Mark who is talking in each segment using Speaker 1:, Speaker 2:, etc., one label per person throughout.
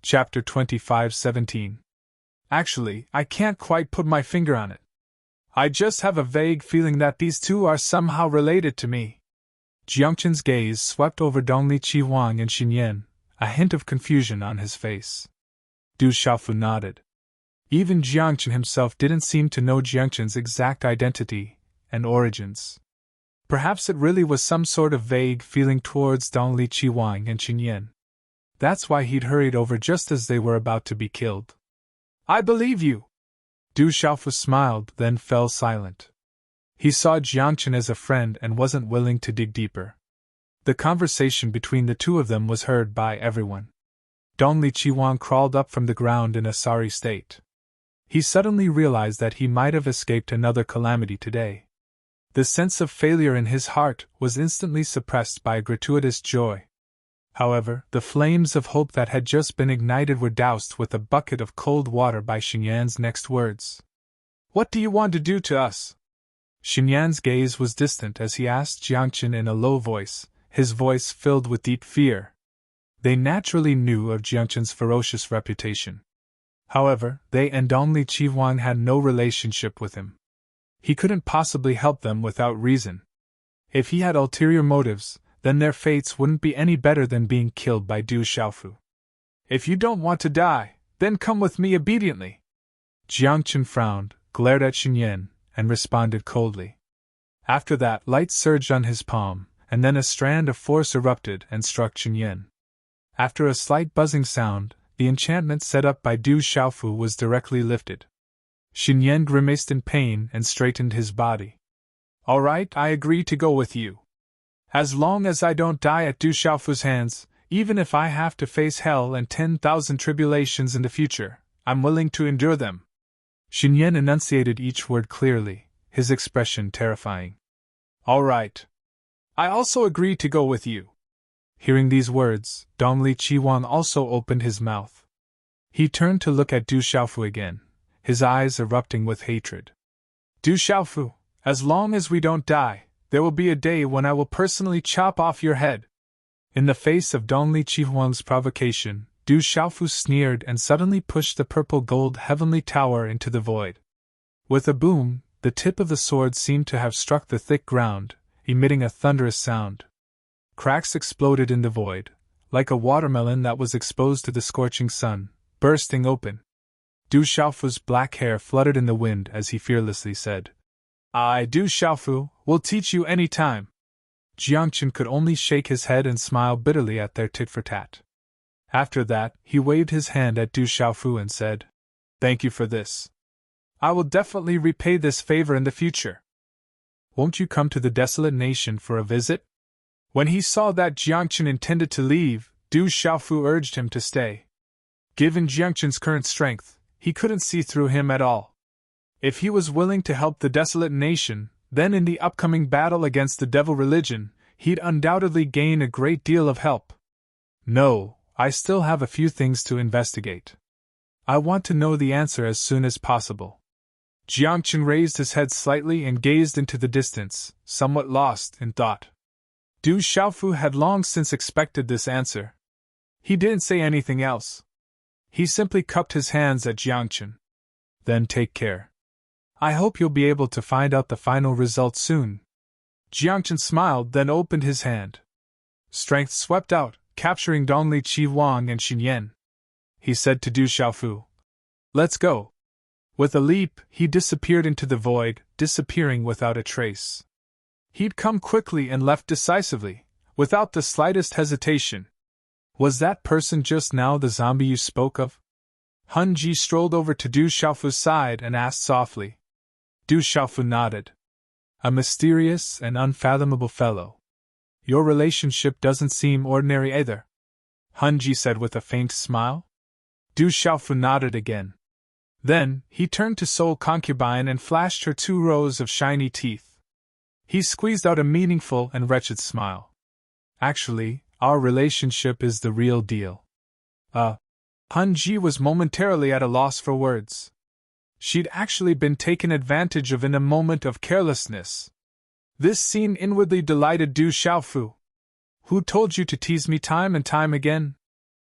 Speaker 1: Chapter 25:17. Actually, I can't quite put my finger on it. I just have a vague feeling that these two are somehow related to me. Jiangchen's gaze swept over Dongli Qihuang and Xinyan, a hint of confusion on his face. Du Xiaofu nodded. Even Jiangchen himself didn't seem to know Jiangchen's exact identity and origins. Perhaps it really was some sort of vague feeling towards Dongli Qihuang and Xinyan. That's why he'd hurried over just as they were about to be killed. I believe you. Du Xiaofu smiled, then fell silent. He saw Jiangchen as a friend and wasn't willing to dig deeper. The conversation between the two of them was heard by everyone. Dongli Qihuang crawled up from the ground in a sorry state. He suddenly realized that he might have escaped another calamity today. The sense of failure in his heart was instantly suppressed by a gratuitous joy. However, the flames of hope that had just been ignited were doused with a bucket of cold water by Xinyan's next words. What do you want to do to us? Xinyan's gaze was distant as he asked Jiangchen in a low voice, his voice filled with deep fear. They naturally knew of Jiangchen's ferocious reputation. However, they and Dongli Qihuang had no relationship with him. He couldn't possibly help them without reason. If he had ulterior motives, then their fates wouldn't be any better than being killed by Du Xiaofu. If you don't want to die, then come with me obediently. Jiangchen frowned, glared at Xinyan, and responded coldly. After that, light surged on his palm, and then a strand of force erupted and struck Xinyan. After a slight buzzing sound, the enchantment set up by Du Xiaofu was directly lifted. Xinyan grimaced in pain and straightened his body. All right, I agree to go with you. As long as I don't die at Du Xiaofu's hands, even if I have to face hell and 10,000 tribulations in the future, I'm willing to endure them. Xinyan enunciated each word clearly, his expression terrifying. All right. I also agree to go with you. Hearing these words, Dongli Qihuang also opened his mouth. He turned to look at Du Xiaofu again, his eyes erupting with hatred. Du Xiaofu, as long as we don't die, there will be a day when I will personally chop off your head. In the face of Dongli Qihuang's provocation, Du Xiaofu sneered and suddenly pushed the purple-gold heavenly tower into the void. With a boom, the tip of the sword seemed to have struck the thick ground, emitting a thunderous sound. Cracks exploded in the void, like a watermelon that was exposed to the scorching sun, bursting open. Du Xiaofu's black hair fluttered in the wind as he fearlessly said, I, Du Xiaofu, will teach you any time. Jiangchen could only shake his head and smile bitterly at their tit-for-tat. After that, he waved his hand at Du Xiaofu and said, Thank you for this. I will definitely repay this favor in the future. Won't you come to the desolate nation for a visit? When he saw that Jiangchen intended to leave, Du Xiaofu urged him to stay. Given Jiangchen's current strength, he couldn't see through him at all. If he was willing to help the desolate nation, then in the upcoming battle against the devil religion, he'd undoubtedly gain a great deal of help. No, I still have a few things to investigate. I want to know the answer as soon as possible. Jiangchen raised his head slightly and gazed into the distance, somewhat lost in thought. Du Xiaofu had long since expected this answer. He didn't say anything else. He simply cupped his hands at Jiangchen. Then take care. I hope you'll be able to find out the final result soon. Jiangchen smiled, then opened his hand. Strength swept out, capturing Dongli Qihuang and Xinyan. He said to Du Xiaofu, Let's go. With a leap, he disappeared into the void, disappearing without a trace. He'd come quickly and left decisively, without the slightest hesitation. Was that person just now the zombie you spoke of? Hun Ji strolled over to Du Xiaofu's side and asked softly. Du Xiaofu nodded. A mysterious and unfathomable fellow. Your relationship doesn't seem ordinary either. Hun Ji said with a faint smile. Du Xiaofu nodded again. Then, he turned to Soul Concubine and flashed her 2 rows of shiny teeth. He squeezed out a meaningful and wretched smile. Actually, our relationship is the real deal. Hun Ji was momentarily at a loss for words. She'd actually been taken advantage of in a moment of carelessness. This scene inwardly delighted Du Xiaofu. Who told you to tease me time and time again?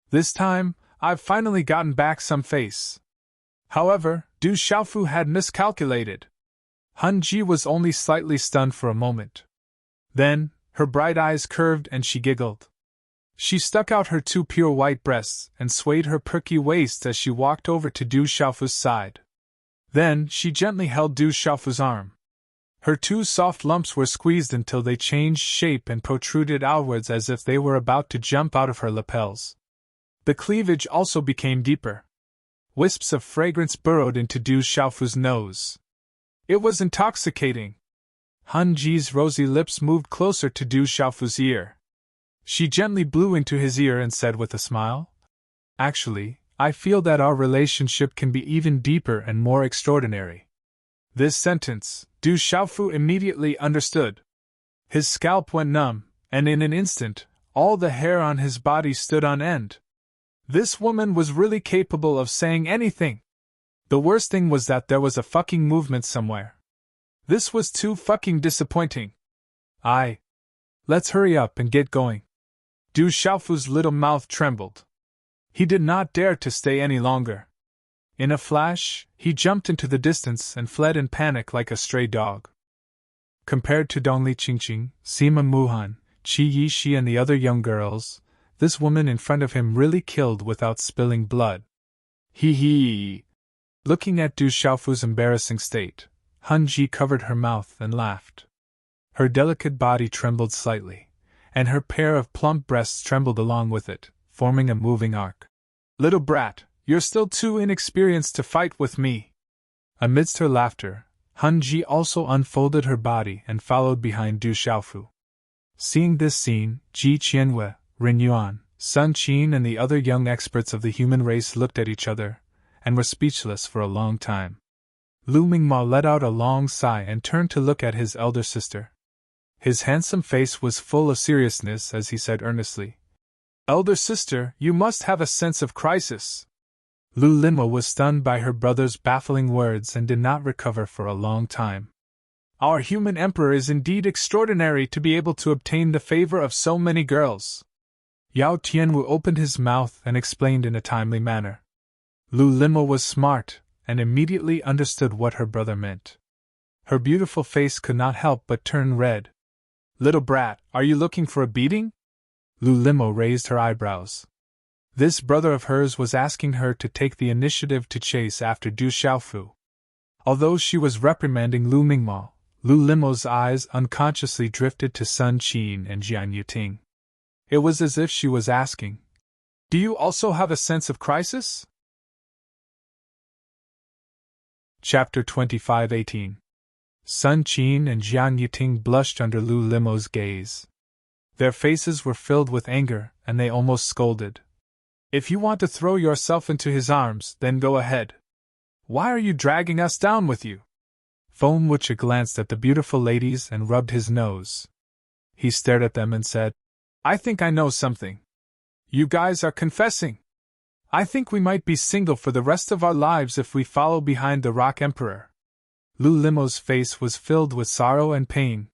Speaker 1: This time, I've finally gotten back some face. However, Du Xiaofu had miscalculated. Han Ji was only slightly stunned for a moment. Then, her bright eyes curved and she giggled. She stuck out her two pure white breasts and swayed her perky waist as she walked over to Du Xiaofu's side. Then, she gently held Du Xiaofu's arm. Her two soft lumps were squeezed until they changed shape and protruded outwards as if they were about to jump out of her lapels. The cleavage also became deeper. Wisps of fragrance burrowed into Du Xiaofu's nose. It was intoxicating. Han Ji's rosy lips moved closer to Du Xiaofu's ear. She gently blew into his ear and said with a smile, "Actually, I feel that our relationship can be even deeper and more extraordinary." This sentence, Du Xiaofu immediately understood. His scalp went numb, and in an instant, all the hair on his body stood on end. This woman was really capable of saying anything. The worst thing was that there was a fucking movement somewhere. This was too fucking disappointing. Let's hurry up and get going. Du Xiaofu's little mouth trembled. He did not dare to stay any longer. In a flash, he jumped into the distance and fled in panic like a stray dog. Compared to Dongli Qingqing, Sima Muhan, Qi Yishi and the other young girls, this woman in front of him really killed without spilling blood. Hee. Looking at Du Xiaofu's embarrassing state, Han Ji covered her mouth and laughed. Her delicate body trembled slightly, and her pair of plump breasts trembled along with it, forming a moving arc. "Little brat, you're still too inexperienced to fight with me." Amidst her laughter, Han Ji also unfolded her body and followed behind Du Xiaofu. Seeing this scene, Ji Qianwei, Ren Yuan, Sun Qin and the other young experts of the human race looked at each other, and were speechless for a long time. Lu Mingma let out a long sigh and turned to look at his elder sister. His handsome face was full of seriousness as he said earnestly, "Elder sister, you must have a sense of crisis." Lu Linma was stunned by her brother's baffling words and did not recover for a long time. "Our human emperor is indeed extraordinary to be able to obtain the favor of so many girls." Yao Tianwu opened his mouth and explained in a timely manner. Lu Linma was smart, and immediately understood what her brother meant. Her beautiful face could not help but turn red. "Little brat, are you looking for a beating?" Lu Limo raised her eyebrows. This brother of hers was asking her to take the initiative to chase after Du Xiaofu. Although she was reprimanding Lu Mingma, Lu Limo's eyes unconsciously drifted to Sun Qin and Jian Yuting. It was as if she was asking, "Do you also have a sense of crisis?" Chapter 25:18. Sun Qin and Jian Yuting blushed under Lu Limo's gaze. Their faces were filled with anger, and they almost scolded. "If you want to throw yourself into his arms, then go ahead. Why are you dragging us down with you?" Feng Wuche glanced at the beautiful ladies and rubbed his nose. He stared at them and said, "I think I know something. You guys are confessing. I think we might be single for the rest of our lives if we follow behind the Rock Emperor." Lu Limo's face was filled with sorrow and pain.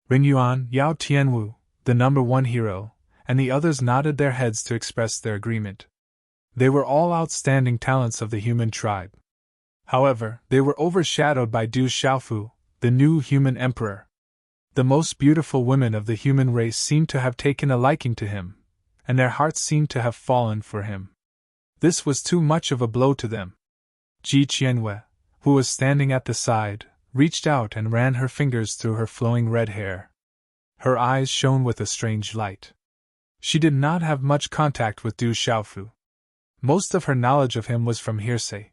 Speaker 1: Ren Yuan, Yao Tianwu, the number one hero, and the others nodded their heads to express their agreement. They were all outstanding talents of the human tribe. However, they were overshadowed by Du Xiaofu, the new human emperor. The most beautiful women of the human race seemed to have taken a liking to him, and their hearts seemed to have fallen for him. This was too much of a blow to them. Ji Qianwei, who was standing at the side, reached out and ran her fingers through her flowing red hair. Her eyes shone with a strange light. She did not have much contact with Du Xiaofu. Most of her knowledge of him was from hearsay.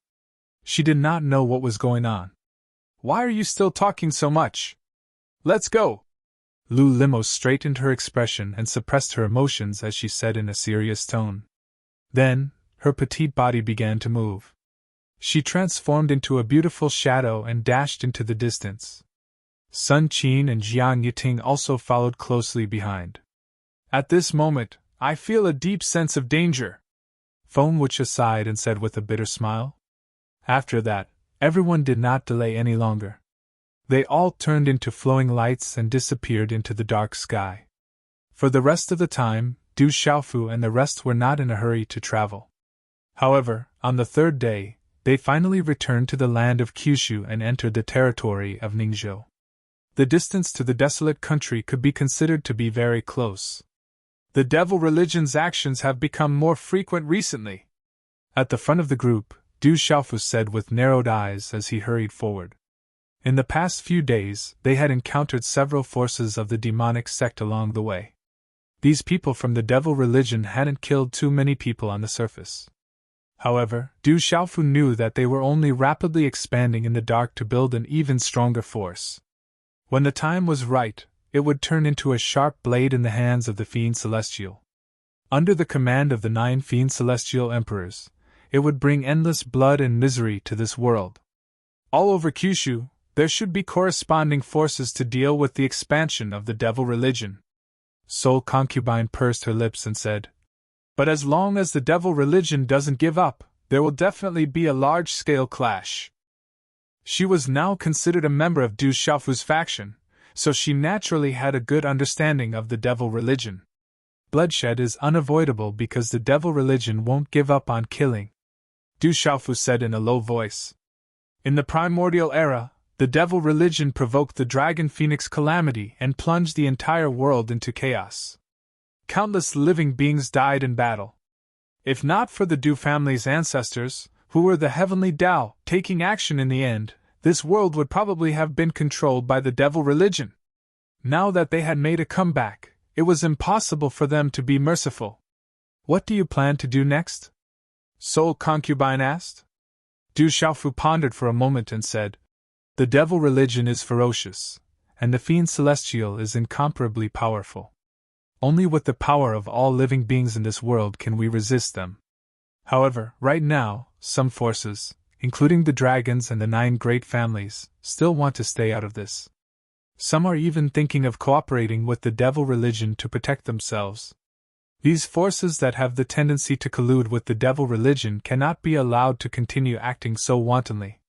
Speaker 1: She did not know what was going on. "Why are you still talking so much? Let's go!" Lu Limo straightened her expression and suppressed her emotions as she said in a serious tone. Then, her petite body began to move. She transformed into a beautiful shadow and dashed into the distance. Sun Qin and Jiang Yiting also followed closely behind. "At this moment, I feel a deep sense of danger," Feng Wuche sighed and said with a bitter smile. After that, everyone did not delay any longer. They all turned into flowing lights and disappeared into the dark sky. For the rest of the time, Du Xiaofu and the rest were not in a hurry to travel. However, on the third day, they finally returned to the land of Kyushu and entered the territory of Ningzhou. The distance to the desolate country could be considered to be very close. The devil religion's actions have become more frequent recently. At the front of the group, Du Xiaofu said with narrowed eyes as he hurried forward. In the past few days, they had encountered several forces of the demonic sect along the way. These people from the devil religion hadn't killed too many people on the surface. However, Du Xiaofu knew that they were only rapidly expanding in the dark to build an even stronger force. When the time was right, it would turn into a sharp blade in the hands of the Fiend Celestial. Under the command of the 9 Fiend Celestial Emperors, it would bring endless blood and misery to this world. All over Kyushu, there should be corresponding forces to deal with the expansion of the devil religion. Soul Concubine pursed her lips and said, "But as long as the devil religion doesn't give up, there will definitely be a large-scale clash." She was now considered a member of Du Xiaofu's faction, so she naturally had a good understanding of the devil religion. Bloodshed is unavoidable because the devil religion won't give up on killing, Du Xiaofu said in a low voice. In the primordial era, the devil religion provoked the dragon phoenix calamity and plunged the entire world into chaos. Countless living beings died in battle. If not for the Du family's ancestors, who were the heavenly Tao, taking action in the end, this world would probably have been controlled by the devil religion. Now that they had made a comeback, it was impossible for them to be merciful. "What do you plan to do next?" Soul Concubine asked. Du Xiaofu pondered for a moment and said, "The devil religion is ferocious, and the Fiend Celestial is incomparably powerful. Only with the power of all living beings in this world can we resist them. However, right now, some forces, including the dragons and the 9 great families, still want to stay out of this. Some are even thinking of cooperating with the devil religion to protect themselves. These forces that have the tendency to collude with the devil religion cannot be allowed to continue acting so wantonly.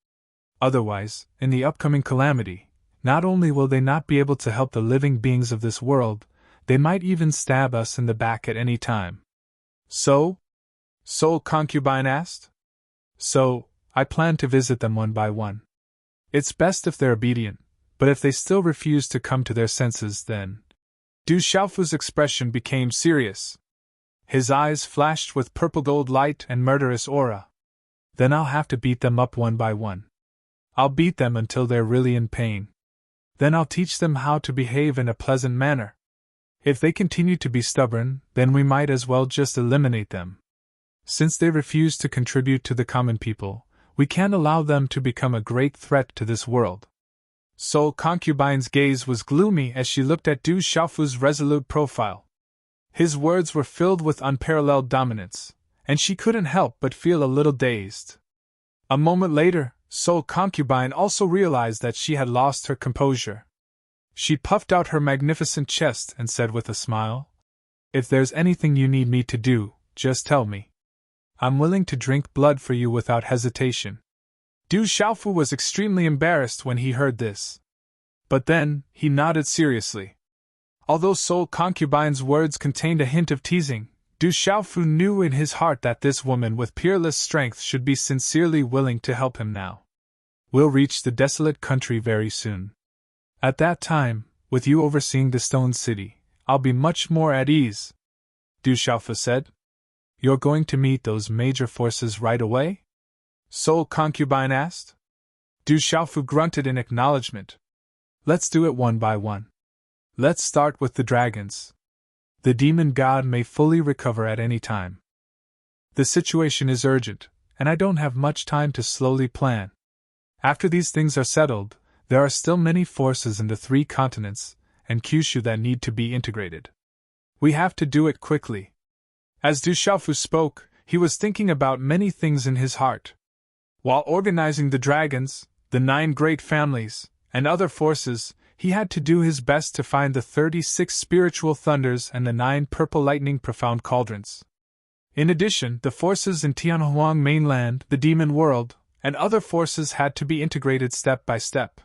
Speaker 1: Otherwise, in the upcoming calamity, not only will they not be able to help the living beings of this world, they might even stab us in the back at any time." "So?" Soul Concubine asked. "So, I plan to visit them one by one. It's best if they're obedient, but if they still refuse to come to their senses, then..." Du Xiaofu's expression became serious. His eyes flashed with purple gold light and murderous aura. "Then I'll have to beat them up one by one. I'll beat them until they're really in pain. Then I'll teach them how to behave in a pleasant manner. If they continue to be stubborn, then we might as well just eliminate them. Since they refuse to contribute to the common people, we can't allow them to become a great threat to this world." Soul Concubine's gaze was gloomy as she looked at Du Xiaofu's resolute profile. His words were filled with unparalleled dominance, and she couldn't help but feel a little dazed. A moment later, Soul Concubine also realized that she had lost her composure. She puffed out her magnificent chest and said with a smile, "If there's anything you need me to do, just tell me. I'm willing to drink blood for you without hesitation." Du Xiaofu was extremely embarrassed when he heard this. But then, he nodded seriously. Although Soul Concubine's words contained a hint of teasing, Du Xiaofu knew in his heart that this woman with peerless strength should be sincerely willing to help him now. "We'll reach the desolate country very soon. At that time, with you overseeing the Stone City, I'll be much more at ease," Du Xiaofu said. "You're going to meet those major forces right away?" Soul Concubine asked. Du Xiaofu grunted in acknowledgement. "Let's do it one by one. Let's start with the dragons. The demon god may fully recover at any time. The situation is urgent, and I don't have much time to slowly plan. After these things are settled, there are still many forces in the 3 continents, and Kyushu that need to be integrated. We have to do it quickly." As Du Xiaofu spoke, he was thinking about many things in his heart. While organizing the dragons, the 9 great families, and other forces, he had to do his best to find the 36 spiritual thunders and the 9 purple lightning profound cauldrons. In addition, the forces in Tianhuang mainland, the demon world, and other forces had to be integrated step by step.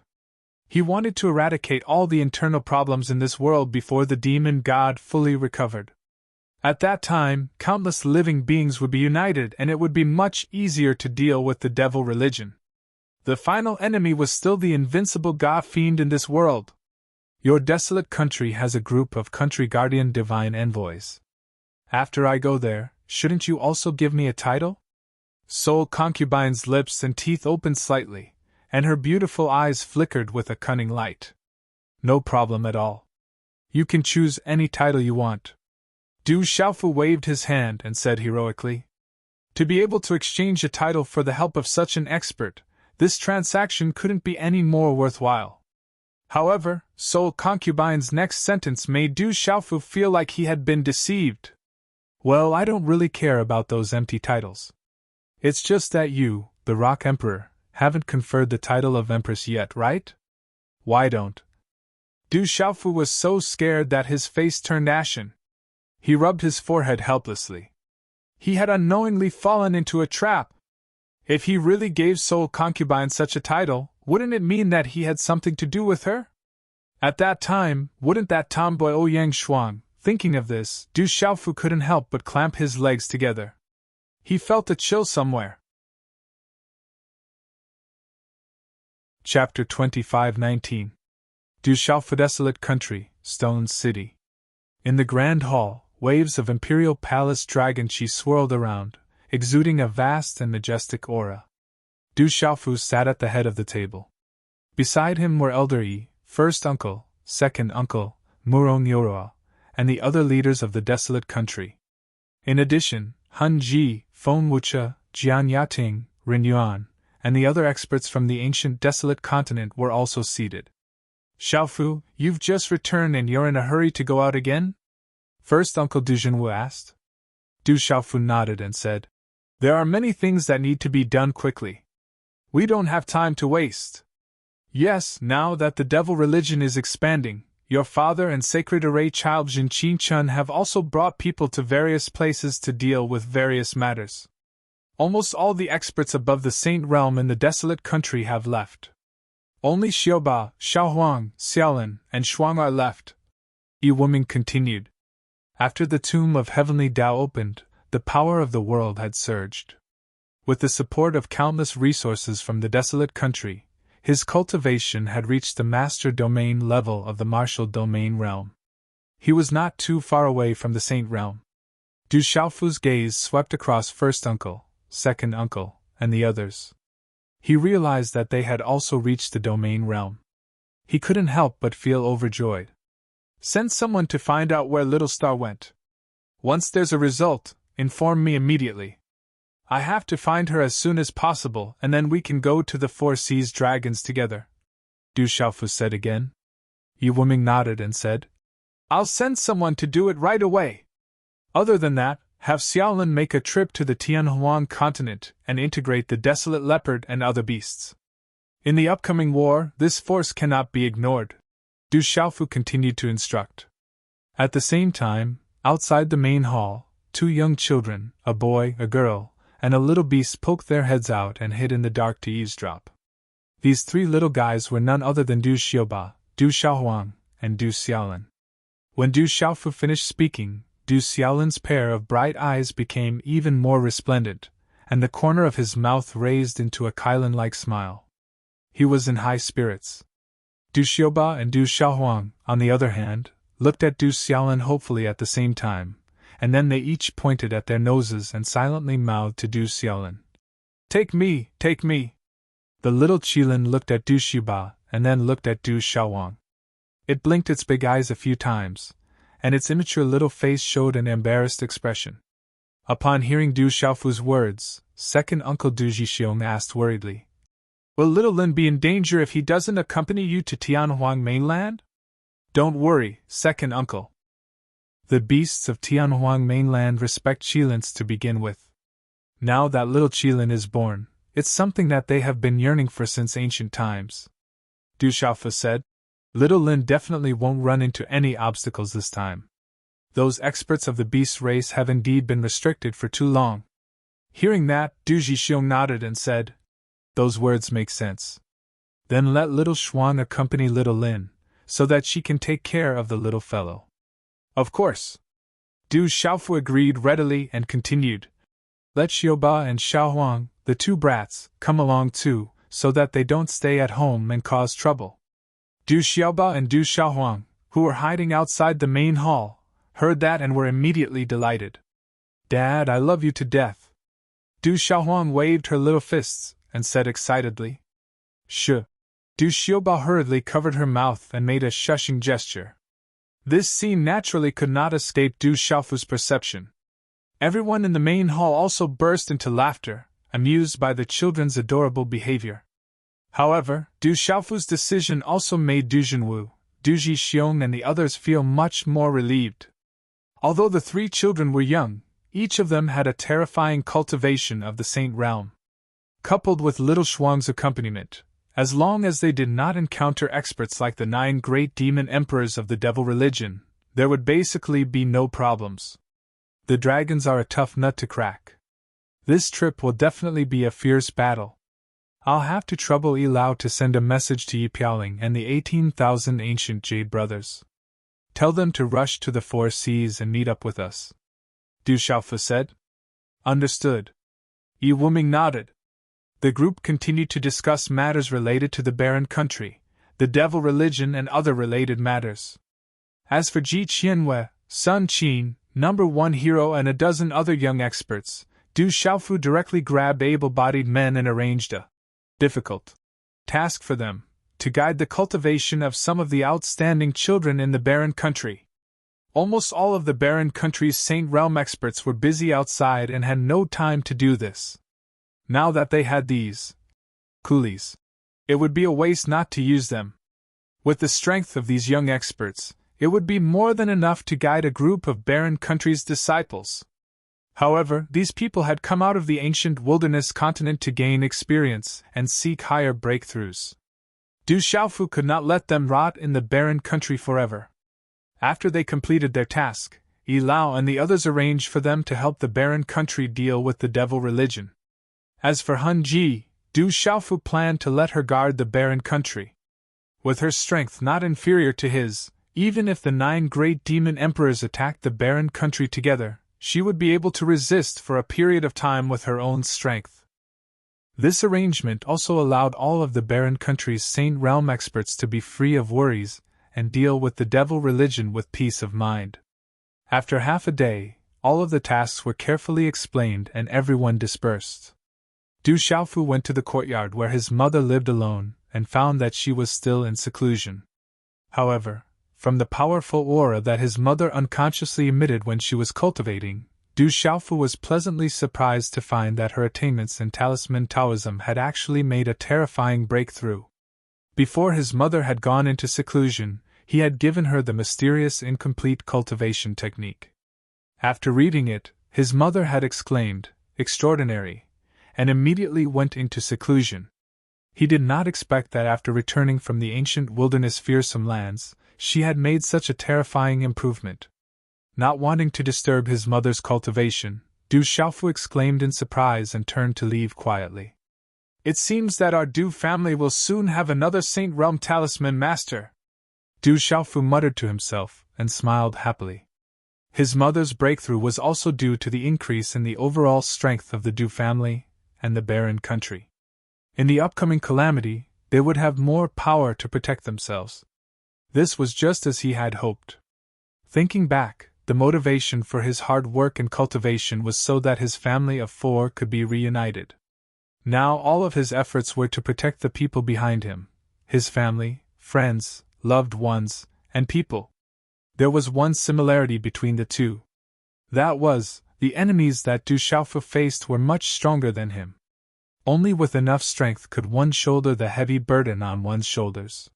Speaker 1: He wanted to eradicate all the internal problems in this world before the demon god fully recovered. At that time, countless living beings would be united and it would be much easier to deal with the devil religion. The final enemy was still the invincible god fiend in this world. Your desolate country has a group of country guardian divine envoys. After I go there, shouldn't you also give me a title? Soul Concubine's lips and teeth opened slightly, and her beautiful eyes flickered with a cunning light. No problem at all. You can choose any title you want. Du Xiaofu waved his hand and said heroically. To be able to exchange a title for the help of such an expert, this transaction couldn't be any more worthwhile. However, Soul Concubine's next sentence made Du Xiaofu feel like he had been deceived. Well, I don't really care about those empty titles. It's just that you, the Rock Emperor, haven't conferred the title of Empress yet, right? Why don't? Du Xiaofu was so scared that his face turned ashen. He rubbed his forehead helplessly. He had unknowingly fallen into a trap. If he really gave Soul Concubine such a title, wouldn't it mean that he had something to do with her? At that time, wouldn't that tomboy Ouyang Shuang? Thinking of this, Du Xiaofu couldn't help but clamp his legs together. He felt a chill somewhere. Chapter 25:19 Du Xiaofu Desolate Country, Stone City. In the Grand Hall, waves of Imperial Palace dragon chi swirled around, exuding a vast and majestic aura. Du Xiaofu sat at the head of the table. Beside him were Elder Yi, first uncle, second uncle, Murong Yoroa, and the other leaders of the desolate country. In addition, Han Ji, Feng Wucha, Jian Yating, Rin Yuan, and the other experts from the ancient desolate continent were also seated. Xiaofu, you've just returned and you're in a hurry to go out again? First Uncle Du Junwu asked. Du Xiaofu nodded and said, There are many things that need to be done quickly. We don't have time to waste. Yes, now that the devil religion is expanding, your father and Sacred Array Child Jin Qin Chun have also brought people to various places to deal with various matters. Almost all the experts above the Saint Realm in the desolate country have left. Only Xiaoba, Xiaohuang, Xiaolin, and Shuang are left. Yi Wuming continued. After the tomb of Heavenly Tao opened, the power of the world had surged. With the support of countless resources from the desolate country, his cultivation had reached the master domain level of the martial domain realm. He was not too far away from the Saint Realm. Du Xiaofu's gaze swept across first uncle, second uncle, and the others. He realized that they had also reached the domain realm. He couldn't help but feel overjoyed. Send someone to find out where Little Star went. Once there's a result, inform me immediately. I have to find her as soon as possible, and then we can go to the Four Seas Dragons together. Du Xiaofu said again. Yi Wuming nodded and said, I'll send someone to do it right away. Other than that, have Xiaolin make a trip to the Tianhuang continent and integrate the desolate leopard and other beasts. In the upcoming war, this force cannot be ignored. Du Xiaofu continued to instruct. At the same time, outside the main hall, two young children, a boy, a girl, and a little beast poked their heads out and hid in the dark to eavesdrop. These three little guys were none other than Du Xiaoba, Du Xiaohuang, and Du Xiaolin. When Du Xiaofu finished speaking, Du Xiaolin's pair of bright eyes became even more resplendent, and the corner of his mouth raised into a Kylin-like smile. He was in high spirits. Du Xiaoba and Du Xiaohuang, on the other hand, looked at Du Xiaolin hopefully at the same time, and then they each pointed at their noses and silently mouthed to Du Xiaolin. Take me, take me! The little Qilin looked at Du Xiaoba and then looked at Du Xiaohuang. It blinked its big eyes a few times, and its immature little face showed an embarrassed expression. Upon hearing Du Xiaofu's words, second uncle Du Jixiong asked worriedly, Will little Lin be in danger if he doesn't accompany you to Tianhuang mainland? Don't worry, second uncle. The beasts of Tianhuang mainland respect Qilins to begin with. Now that little Qilin is born, it's something that they have been yearning for since ancient times. Du Xiaofu said, Little Lin definitely won't run into any obstacles this time. Those experts of the beast race have indeed been restricted for too long. Hearing that, Du Jixiong nodded and said, Those words make sense. Then let little Shuang accompany little Lin, so that she can take care of the little fellow. Of course. Du Xiaofu agreed readily and continued. Let Xiaoba and Xiaohuang, the two brats, come along too, so that they don't stay at home and cause trouble. Du Xiaoba and Du Xiaohuang, who were hiding outside the main hall, heard that and were immediately delighted. Dad, I love you to death. Du Xiaohuang waved her little fists and said excitedly. Shh. Du Xiaoba hurriedly covered her mouth and made a shushing gesture. This scene naturally could not escape Du Xiaofu's perception. Everyone in the main hall also burst into laughter, amused by the children's adorable behavior. However, Du Xiaofu's decision also made Du Junwu, Du Jixiong and the others feel much more relieved. Although the three children were young, each of them had a terrifying cultivation of the Saint Realm. Coupled with little Shuang's accompaniment, as long as they did not encounter experts like the 9 great demon emperors of the devil religion, there would basically be no problems. The dragons are a tough nut to crack. This trip will definitely be a fierce battle. I'll have to trouble Yi Lao to send a message to Yi Piaoling and the 18,000 ancient Jade brothers. Tell them to rush to the 4 seas and meet up with us. Du Xiaofu said. Understood. Yi Wuming nodded. The group continued to discuss matters related to the barren country, the devil religion and other related matters. As for Ji Qianwei, Sun Qin, number 1 hero and a dozen other young experts, Du Xiaofu directly grabbed able-bodied men and arranged a difficult task for them, to guide the cultivation of some of the outstanding children in the barren country. Almost all of the barren country's Saint Realm experts were busy outside and had no time to do this. Now that they had these coolies, it would be a waste not to use them. With the strength of these young experts, it would be more than enough to guide a group of barren country's disciples. However, these people had come out of the ancient wilderness continent to gain experience and seek higher breakthroughs. Du Xiaofu could not let them rot in the barren country forever. After they completed their task, Yi Lao and the others arranged for them to help the barren country deal with the devil religion. As for Hun Ji, Du Xiaofu planned to let her guard the barren country. With her strength not inferior to his, even if the 9 great demon emperors attacked the barren country together, she would be able to resist for a period of time with her own strength. This arrangement also allowed all of the barren country's Saint Realm experts to be free of worries and deal with the devil religion with peace of mind. After half a day, all of the tasks were carefully explained and everyone dispersed. Du Xiaofu went to the courtyard where his mother lived alone and found that she was still in seclusion. However, from the powerful aura that his mother unconsciously emitted when she was cultivating, Du Xiaofu was pleasantly surprised to find that her attainments in talisman Taoism had actually made a terrifying breakthrough. Before his mother had gone into seclusion, he had given her the mysterious incomplete cultivation technique. After reading it, his mother had exclaimed, "Extraordinary," and immediately went into seclusion. He did not expect that after returning from the ancient wilderness fearsome lands, she had made such a terrifying improvement. Not wanting to disturb his mother's cultivation, Du Xiaofu exclaimed in surprise and turned to leave quietly. It seems that our Du family will soon have another Saint Realm talisman master. Du Xiaofu muttered to himself and smiled happily. His mother's breakthrough was also due to the increase in the overall strength of the Du family and the barren country. In the upcoming calamity, they would have more power to protect themselves. This was just as he had hoped. Thinking back, the motivation for his hard work and cultivation was so that his family of 4 could be reunited. Now all of his efforts were to protect the people behind him, his family, friends, loved ones, and people. There was one similarity between the two. That was, the enemies that Du Xiaofu faced were much stronger than him. Only with enough strength could one shoulder the heavy burden on one's shoulders.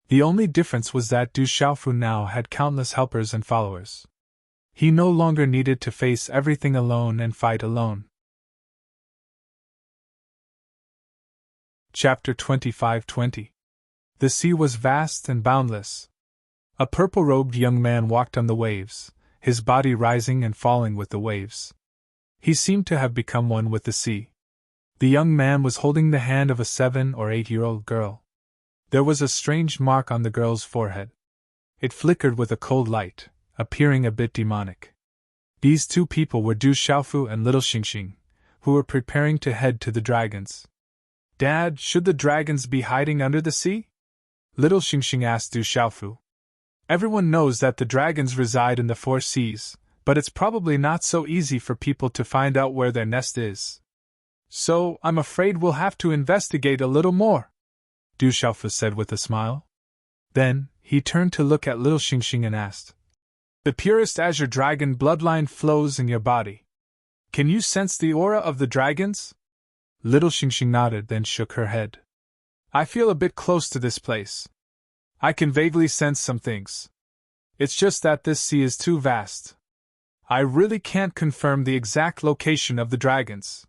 Speaker 1: The only difference was that Du Xiaofu now had countless helpers and followers. He no longer needed to face everything alone and fight alone. Chapter 25-20. The sea was vast and boundless. A purple-robed young man walked on the waves, his body rising and falling with the waves. He seemed to have become one with the sea. The young man was holding the hand of a 7 or 8-year-old girl. There was a strange mark on the girl's forehead. It flickered with a cold light, appearing a bit demonic. These two people were Du Xiaofu and little Xingxing, who were preparing to head to the dragons. Dad, should the dragons be hiding under the sea? Little Xingxing asked Du Xiaofu. Everyone knows that the dragons reside in the four seas, but it's probably not so easy for people to find out where their nest is. So, I'm afraid we'll have to investigate a little more, Du Xiaofu said with a smile. Then, he turned to look at little Xingxing and asked, the purest azure dragon bloodline flows in your body. Can you sense the aura of the dragons? Little Xingxing nodded, then shook her head. I feel a bit close to this place. I can vaguely sense some things. It's just that this sea is too vast. I really can't confirm the exact location of the dragons.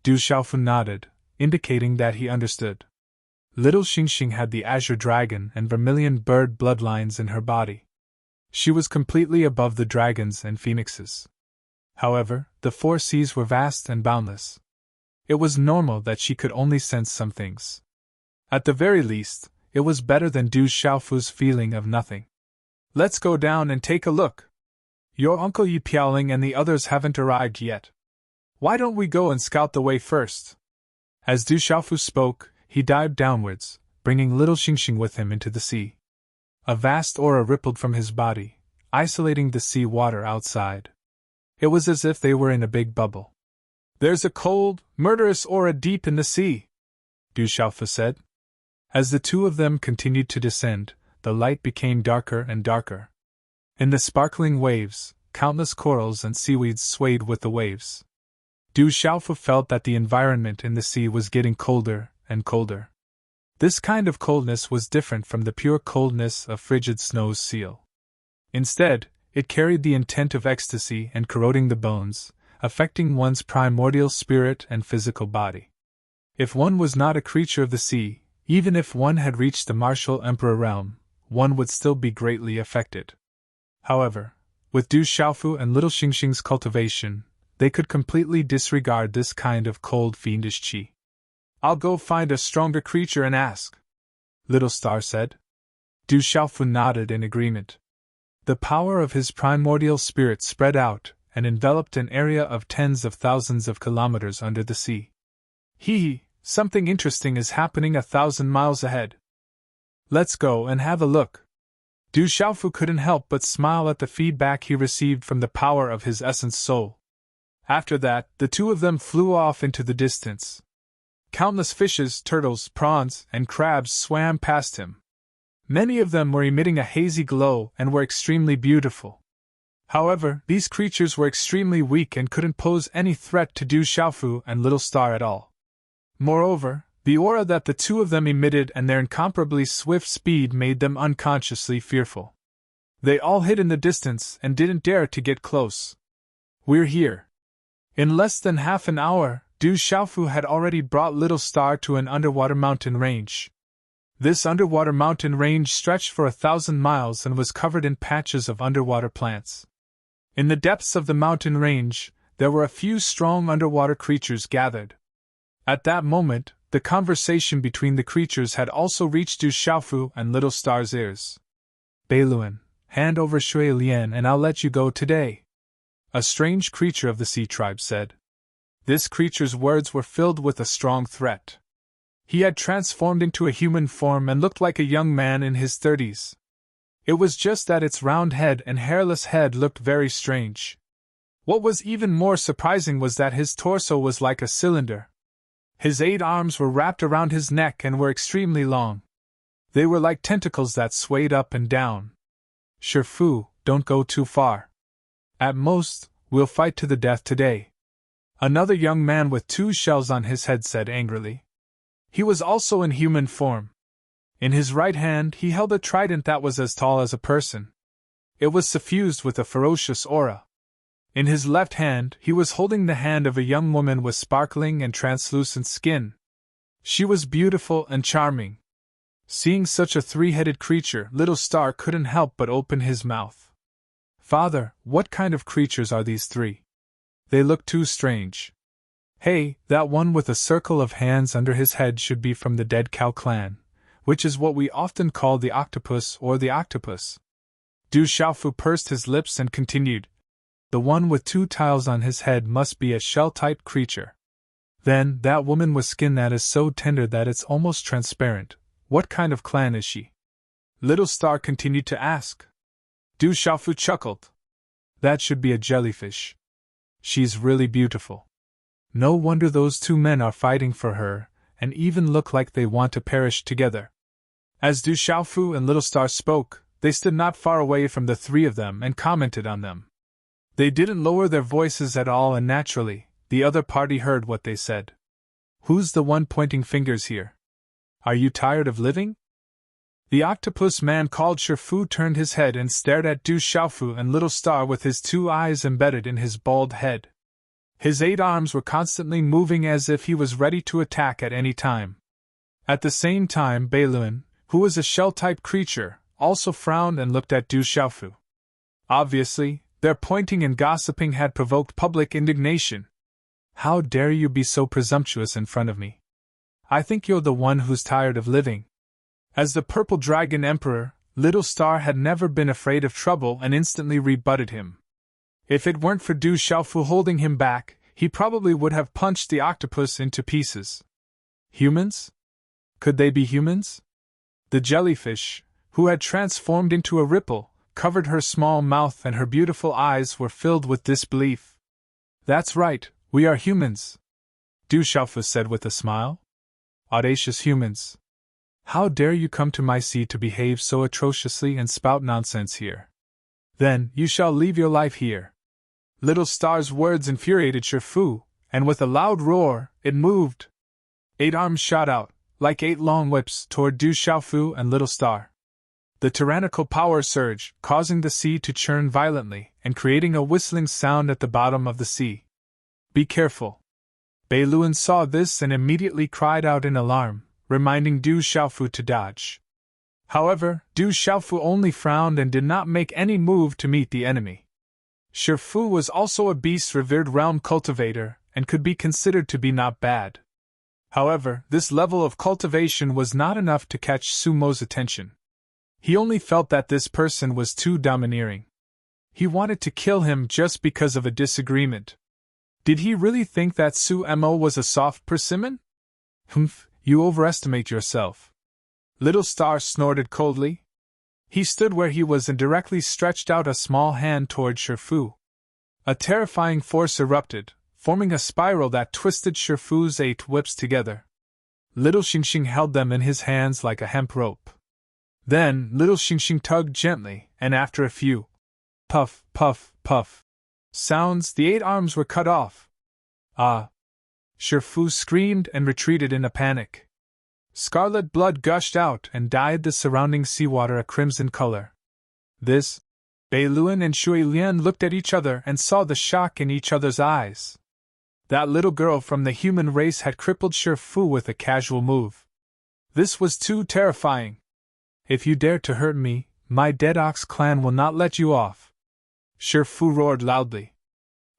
Speaker 1: Du Xiaofu nodded, indicating that he understood. Little Xingxing had the azure dragon and vermilion bird bloodlines in her body. She was completely above the dragons and phoenixes. However, the four seas were vast and boundless. It was normal that she could only sense some things. At the very least, it was better than Du Xiaofu's feeling of nothing. Let's go down and take a look. Your Uncle Yi Piaoling and the others haven't arrived yet. Why don't we go and scout the way first? As Du Xiaofu spoke, he dived downwards, bringing little Xingxing with him into the sea. A vast aura rippled from his body, isolating the sea water outside. It was as if they were in a big bubble. There's a cold, murderous aura deep in the sea, Du Xiaofu said. As the two of them continued to descend, the light became darker and darker. In the sparkling waves, countless corals and seaweeds swayed with the waves. Du Xiaofu felt that the environment in the sea was getting colder and colder. This kind of coldness was different from the pure coldness of frigid snow's seal. Instead, it carried the intent of ecstasy and corroding the bones, affecting one's primordial spirit and physical body. If one was not a creature of the sea, even if one had reached the martial emperor realm, one would still be greatly affected. However, with Du Xiaofu and little Xingxing's cultivation, they could completely disregard this kind of cold fiendish qi. I'll go find a stronger creature and ask, Little Star said. Du Xiaofu nodded in agreement. The power of his primordial spirit spread out and enveloped an area of tens of thousands of kilometers under the sea. Something interesting is happening 1,000 miles ahead. Let's go and have a look. Du Xiaofu couldn't help but smile at the feedback he received from the power of his essence soul. After that, the two of them flew off into the distance. Countless fishes, turtles, prawns, and crabs swam past him. Many of them were emitting a hazy glow and were extremely beautiful. However, these creatures were extremely weak and couldn't pose any threat to Du Xiaofu and Little Star at all. Moreover, the aura that the two of them emitted and their incomparably swift speed made them unconsciously fearful. They all hid in the distance and didn't dare to get close. We're here. In less than half an hour, Du Xiaofu had already brought Little Star to an underwater mountain range. This underwater mountain range stretched for 1,000 miles and was covered in patches of underwater plants. In the depths of the mountain range, there were a few strong underwater creatures gathered. At that moment, the conversation between the creatures had also reached Du Xiaofu and Little Star's ears. Beiluan, hand over Shui Lian and I'll let you go today, a strange creature of the sea tribe said. This creature's words were filled with a strong threat. He had transformed into a human form and looked like a young man in his 30s. It was just that its round head and hairless head looked very strange. What was even more surprising was that his torso was like a cylinder. His 8 arms were wrapped around his neck and were extremely long. They were like tentacles that swayed up and down. Shifu, don't go too far. At most, we'll fight to the death today. Another young man with 2 shells on his head said angrily. He was also in human form. In his right hand he held a trident that was as tall as a person. It was suffused with a ferocious aura. In his left hand he was holding the hand of a young woman with sparkling and translucent skin. She was beautiful and charming. Seeing such a 3-headed creature, Little Star couldn't help but open his mouth. Father, what kind of creatures are these 3? They look too strange. Hey, that one with a circle of hands under his head should be from the Dead Cow clan, which is what we often call the octopus or the octopus. Du Xiaofu pursed his lips and continued. The one with 2 tiles on his head must be a shell-type creature. Then, that woman with skin that is so tender that it's almost transparent. What kind of clan is she? Little Star continued to ask. Du Xiaofu chuckled. That should be a jellyfish. She's really beautiful. No wonder those 2 men are fighting for her, and even look like they want to perish together. As Du Xiaofu and Little Star spoke, they stood not far away from the 3 of them and commented on them. They didn't lower their voices at all, and naturally, the other party heard what they said. Who's the one pointing fingers here? Are you tired of living? The octopus man called Shifu turned his head and stared at Du Xiaofu and Little Star with his 2 eyes embedded in his bald head. His 8 arms were constantly moving as if he was ready to attack at any time. At the same time, Beiluan, who was a shell-type creature, also frowned and looked at Du Xiaofu. Obviously, their pointing and gossiping had provoked public indignation. How dare you be so presumptuous in front of me? I think you're the one who's tired of living. As the Purple Dragon Emperor, Little Star had never been afraid of trouble and instantly rebutted him. If it weren't for Du Xiaofu holding him back, he probably would have punched the octopus into pieces. Humans? Could they be humans? The jellyfish, who had transformed into a ripple, covered her small mouth and her beautiful eyes were filled with disbelief. That's right, we are humans, Du Xiaofu said with a smile. Audacious humans. How dare you come to my sea to behave so atrociously and spout nonsense here? Then, you shall leave your life here. Little Star's words infuriated Shifu, and with a loud roar, it moved. 8 arms shot out, like 8 long whips, toward Du Xiaofu and Little Star. The tyrannical power surged, causing the sea to churn violently, and creating a whistling sound at the bottom of the sea. Be careful. Beiluan saw this and immediately cried out in alarm, reminding Du Xiaofu to dodge. However, Du Xiaofu only frowned and did not make any move to meet the enemy. Shifu was also a beast-revered realm cultivator, and could be considered to be not bad. However, this level of cultivation was not enough to catch Sumo's attention. He only felt that this person was too domineering. He wanted to kill him just because of a disagreement. Did he really think that Sumo was a soft persimmon? Humph, you overestimate yourself. Little Star snorted coldly. He stood where he was and directly stretched out a small hand toward Shifu. A terrifying force erupted, forming a spiral that twisted Shifu's 8 whips together. Little Xingxing held them in his hands like a hemp rope. Then, Little Xingxing tugged gently, and after a few puff, puff, puff sounds, the 8 arms were cut off. Ah! Shifu screamed and retreated in a panic. Scarlet blood gushed out and dyed the surrounding seawater a crimson color. This? Beiluan and Shui Lian looked at each other and saw the shock in each other's eyes. That little girl from the human race had crippled Shifu with a casual move. This was too terrifying. If you dare to hurt me, my Dead Ox clan will not let you off. Shifu roared loudly.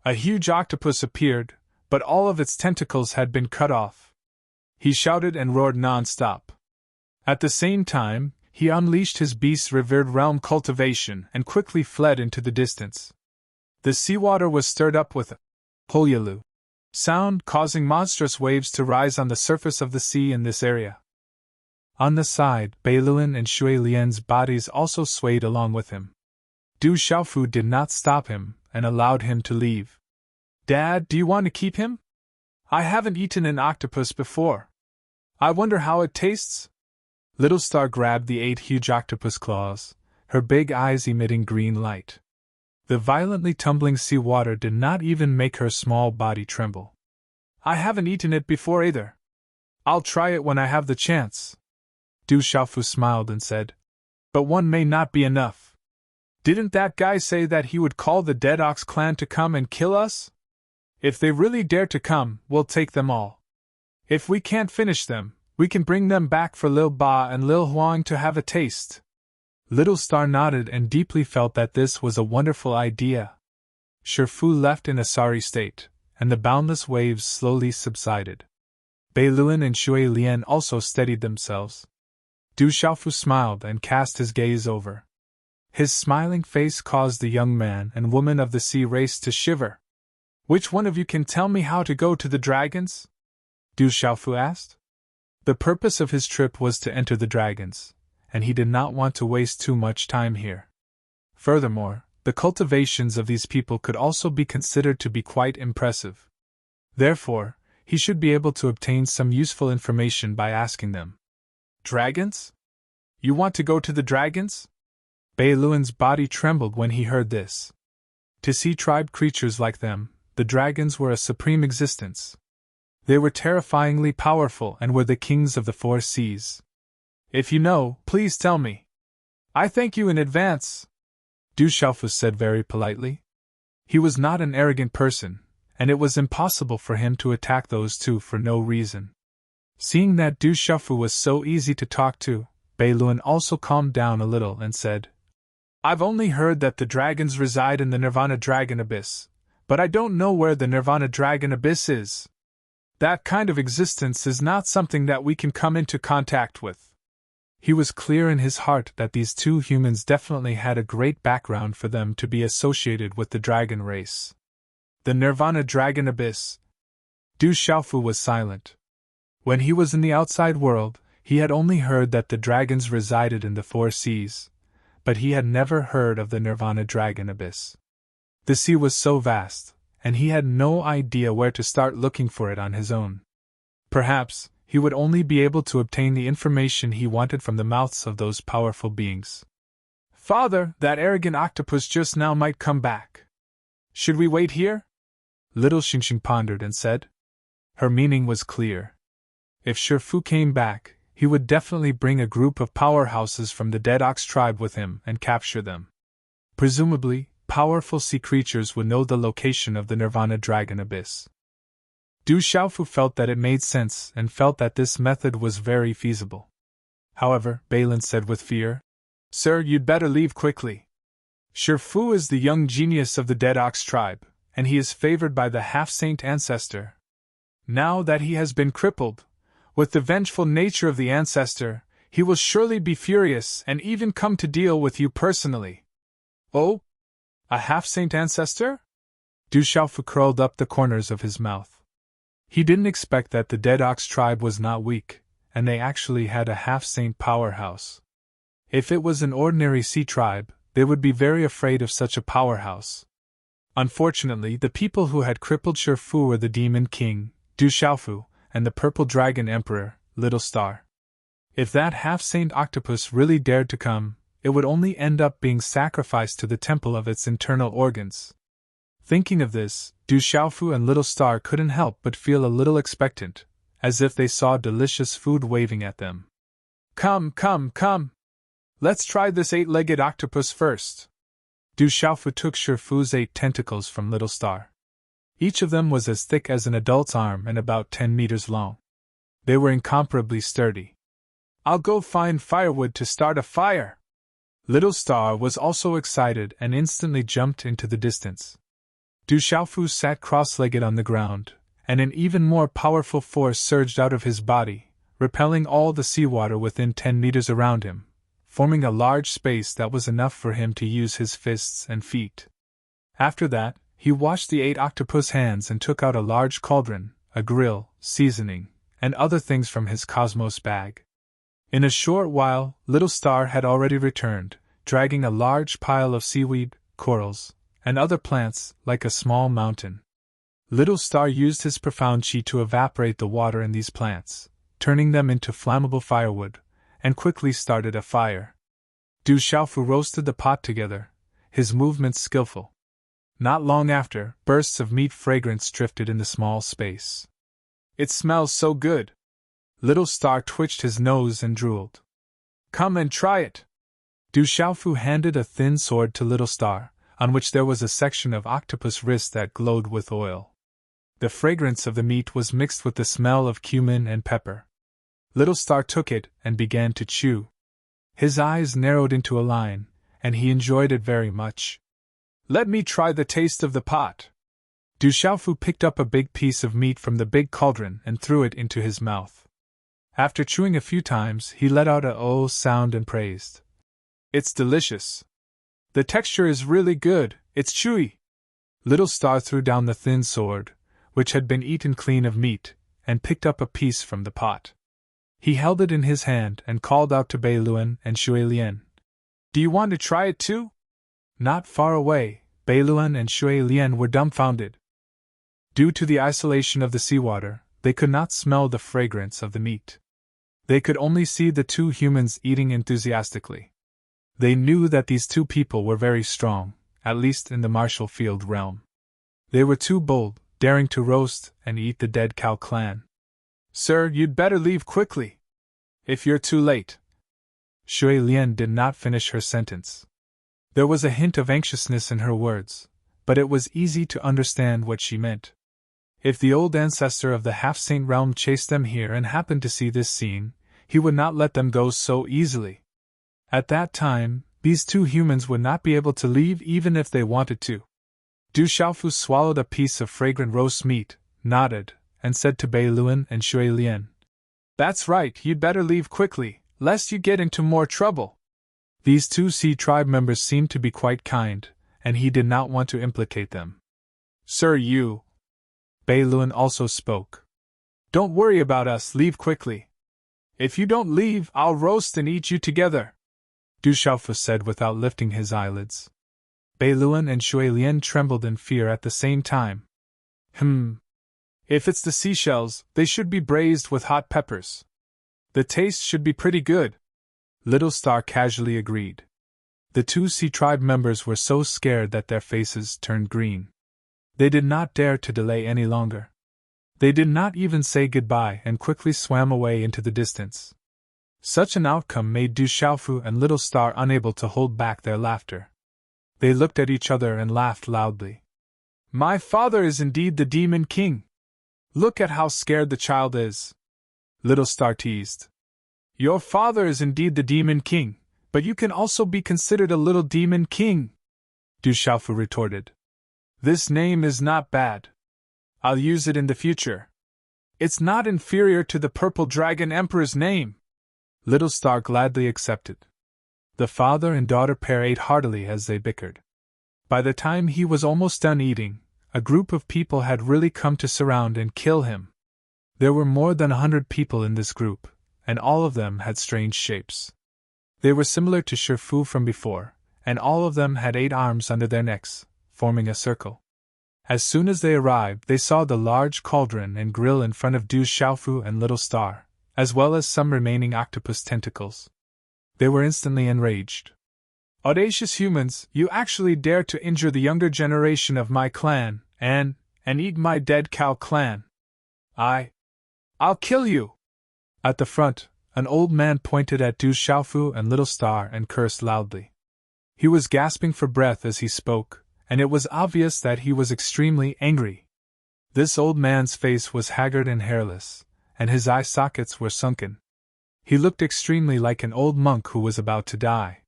Speaker 1: A huge octopus appeared, but all of its tentacles had been cut off. He shouted and roared non-stop. At the same time, he unleashed his beast-revered realm cultivation and quickly fled into the distance. The seawater was stirred up with a "Polyalu" sound, causing monstrous waves to rise on the surface of the sea in this area. On the side, Beiluan and Shui Lian's bodies also swayed along with him. Du Xiaofu did not stop him and allowed him to leave. Dad, do you want to keep him? I haven't eaten an octopus before. I wonder how it tastes? Little Star grabbed the 8 huge octopus claws, her big eyes emitting green light. The violently tumbling sea water did not even make her small body tremble. I haven't eaten it before either. I'll try it when I have the chance. Du Xiaofu smiled and said, But one may not be enough. Didn't that guy say that he would call the Dead Ox clan to come and kill us? If they really dare to come, we'll take them all. If we can't finish them, we can bring them back for Lil Ba and Lil Huang to have a taste. Little Star nodded and deeply felt that this was a wonderful idea. Shifu left in a sorry state, and the boundless waves slowly subsided. Beiluan and Shui Lian also steadied themselves. Du Xiaofu smiled and cast his gaze over. His smiling face caused the young man and woman of the sea race to shiver. Which one of you can tell me how to go to the dragons? Du Xiaofu asked. The purpose of his trip was to enter the dragons, and he did not want to waste too much time here. Furthermore, the cultivations of these people could also be considered to be quite impressive. Therefore, he should be able to obtain some useful information by asking them. Dragons? You want to go to the dragons? Bei Luan's body trembled when he heard this. To sea tribe creatures like them, the dragons were a supreme existence. They were terrifyingly powerful and were the kings of the four seas. If you know, please tell me. I thank you in advance, Du Xiaofu said very politely. He was not an arrogant person, and it was impossible for him to attack those two for no reason. Seeing that Du Xiaofu was so easy to talk to, Bei Luan also calmed down a little and said, I've only heard that the dragons reside in the Nirvana Dragon Abyss, but I don't know where the Nirvana Dragon Abyss is. That kind of existence is not something that we can come into contact with. He was clear in his heart that these two humans definitely had a great background for them to be associated with the dragon race. The Nirvana Dragon Abyss. Du Xiaofu was silent. When he was in the outside world, he had only heard that the dragons resided in the four seas, but he had never heard of the Nirvana Dragon Abyss. The sea was so vast, and he had no idea where to start looking for it on his own. Perhaps, he would only be able to obtain the information he wanted from the mouths of those powerful beings. Father, that arrogant octopus just now might come back. Should we wait here? Little Xingxing pondered and said. Her meaning was clear. If Shifu came back, he would definitely bring a group of powerhouses from the Dead Ox tribe with him and capture them. Presumably, powerful sea creatures would know the location of the Nirvana Dragon Abyss. Du Xiaofu felt that it made sense and felt that this method was very feasible. However, Balin said with fear, Sir, you'd better leave quickly. Shifu is the young genius of the Dead Ox tribe, and he is favored by the half-saint ancestor. Now that he has been crippled, with the vengeful nature of the ancestor, he will surely be furious and even come to deal with you personally. Oh? A half-saint ancestor? Du Xiaofu curled up the corners of his mouth. He didn't expect that the Dead Ox tribe was not weak, and they actually had a half-saint powerhouse. If it was an ordinary sea tribe, they would be very afraid of such a powerhouse. Unfortunately, the people who had crippled Shifu were the Demon King, Du Xiaofu, and the Purple Dragon Emperor, Little Star. If that half-saint octopus really dared to come, it would only end up being sacrificed to the temple of its internal organs. Thinking of this, Du Xiaofu and Little Star couldn't help but feel a little expectant, as if they saw delicious food waving at them. Come, come, come! Let's try this 8-legged octopus first. Du Xiaofu took Shifu's 8 tentacles from Little Star. Each of them was as thick as an adult's arm and about 10 meters long. They were incomparably sturdy. I'll go find firewood to start a fire! Little Star was also excited and instantly jumped into the distance. Du Xiaofu sat cross-legged on the ground, and an even more powerful force surged out of his body, repelling all the seawater within 10 meters around him, forming a large space that was enough for him to use his fists and feet. After that, he washed the 8 octopus hands and took out a large cauldron, a grill, seasoning, and other things from his cosmos bag. In a short while, Little Star had already returned, dragging a large pile of seaweed, corals, and other plants, like a small mountain. Little Star used his profound chi to evaporate the water in these plants, turning them into flammable firewood, and quickly started a fire. Du Xiaofu roasted the pot together, his movements skillful. Not long after, bursts of meat fragrance drifted in the small space. It smells so good! Little Star twitched his nose and drooled. Come and try it! Du Xiaofu handed a thin sword to Little Star, on which there was a section of octopus wrist that glowed with oil. The fragrance of the meat was mixed with the smell of cumin and pepper. Little Star took it and began to chew. His eyes narrowed into a line, and he enjoyed it very much. Let me try the taste of the pot. Du Xiaofu picked up a big piece of meat from the big cauldron and threw it into his mouth. After chewing a few times, he let out a oh sound and praised. It's delicious. The texture is really good, it's chewy. Little Star threw down the thin sword, which had been eaten clean of meat, and picked up a piece from the pot. He held it in his hand and called out to Bai Luan and Shui Lian. Do you want to try it too? Not far away, Bai Luan and Shui Lian were dumbfounded. Due to the isolation of the seawater, they could not smell the fragrance of the meat. They could only see the two humans eating enthusiastically. They knew that these two people were very strong, at least in the martial field realm. They were too bold, daring to roast and eat the dead cow clan. Sir, you'd better leave quickly. If you're too late. Shui Lian did not finish her sentence. There was a hint of anxiousness in her words, but it was easy to understand what she meant. If the old ancestor of the half-saint realm chased them here and happened to see this scene, he would not let them go so easily. At that time, these two humans would not be able to leave even if they wanted to. Du Xiaofu swallowed a piece of fragrant roast meat, nodded, and said to Bai Luan and Shui Lian, That's right, you'd better leave quickly, lest you get into more trouble. These two Sea tribe members seemed to be quite kind, and he did not want to implicate them. Sir, you. Bai Luan also spoke. Don't worry about us, leave quickly. If you don't leave, I'll roast and eat you together. Du Xiaofu said without lifting his eyelids. Bai Luan and Shui Lian trembled in fear at the same time. If it's the seashells, they should be braised with hot peppers. The taste should be pretty good. Little Star casually agreed. The two Sea tribe members were so scared that their faces turned green. They did not dare to delay any longer. They did not even say goodbye and quickly swam away into the distance. Such an outcome made Du Xiaofu and Little Star unable to hold back their laughter. They looked at each other and laughed loudly. My father is indeed the Demon King. Look at how scared the child is. Little Star teased. Your father is indeed the Demon King, but you can also be considered a little Demon King, Du Xiaofu retorted. This name is not bad. I'll use it in the future. It's not inferior to the Purple Dragon Emperor's name. Little Star gladly accepted. The father and daughter pair ate heartily as they bickered. By the time he was almost done eating, a group of people had really come to surround and kill him. There were more than 100 people in this group, and all of them had strange shapes. They were similar to Shifu from before, and all of them had 8 arms under their necks, forming a circle. As soon as they arrived, they saw the large cauldron and grill in front of Du Xiaofu and Little Star, as well as some remaining octopus tentacles. They were instantly enraged. Audacious humans, you actually dare to injure the younger generation of my clan, and eat my dead cow clan. I'll kill you! At the front, an old man pointed at Du Xiaofu and Little Star and cursed loudly. He was gasping for breath as he spoke, and it was obvious that he was extremely angry. This old man's face was haggard and hairless, and his eye sockets were sunken. He looked extremely like an old monk who was about to die.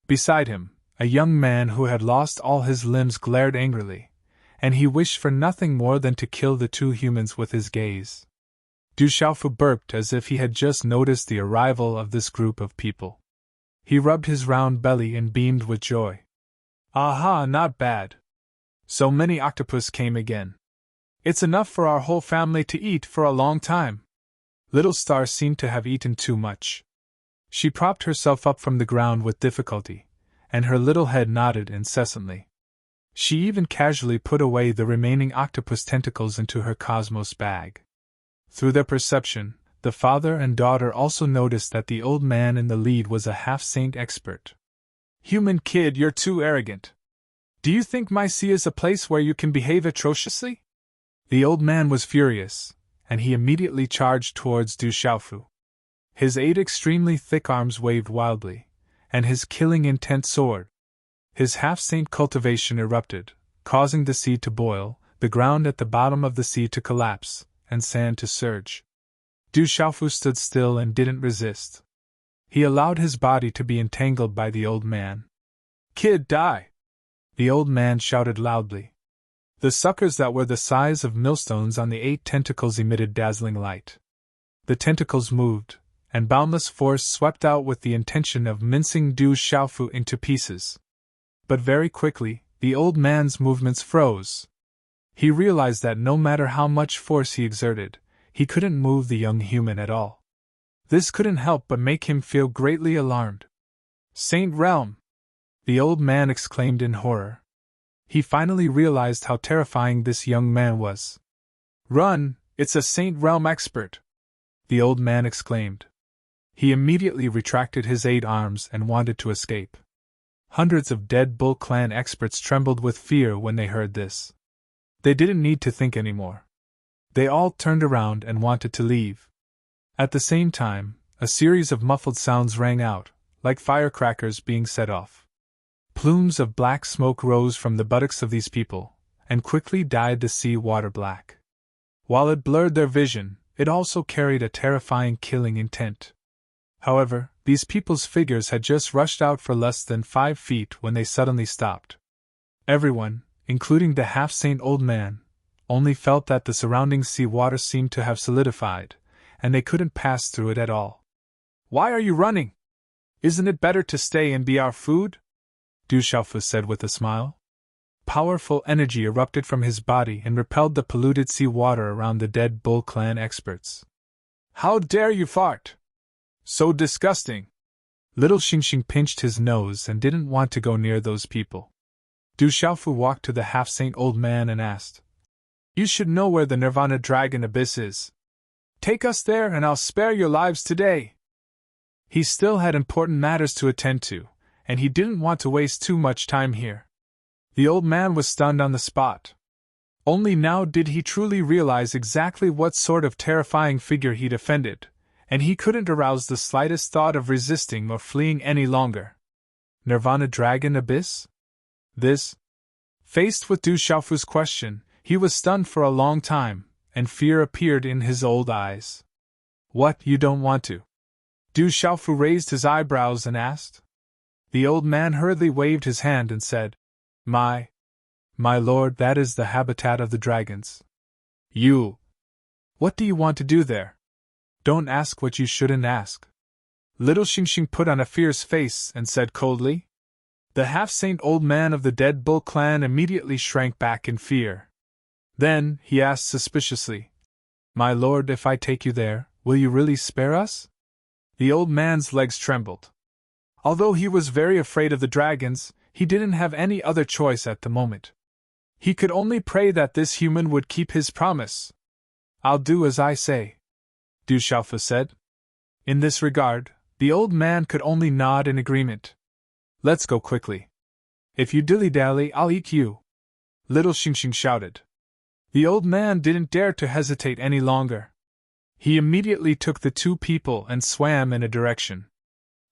Speaker 1: Beside him, a young man who had lost all his limbs glared angrily, and he wished for nothing more than to kill the two humans with his gaze. Du Xiaofu burped as if he had just noticed the arrival of this group of people. He rubbed his round belly and beamed with joy. Aha, not bad. So many octopus came again. It's enough for our whole family to eat for a long time. Little Star seemed to have eaten too much. She propped herself up from the ground with difficulty, and her little head nodded incessantly. She even casually put away the remaining octopus tentacles into her cosmos bag. Through their perception, the father and daughter also noticed that the old man in the lead was a half-saint expert. Human kid, you're too arrogant. Do you think my sea is a place where you can behave atrociously? The old man was furious, and he immediately charged towards Du Xiaofu. His 8 extremely thick arms waved wildly, and his killing intent soared. His half-saint cultivation erupted, causing the sea to boil, the ground at the bottom of the sea to collapse, and sand to surge. Du Xiaofu stood still and didn't resist. He allowed his body to be entangled by the old man. Kid, die! The old man shouted loudly. The suckers that were the size of millstones on the 8 tentacles emitted dazzling light. The tentacles moved, and boundless force swept out with the intention of mincing Du Xiaofu into pieces. But very quickly, the old man's movements froze. He realized that no matter how much force he exerted, he couldn't move the young human at all. This couldn't help but make him feel greatly alarmed. Saint Realm! The old man exclaimed in horror. He finally realized how terrifying this young man was. Run, it's a Saint Realm expert! The old man exclaimed. He immediately retracted his 8 arms and wanted to escape. Hundreds of Dead Bull Clan experts trembled with fear when they heard this. They didn't need to think anymore. They all turned around and wanted to leave. At the same time, a series of muffled sounds rang out, like firecrackers being set off. Plumes of black smoke rose from the buttocks of these people, and quickly dyed the sea water black. While it blurred their vision, it also carried a terrifying killing intent. However, these people's figures had just rushed out for less than 5 feet when they suddenly stopped. Everyone, including the half-saint old man, only felt that the surrounding sea water seemed to have solidified, and they couldn't pass through it at all. Why are you running? Isn't it better to stay and be our food? Du Xiaofu said with a smile. Powerful energy erupted from his body and repelled the polluted sea water around the Dead Bull Clan experts. How dare you fart! So disgusting! Little Xingxing pinched his nose and didn't want to go near those people. Du Xiaofu walked to the half-saint old man and asked, You should know where the Nirvana Dragon Abyss is. Take us there and I'll spare your lives today. He still had important matters to attend to, and he didn't want to waste too much time here. The old man was stunned on the spot. Only now did he truly realize exactly what sort of terrifying figure he'd offended, and he couldn't arouse the slightest thought of resisting or fleeing any longer. Nirvana Dragon Abyss? This? Faced with Du Xiaofu's question, he was stunned for a long time, and fear appeared in his old eyes. What, you don't want to? Du Xiaofu raised his eyebrows and asked. The old man hurriedly waved his hand and said, My lord, that is the habitat of the dragons. What do you want to do there? Don't ask what you shouldn't ask. Little Xingxing put on a fierce face and said coldly. The half-saint old man of the Dead Bull Clan immediately shrank back in fear. Then, he asked suspiciously, My lord, if I take you there, will you really spare us? The old man's legs trembled. Although he was very afraid of the dragons, he didn't have any other choice at the moment. He could only pray that this human would keep his promise. I'll do as I say, Du Xiaofu said. In this regard, the old man could only nod in agreement. Let's go quickly. If you dilly-dally, I'll eat you, Little Xingxing shouted. The old man didn't dare to hesitate any longer. He immediately took the 2 people and swam in a direction.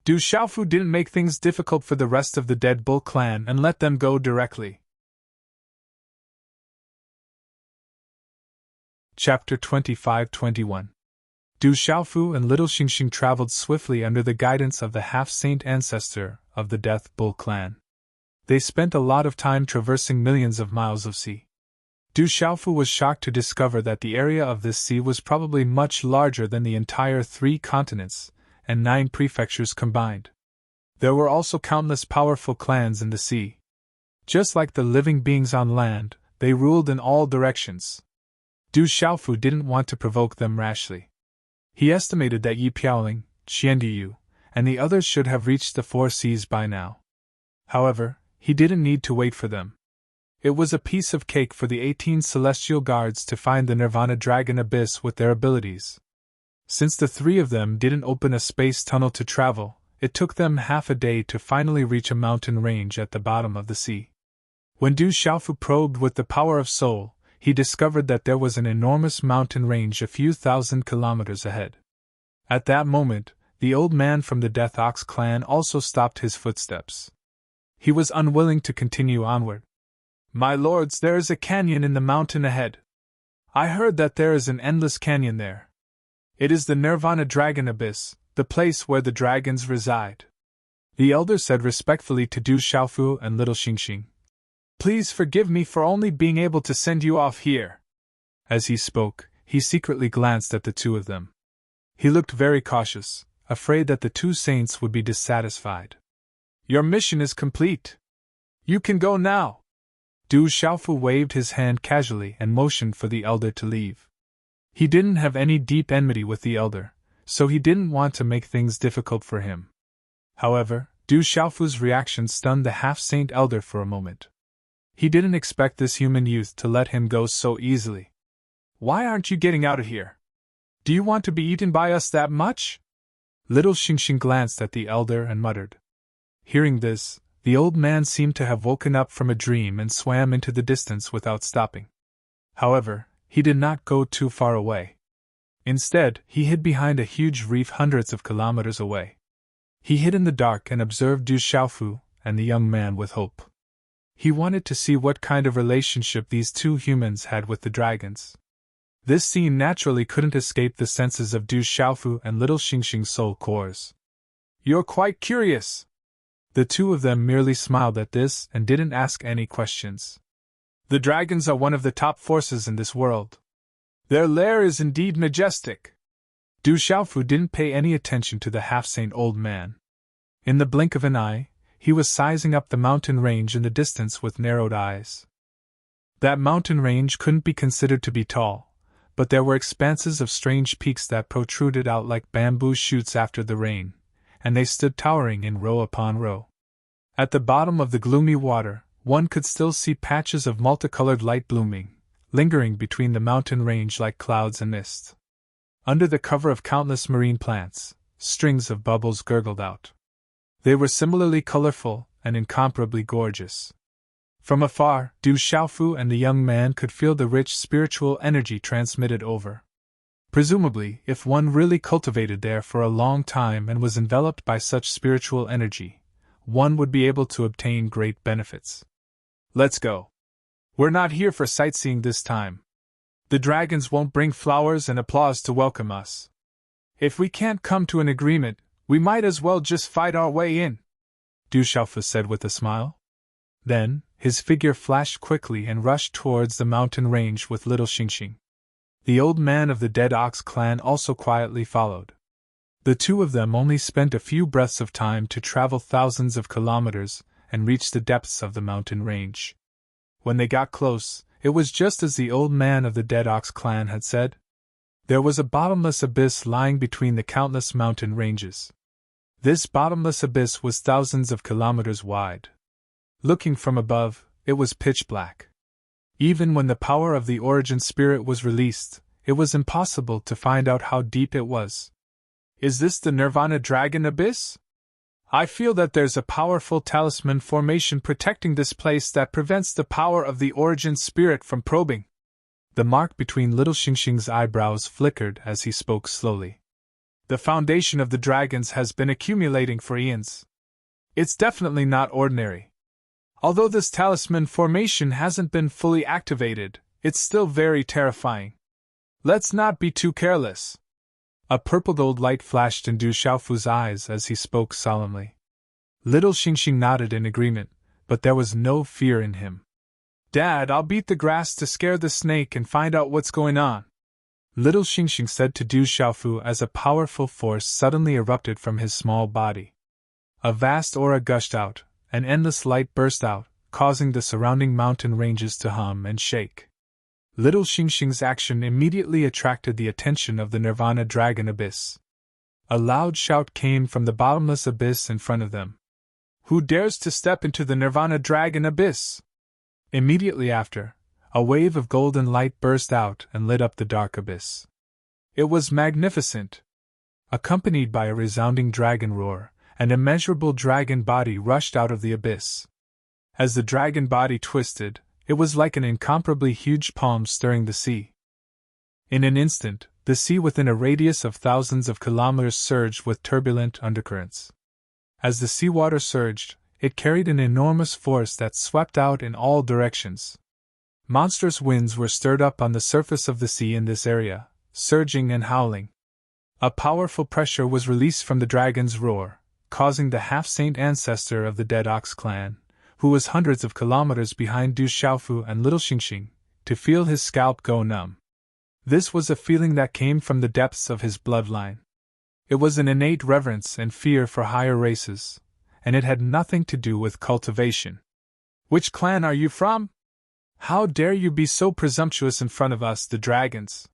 Speaker 1: Du Xiaofu didn't make things difficult for the rest of the Dead Bull Clan and let them go directly. Chapter 25-21. Du Xiaofu and Little Xingxing traveled swiftly under the guidance of the half-saint ancestor of the Death Bull Clan. They spent a lot of time traversing millions of miles of sea. Du Xiaofu was shocked to discover that the area of this sea was probably much larger than the entire 3 continents and 9 prefectures combined. There were also countless powerful clans in the sea. Just like the living beings on land, they ruled in all directions. Du Xiaofu didn't want to provoke them rashly. He estimated that Yi Piaoling, Qiandiyu, and the others should have reached the 4 seas by now. However, he didn't need to wait for them. It was a piece of cake for the 18 celestial guards to find the Nirvana Dragon Abyss with their abilities. Since the 3 of them didn't open a space tunnel to travel, it took them half a day to finally reach a mountain range at the bottom of the sea. When Du Xiaofu probed with the power of soul, he discovered that there was an enormous mountain range a few thousand kilometers ahead. At that moment, the old man from the Death Ox clan also stopped his footsteps. He was unwilling to continue onward. My lords, there is a canyon in the mountain ahead. I heard that there is an endless canyon there. It is the Nirvana Dragon Abyss, the place where the dragons reside. The elder said respectfully to Du Xiaofu and Little Xingxing. Please forgive me for only being able to send you off here. As he spoke, he secretly glanced at the 2 of them. He looked very cautious, afraid that the 2 saints would be dissatisfied. Your mission is complete. You can go now. Du Xiaofu waved his hand casually and motioned for the elder to leave. He didn't have any deep enmity with the elder, so he didn't want to make things difficult for him. However, Du Xiaofu's reaction stunned the half-saint elder for a moment. He didn't expect this human youth to let him go so easily. Why aren't you getting out of here? Do you want to be eaten by us that much? Little Xingxing glanced at the elder and muttered. Hearing this, the old man seemed to have woken up from a dream and swam into the distance without stopping. However, he did not go too far away. Instead, he hid behind a huge reef hundreds of kilometers away. He hid in the dark and observed Du Xiaofu and the young man with hope. He wanted to see what kind of relationship these two humans had with the dragons. This scene naturally couldn't escape the senses of Du Xiaofu and little Xingxing's soul cores. You're quite curious. The two of them merely smiled at this and didn't ask any questions. The dragons are one of the top forces in this world. Their lair is indeed majestic. Du Xiaofu didn't pay any attention to the half-saint old man. In the blink of an eye, he was sizing up the mountain range in the distance with narrowed eyes. That mountain range couldn't be considered to be tall, but there were expanses of strange peaks that protruded out like bamboo shoots after the rain, and they stood towering in row upon row. At the bottom of the gloomy water, one could still see patches of multicolored light blooming, lingering between the mountain range like clouds and mist. Under the cover of countless marine plants, strings of bubbles gurgled out. They were similarly colorful and incomparably gorgeous. From afar, Du Xiaofu and the young man could feel the rich spiritual energy transmitted over. Presumably, if one really cultivated there for a long time and was enveloped by such spiritual energy, one would be able to obtain great benefits. Let's go. We're not here for sightseeing this time. The dragons won't bring flowers and applause to welcome us. If we can't come to an agreement, we might as well just fight our way in, Du Xiaofu said with a smile. Then, his figure flashed quickly and rushed towards the mountain range with little Xingxing. The old man of the Dead Ox clan also quietly followed. The two of them only spent a few breaths of time to travel thousands of kilometers and reach the depths of the mountain range. When they got close, it was just as the old man of the Dead Ox clan had said. There was a bottomless abyss lying between the countless mountain ranges. This bottomless abyss was thousands of kilometers wide. Looking from above, it was pitch black. Even when the power of the origin spirit was released, it was impossible to find out how deep it was. Is this the Nirvana Dragon Abyss? I feel that there's a powerful talisman formation protecting this place that prevents the power of the origin spirit from probing. The mark between little Xingxing's eyebrows flickered as he spoke slowly. The foundation of the dragons has been accumulating for eons. It's definitely not ordinary. Although this talisman formation hasn't been fully activated, it's still very terrifying. Let's not be too careless. A purple gold light flashed in Du Xiaofu's eyes as he spoke solemnly. Little Xingxing nodded in agreement, but there was no fear in him. Dad, I'll beat the grass to scare the snake and find out what's going on, little Xingxing said to Du Xiaofu as a powerful force suddenly erupted from his small body. A vast aura gushed out, an endless light burst out, causing the surrounding mountain ranges to hum and shake. Little Xingxing's action immediately attracted the attention of the Nirvana Dragon Abyss. A loud shout came from the bottomless abyss in front of them. Who dares to step into the Nirvana Dragon Abyss? Immediately after, a wave of golden light burst out and lit up the dark abyss. It was magnificent. Accompanied by a resounding dragon roar, an immeasurable dragon body rushed out of the abyss. As the dragon body twisted, it was like an incomparably huge palm stirring the sea. In an instant, the sea within a radius of thousands of kilometers surged with turbulent undercurrents. As the seawater surged, it carried an enormous force that swept out in all directions. Monstrous winds were stirred up on the surface of the sea in this area, surging and howling. A powerful pressure was released from the dragon's roar, causing the half-saint ancestor of the Dead Ox clan, who was hundreds of kilometers behind Du Xiaofu and little Xingxing, to feel his scalp go numb. This was a feeling that came from the depths of his bloodline. It was an innate reverence and fear for higher races, and it had nothing to do with cultivation. Which clan are you from? How dare you be so presumptuous in front of us, the dragons?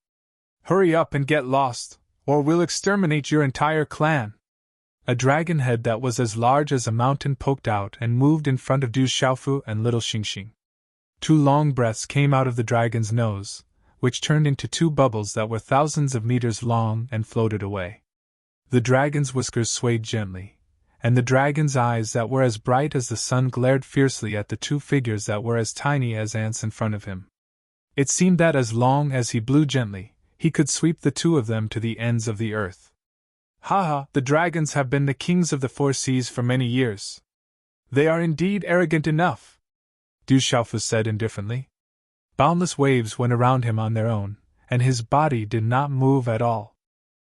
Speaker 1: Hurry up and get lost, or we'll exterminate your entire clan. A dragon head that was as large as a mountain poked out and moved in front of Du Xiaofu and little Xingxing. 2 long breaths came out of the dragon's nose, which turned into 2 bubbles that were thousands of meters long and floated away. The dragon's whiskers swayed gently, and the dragon's eyes that were as bright as the sun glared fiercely at the 2 figures that were as tiny as ants in front of him. It seemed that as long as he blew gently, he could sweep the 2 of them to the ends of the earth. Ha! The dragons have been the kings of the 4 seas for many years. They are indeed arrogant enough, Du Xiaofu said indifferently. Boundless waves went around him on their own, and his body did not move at all.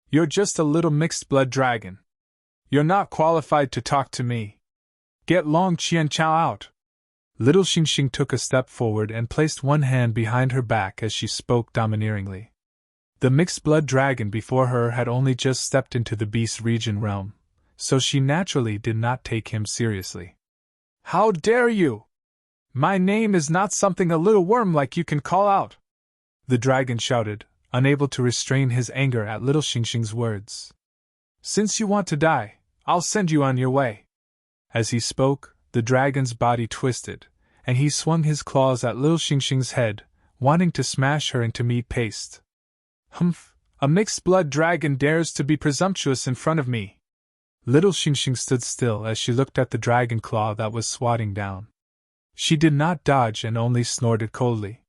Speaker 1: You're just a little mixed-blood dragon. You're not qualified to talk to me. Get Long Qianchao out. Little Xingxing took a step forward and placed one hand behind her back as she spoke domineeringly. The mixed-blood dragon before her had only just stepped into the beast region realm, so she naturally did not take him seriously. How dare you! My name is not something a little worm like you can call out! The dragon shouted, unable to restrain his anger at little Xingxing's words. Since you want to die, I'll send you on your way. As he spoke, the dragon's body twisted, and he swung his claws at little Xingxing's head, wanting to smash her into meat paste. Humph! A mixed-blood dragon dares to be presumptuous in front of me. Little Xingxing stood still as she looked at the dragon claw that was swatting down. She did not dodge and only snorted coldly.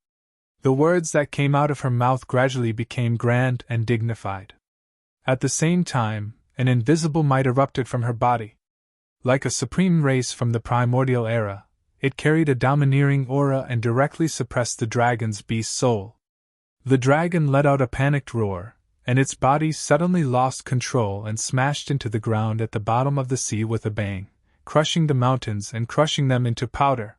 Speaker 1: The words that came out of her mouth gradually became grand and dignified. At the same time, an invisible might erupted from her body. Like a supreme race from the primordial era, it carried a domineering aura and directly suppressed the dragon's beast soul. The dragon let out a panicked roar, and its body suddenly lost control and smashed into the ground at the bottom of the sea with a bang, crushing the mountains and crushing them into powder.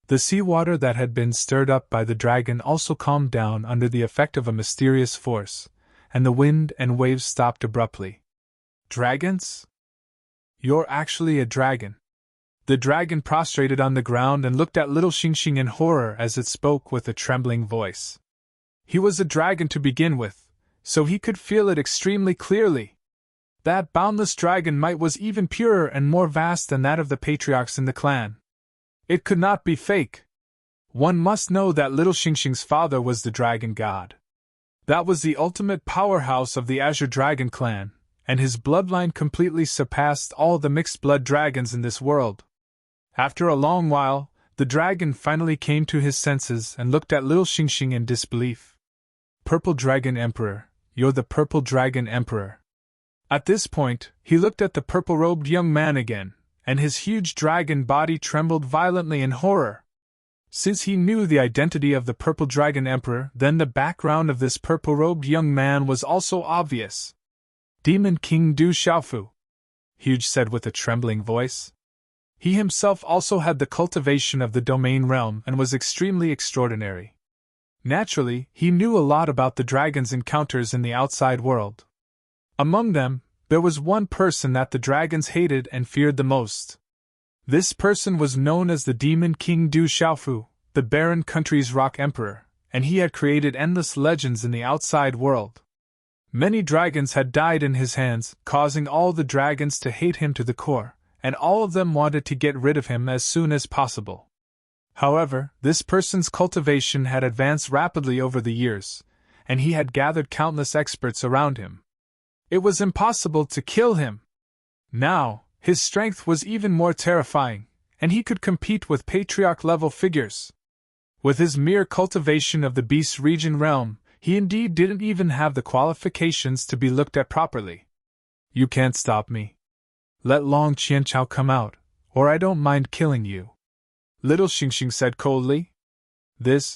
Speaker 1: The seawater that had been stirred up by the dragon also calmed down under the effect of a mysterious force, and the wind and waves stopped abruptly. Dragons? You're actually a dragon. The dragon prostrated on the ground and looked at little Xingxing in horror as it spoke with a trembling voice. He was a dragon to begin with, so he could feel it extremely clearly. That boundless dragon might was even purer and more vast than that of the patriarchs in the clan. It could not be fake. One must know that little Xingxing's father was the dragon god. That was the ultimate powerhouse of the Azure Dragon clan, and his bloodline completely surpassed all the mixed-blood dragons in this world. After a long while, the dragon finally came to his senses and looked at little Xingxing in disbelief. Purple Dragon Emperor, you're the Purple Dragon Emperor. At this point, he looked at the purple-robed young man again, and his huge dragon body trembled violently in horror. Since he knew the identity of the Purple Dragon Emperor, then the background of this purple-robed young man was also obvious. Demon King Du Xiaofu, Huge said with a trembling voice. He himself also had the cultivation of the domain realm and was extremely extraordinary. Naturally, he knew a lot about the dragon's encounters in the outside world. Among them, there was one person that the dragons hated and feared the most. This person was known as the Demon King Du Xiaofu, the barren country's rock emperor, and he had created endless legends in the outside world. Many dragons had died in his hands, causing all the dragons to hate him to the core, and all of them wanted to get rid of him as soon as possible. However, this person's cultivation had advanced rapidly over the years, and he had gathered countless experts around him. It was impossible to kill him. Now, his strength was even more terrifying, and he could compete with patriarch-level figures. With his mere cultivation of the Beast region realm, he indeed didn't even have the qualifications to be looked at properly. You can't stop me. Let Long Qianchao come out, or I don't mind killing you. Little Xingxing said coldly. The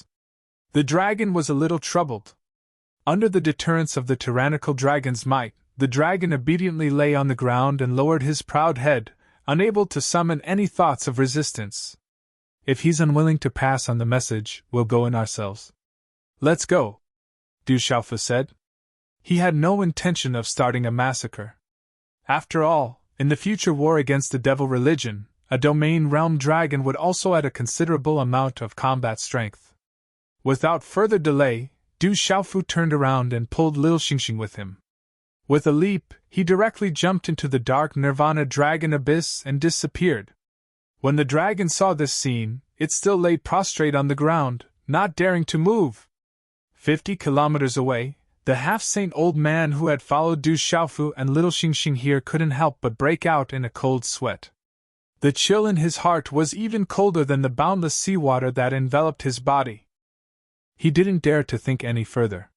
Speaker 1: dragon was a little troubled. Under the deterrence of the tyrannical dragon's might, the dragon obediently lay on the ground and lowered his proud head, unable to summon any thoughts of resistance. If he's unwilling to pass on the message, we'll go in ourselves. Let's go, Du Xiaofu said. He had no intention of starting a massacre. After all, in the future war against the devil religion, A domain realm dragon would also add a considerable amount of combat strength. Without further delay, Du Xiaofu turned around and pulled Lil Xingxing with him. With a leap, he directly jumped into the dark Nirvana dragon abyss and disappeared. When the dragon saw this scene, it still lay prostrate on the ground, not daring to move. 50 kilometers away, the half-saint old man who had followed Du Xiaofu and little Xingxing here couldn't help but break out in a cold sweat. The chill in his heart was even colder than the boundless seawater that enveloped his body. He didn't dare to think any further.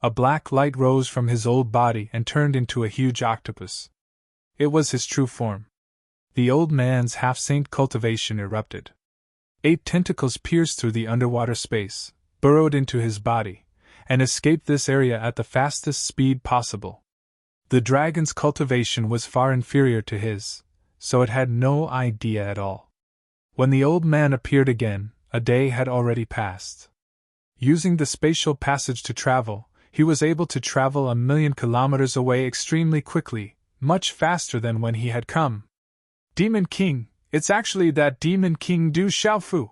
Speaker 1: A black light rose from his old body and turned into a huge octopus. It was his true form. The old man's half-saint cultivation erupted. 8 tentacles pierced through the underwater space, burrowed into his body, and escaped this area at the fastest speed possible. The dragon's cultivation was far inferior to his, so it had no idea at all. When the old man appeared again, a day had already passed. Using the spatial passage to travel, he was able to travel 1,000,000 kilometers away extremely quickly, much faster than when he had come. Demon King, it's actually that Demon King Du Xiaofu.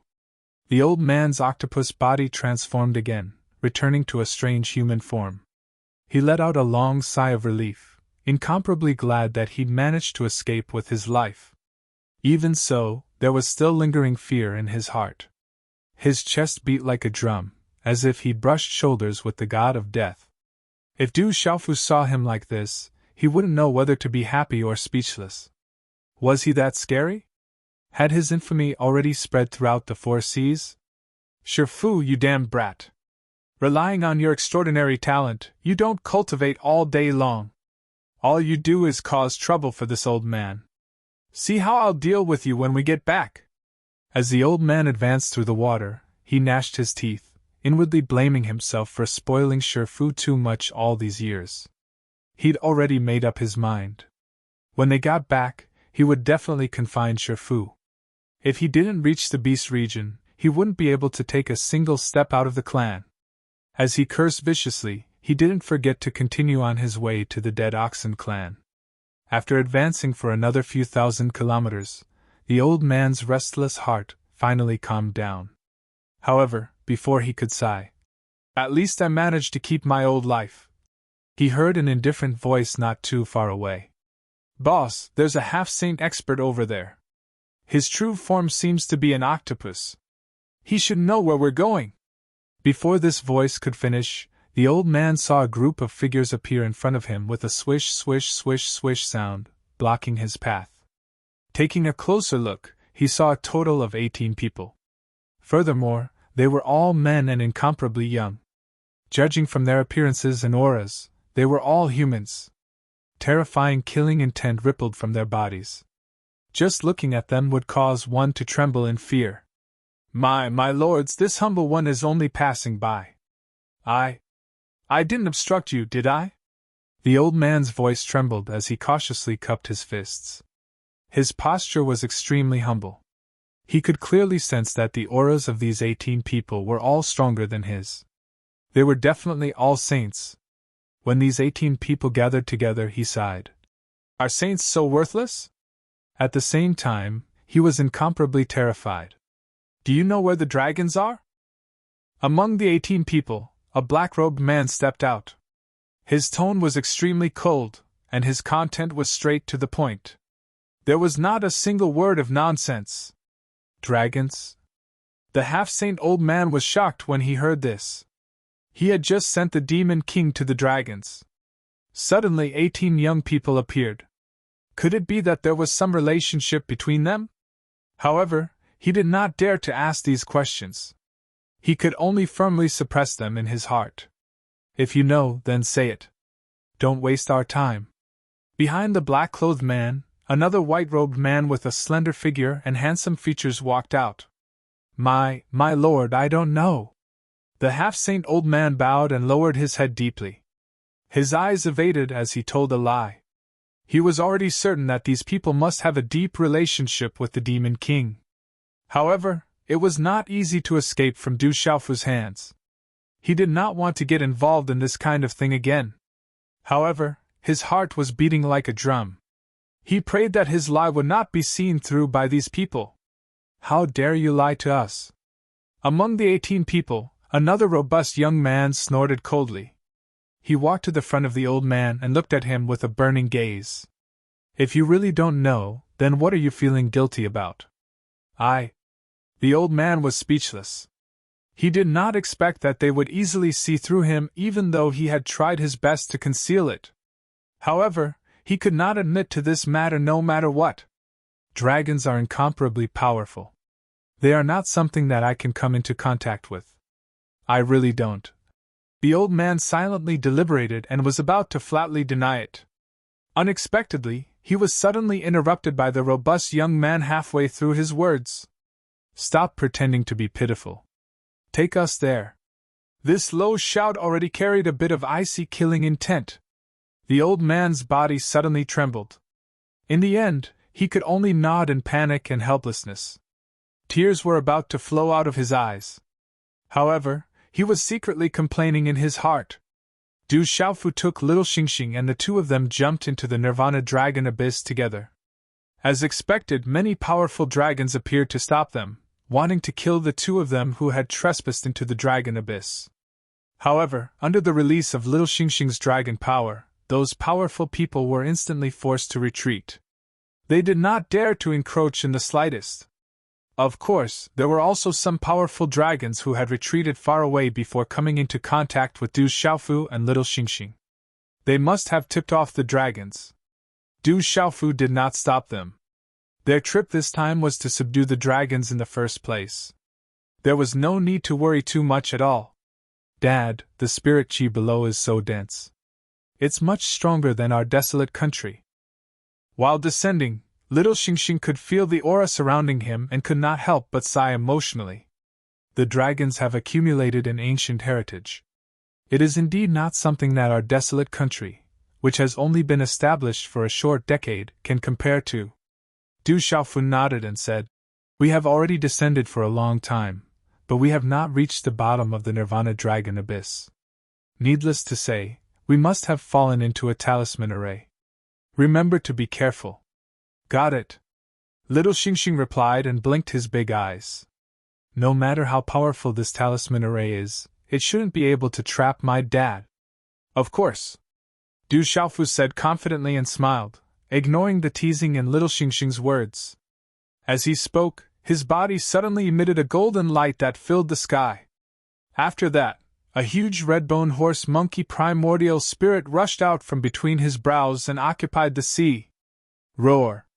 Speaker 1: The old man's octopus body transformed again, returning to a strange human form. He let out a long sigh of relief, incomparably glad that he'd managed to escape with his life. Even so, there was still lingering fear in his heart. His chest beat like a drum, as if he'd brushed shoulders with the god of death. If Du Xiaofu saw him like this, he wouldn't know whether to be happy or speechless. Was he that scary? Had his infamy already spread throughout the 4 seas? Shifu, you damned brat! Relying on your extraordinary talent, you don't cultivate all day long. All you do is cause trouble for this old man. See how I'll deal with you when we get back. As the old man advanced through the water, he gnashed his teeth, inwardly blaming himself for spoiling Shifu too much all these years. He'd already made up his mind. When they got back, he would definitely confine Shifu. If he didn't reach the beast region, he wouldn't be able to take a single step out of the clan. As he cursed viciously, he didn't forget to continue on his way to the Dead Oxen clan. After advancing for another few thousand kilometers, the old man's restless heart finally calmed down. However, before he could sigh, "At least I managed to keep my old life," he heard an indifferent voice not too far away. "Boss, there's a half-saint expert over there. His true form seems to be an octopus. He should know where we're going." Before this voice could finish, the old man saw a group of figures appear in front of him with a swish, swish, swish, swish sound, blocking his path. Taking a closer look, he saw a total of 18 people. Furthermore, they were all men and incomparably young. Judging from their appearances and auras, they were all humans. Terrifying killing intent rippled from their bodies. Just looking at them would cause one to tremble in fear. My lords, this humble one is only passing by. I didn't obstruct you, did I?" The old man's voice trembled as he cautiously cupped his fists. His posture was extremely humble. He could clearly sense that the auras of these 18 people were all stronger than his. They were definitely all saints. When these 18 people gathered together, he sighed. "Are saints so worthless?" At the same time, he was incomparably terrified. "Do you know where the dragons are?" Among the 18 people, a black-robed man stepped out. His tone was extremely cold, and his content was straight to the point. There was not a single word of nonsense. Dragons? The half-saint old man was shocked when he heard this. He had just sent the Demon King to the dragons. Suddenly 18 young people appeared. Could it be that there was some relationship between them? However, he did not dare to ask these questions. He could only firmly suppress them in his heart. "If you know, then say it. Don't waste our time." Behind the black-clothed man, another white-robed man with a slender figure and handsome features walked out. My lord, I don't know." The half-saint old man bowed and lowered his head deeply. His eyes evaded as he told a lie. He was already certain that these people must have a deep relationship with the Demon King. However, it was not easy to escape from Du Xiaofu's hands. He did not want to get involved in this kind of thing again. However, his heart was beating like a drum. He prayed that his lie would not be seen through by these people. How dare you lie to us? Among the 18 people, another robust young man snorted coldly. He walked to the front of the old man and looked at him with a burning gaze. If you really don't know, then what are you feeling guilty about? The old man was speechless. He did not expect that they would easily see through him, even though he had tried his best to conceal it. However, he could not admit to this matter no matter what. Dragons are incomparably powerful. They are not something that I can come into contact with. I really don't. The old man silently deliberated and was about to flatly deny it. Unexpectedly, he was suddenly interrupted by the robust young man halfway through his words. Stop pretending to be pitiful. Take us there. This low shout already carried a bit of icy killing intent. The old man's body suddenly trembled. In the end, he could only nod in panic and helplessness. Tears were about to flow out of his eyes. However, he was secretly complaining in his heart. Du Xiaofu took little Xingxing and the two of them jumped into the Nirvana Dragon Abyss together. As expected, many powerful dragons appeared to stop them, wanting to kill the two of them who had trespassed into the Dragon Abyss. However, under the release of little Xingxing's dragon power, those powerful people were instantly forced to retreat. They did not dare to encroach in the slightest. Of course, there were also some powerful dragons who had retreated far away before coming into contact with Du Xiaofu and little Xingxing. They must have tipped off the dragons. Du Xiaofu did not stop them. Their trip this time was to subdue the dragons in the first place. There was no need to worry too much at all. Dad, the spirit chi below is so dense. It's much stronger than our desolate country. While descending, little Xingxing could feel the aura surrounding him and could not help but sigh emotionally. The dragons have accumulated an ancient heritage. It is indeed not something that our desolate country, which has only been established for a short decade, can compare to. Du Xiaofu nodded and said, We have already descended for a long time, but we have not reached the bottom of the Nirvana Dragon Abyss. Needless to say, we must have fallen into a talisman array. Remember to be careful. Got it. Little Xingxing replied and blinked his big eyes. No matter how powerful this talisman array is, it shouldn't be able to trap my dad. Of course. Du Xiaofu said confidently and smiled, ignoring the teasing in little Xingxing's words. As he spoke, his body suddenly emitted a golden light that filled the sky. After that, a huge red-bone horse monkey primordial spirit rushed out from between his brows and occupied the sea. Roar!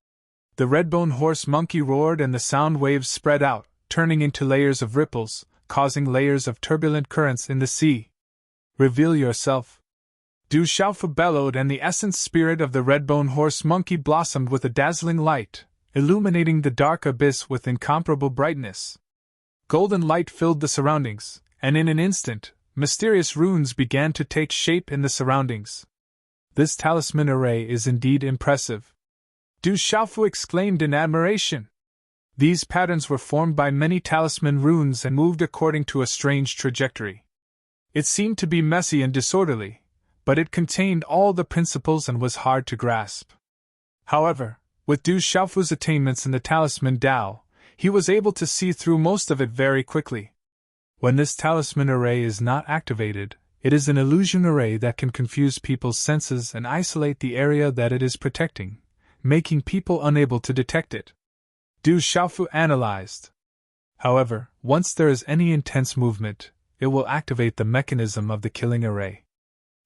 Speaker 1: The red-bone horse monkey roared and the sound waves spread out, turning into layers of ripples, causing layers of turbulent currents in the sea. Reveal yourself. Du Xiaofu bellowed and the essence spirit of the red-bone horse monkey blossomed with a dazzling light, illuminating the dark abyss with incomparable brightness. Golden light filled the surroundings, and in an instant, mysterious runes began to take shape in the surroundings. This talisman array is indeed impressive. Du Xiaofu exclaimed in admiration. These patterns were formed by many talisman runes and moved according to a strange trajectory. It seemed to be messy and disorderly, but it contained all the principles and was hard to grasp. However, with Du Xiaofu's attainments in the talisman Dao, he was able to see through most of it very quickly. When this talisman array is not activated, it is an illusion array that can confuse people's senses and isolate the area that it is protecting, making people unable to detect it. Du Xiaofu analyzed. However, once there is any intense movement, it will activate the mechanism of the killing array.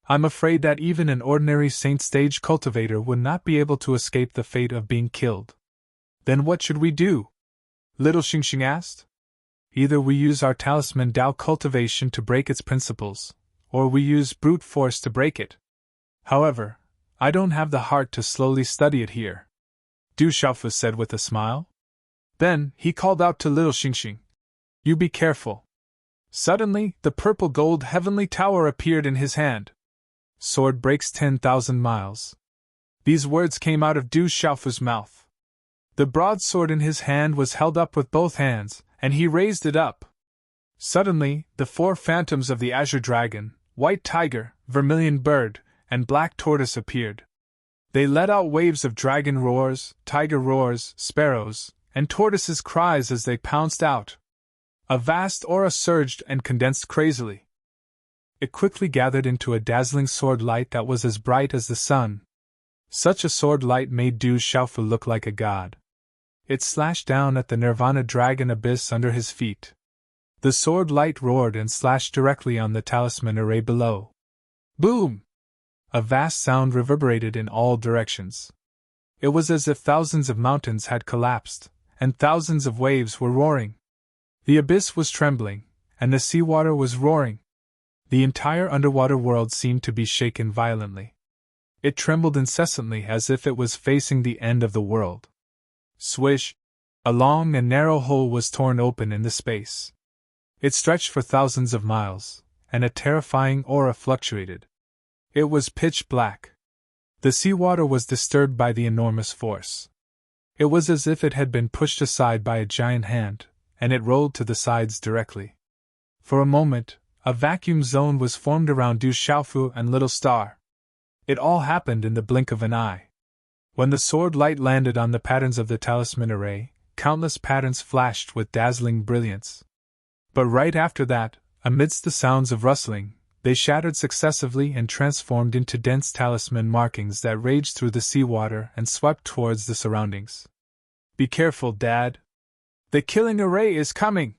Speaker 1: I'm afraid that even an ordinary saint stage cultivator would not be able to escape the fate of being killed. Then what should we do? Little Xingxing asked. Either we use our talisman Dao cultivation to break its principles, or we use brute force to break it. However, I don't have the heart to slowly study it here, Du Xiaofu said with a smile. Then, he called out to little Xingxing. You be careful. Suddenly, the purple gold heavenly tower appeared in his hand. Sword breaks 10,000 miles. These words came out of Du Xiaofu's mouth. The broadsword in his hand was held up with both hands, and he raised it up. Suddenly, the four phantoms of the azure dragon, white tiger, vermilion bird, and black tortoise appeared. They let out waves of dragon roars, tiger roars, sparrows, and tortoises' cries as they pounced out. A vast aura surged and condensed crazily. It quickly gathered into a dazzling sword light that was as bright as the sun. Such a sword light made Du Xiaofu look like a god. It slashed down at the Nirvana dragon abyss under his feet. The sword light roared and slashed directly on the talisman array below. Boom! A vast sound reverberated in all directions. It was as if thousands of mountains had collapsed, and thousands of waves were roaring. The abyss was trembling, and the seawater was roaring. The entire underwater world seemed to be shaken violently. It trembled incessantly as if it was facing the end of the world. Swish! A long and narrow hole was torn open in the space. It stretched for thousands of miles, and a terrifying aura fluctuated. It was pitch black. The seawater was disturbed by the enormous force. It was as if it had been pushed aside by a giant hand, and it rolled to the sides directly. For a moment, a vacuum zone was formed around Du Xiaofu and Little Star. It all happened in the blink of an eye. When the sword light landed on the patterns of the talisman array, countless patterns flashed with dazzling brilliance. But right after that, amidst the sounds of rustling, they shattered successively and transformed into dense talisman markings that raged through the seawater and swept towards the surroundings. Be careful, Dad. The killing array is coming,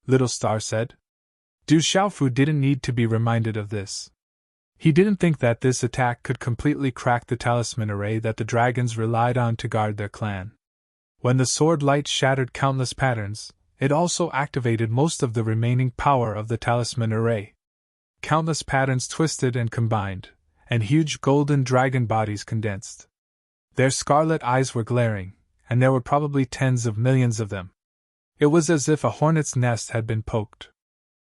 Speaker 1: Little Star said. Du Xiaofu didn't need to be reminded of this. He didn't think that this attack could completely crack the talisman array that the dragons relied on to guard their clan. When the sword light shattered countless patterns, it also activated most of the remaining power of the talisman array. Countless patterns twisted and combined, and huge golden dragon bodies condensed. Their scarlet eyes were glaring, and there were probably tens of millions of them. It was as if a hornet's nest had been poked.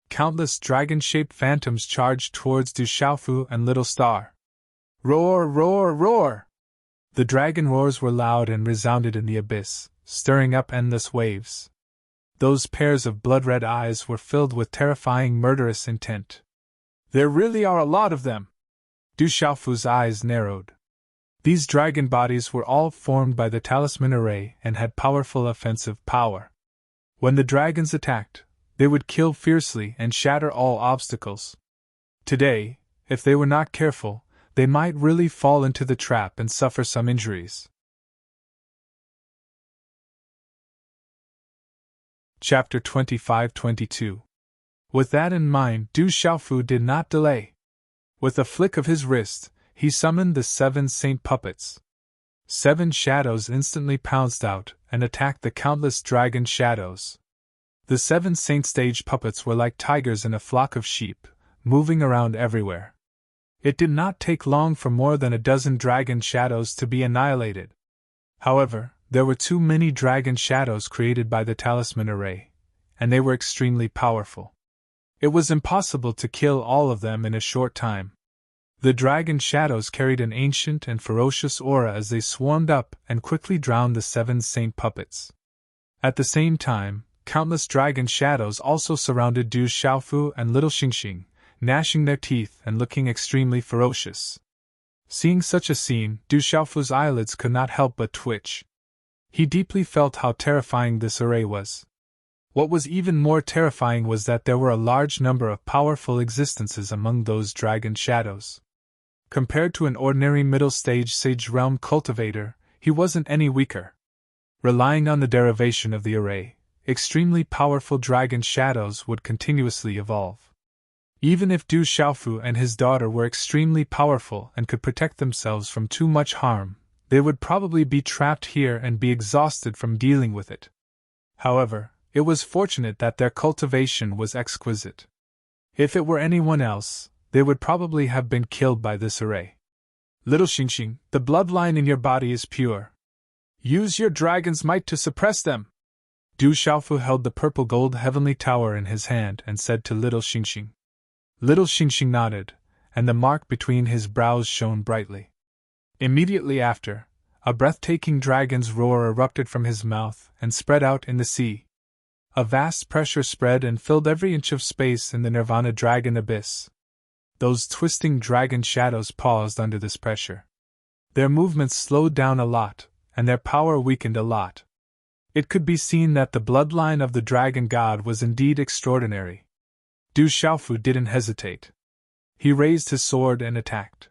Speaker 1: Countless dragon-shaped phantoms charged towards Du Xiaofu and Little Star. Roar, roar, roar! The dragon roars were loud and resounded in the abyss, stirring up endless waves. Those pairs of blood-red eyes were filled with terrifying murderous intent. There really are a lot of them! Du Xiaofu's eyes narrowed. These dragon bodies were all formed by the talisman array and had powerful offensive power. When the dragons attacked, they would kill fiercely and shatter all obstacles. Today, if they were not careful, they might really fall into the trap and suffer some injuries. Chapter 25-22. With that in mind, Du Xiaofu did not delay. With a flick of his wrist, he summoned the 7 saint puppets. 7 shadows instantly pounced out and attacked the countless dragon shadows. The 7 saint stage puppets were like tigers in a flock of sheep, moving around everywhere. It did not take long for more than a dozen dragon shadows to be annihilated. However, there were too many dragon shadows created by the talisman array, and they were extremely powerful. It was impossible to kill all of them in a short time. The dragon shadows carried an ancient and ferocious aura as they swarmed up and quickly drowned the 7 saint puppets. At the same time, countless dragon shadows also surrounded Du Xiaofu and Little Xingxing, gnashing their teeth and looking extremely ferocious. Seeing such a scene, Du Xiaofu's eyelids could not help but twitch. He deeply felt how terrifying this array was. What was even more terrifying was that there were a large number of powerful existences among those dragon shadows. Compared to an ordinary middle-stage Sage Realm cultivator, he wasn't any weaker. Relying on the derivation of the array, extremely powerful dragon shadows would continuously evolve. Even if Du Xiaofu and his daughter were extremely powerful and could protect themselves from too much harm, they would probably be trapped here and be exhausted from dealing with it. However, it was fortunate that their cultivation was exquisite. If it were anyone else, they would probably have been killed by this array. Little Xingxing, the bloodline in your body is pure. Use your dragon's might to suppress them. Du Xiaofu held the purple gold heavenly tower in his hand and said to Little Xingxing. Little Xingxing nodded, and the mark between his brows shone brightly. Immediately after, a breathtaking dragon's roar erupted from his mouth and spread out in the sea. A vast pressure spread and filled every inch of space in the Nirvana dragon abyss. Those twisting dragon shadows paused under this pressure. Their movements slowed down a lot, and their power weakened a lot. It could be seen that the bloodline of the dragon god was indeed extraordinary. Du Xiaofu didn't hesitate. He raised his sword and attacked.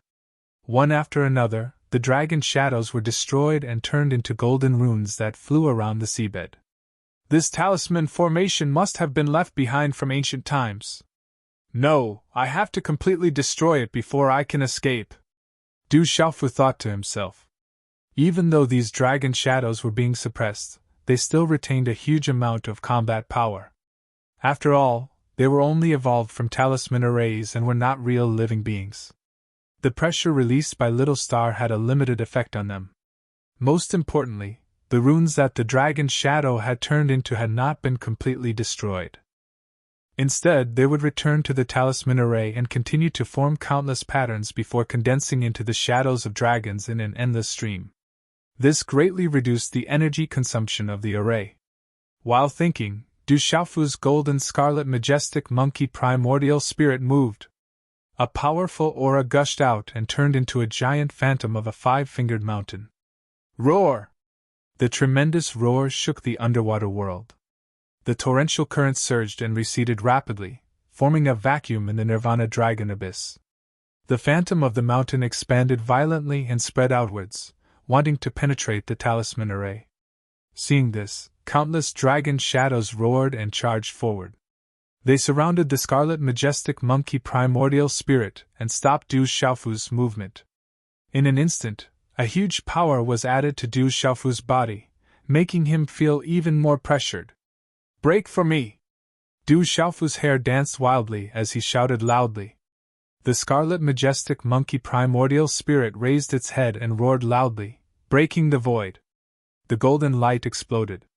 Speaker 1: One after another, the dragon shadows were destroyed and turned into golden runes that flew around the seabed. This talisman formation must have been left behind from ancient times. No, I have to completely destroy it before I can escape, Du Xiaofu thought to himself. Even though these dragon shadows were being suppressed, they still retained a huge amount of combat power. After all, they were only evolved from talisman arrays and were not real living beings. The pressure released by Little Star had a limited effect on them. Most importantly, the runes that the dragon shadow had turned into had not been completely destroyed. Instead, they would return to the talisman array and continue to form countless patterns before condensing into the shadows of dragons in an endless stream. This greatly reduced the energy consumption of the array. While thinking, Du Xiaofu's golden scarlet majestic monkey primordial spirit moved. A powerful aura gushed out and turned into a giant phantom of a five-fingered mountain. Roar! The tremendous roar shook the underwater world. The torrential current surged and receded rapidly, forming a vacuum in the Nirvana Dragon abyss. The phantom of the mountain expanded violently and spread outwards, wanting to penetrate the talisman array. Seeing this, countless dragon shadows roared and charged forward. They surrounded the scarlet majestic monkey primordial spirit and stopped Du Xiaofu's movement. In an instant, a huge power was added to Du Xiaofu's body, making him feel even more pressured. Break for me! Du Xiaofu's hair danced wildly as he shouted loudly. The scarlet majestic monkey primordial spirit raised its head and roared loudly, breaking the void. The golden light exploded.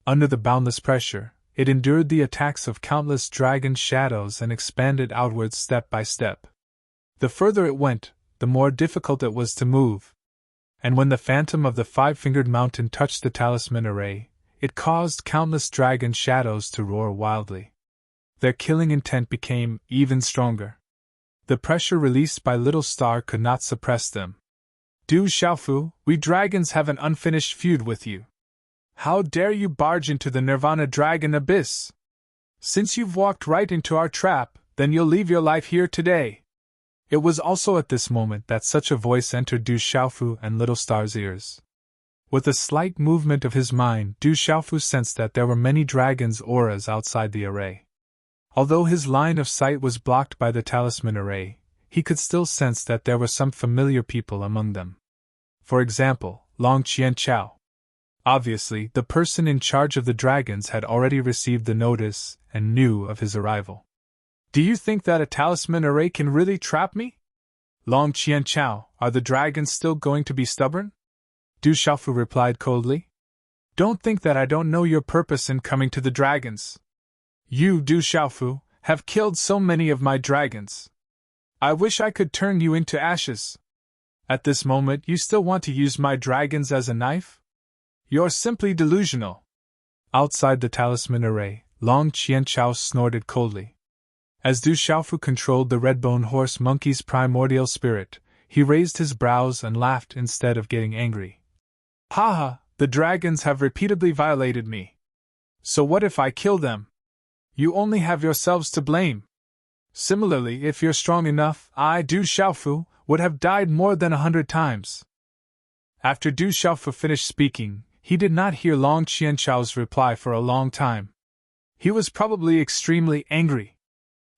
Speaker 1: Under the boundless pressure, it endured the attacks of countless dragon shadows and expanded outwards step by step. The further it went, the more difficult it was to move. And when the phantom of the five-fingered mountain touched the talisman array, it caused countless dragon shadows to roar wildly. Their killing intent became even stronger. The pressure released by Little Star could not suppress them. Du Xiaofu, we dragons have an unfinished feud with you. How dare you barge into the Nirvana Dragon abyss? Since you've walked right into our trap, then you'll leave your life here today. It was also at this moment that such a voice entered Du Xiaofu and Little Star's ears. With a slight movement of his mind, Du Xiaofu sensed that there were many dragons' auras outside the array. Although his line of sight was blocked by the talisman array, he could still sense that there were some familiar people among them. For example, Long Qianchao. Obviously, the person in charge of the dragons had already received the notice and knew of his arrival. Do you think that a talisman array can really trap me? Long Qianchao, are the dragons still going to be stubborn? Du Xiaofu replied coldly. Don't think that I don't know your purpose in coming to the dragons. You, Du Xiaofu, have killed so many of my dragons. I wish I could turn you into ashes. At this moment, you still want to use my dragons as a knife? You're simply delusional. Outside the talisman array, Long Qianchao snorted coldly. As Du Xiaofu controlled the red-bone horse monkey's primordial spirit, he raised his brows and laughed instead of getting angry. Haha, the dragons have repeatedly violated me. So what if I kill them? You only have yourselves to blame. Similarly, if you're strong enough, I, Du Xiaofu, would have died more than 100 times. After Du Xiaofu finished speaking, he did not hear Long Qianchao's reply for a long time. He was probably extremely angry.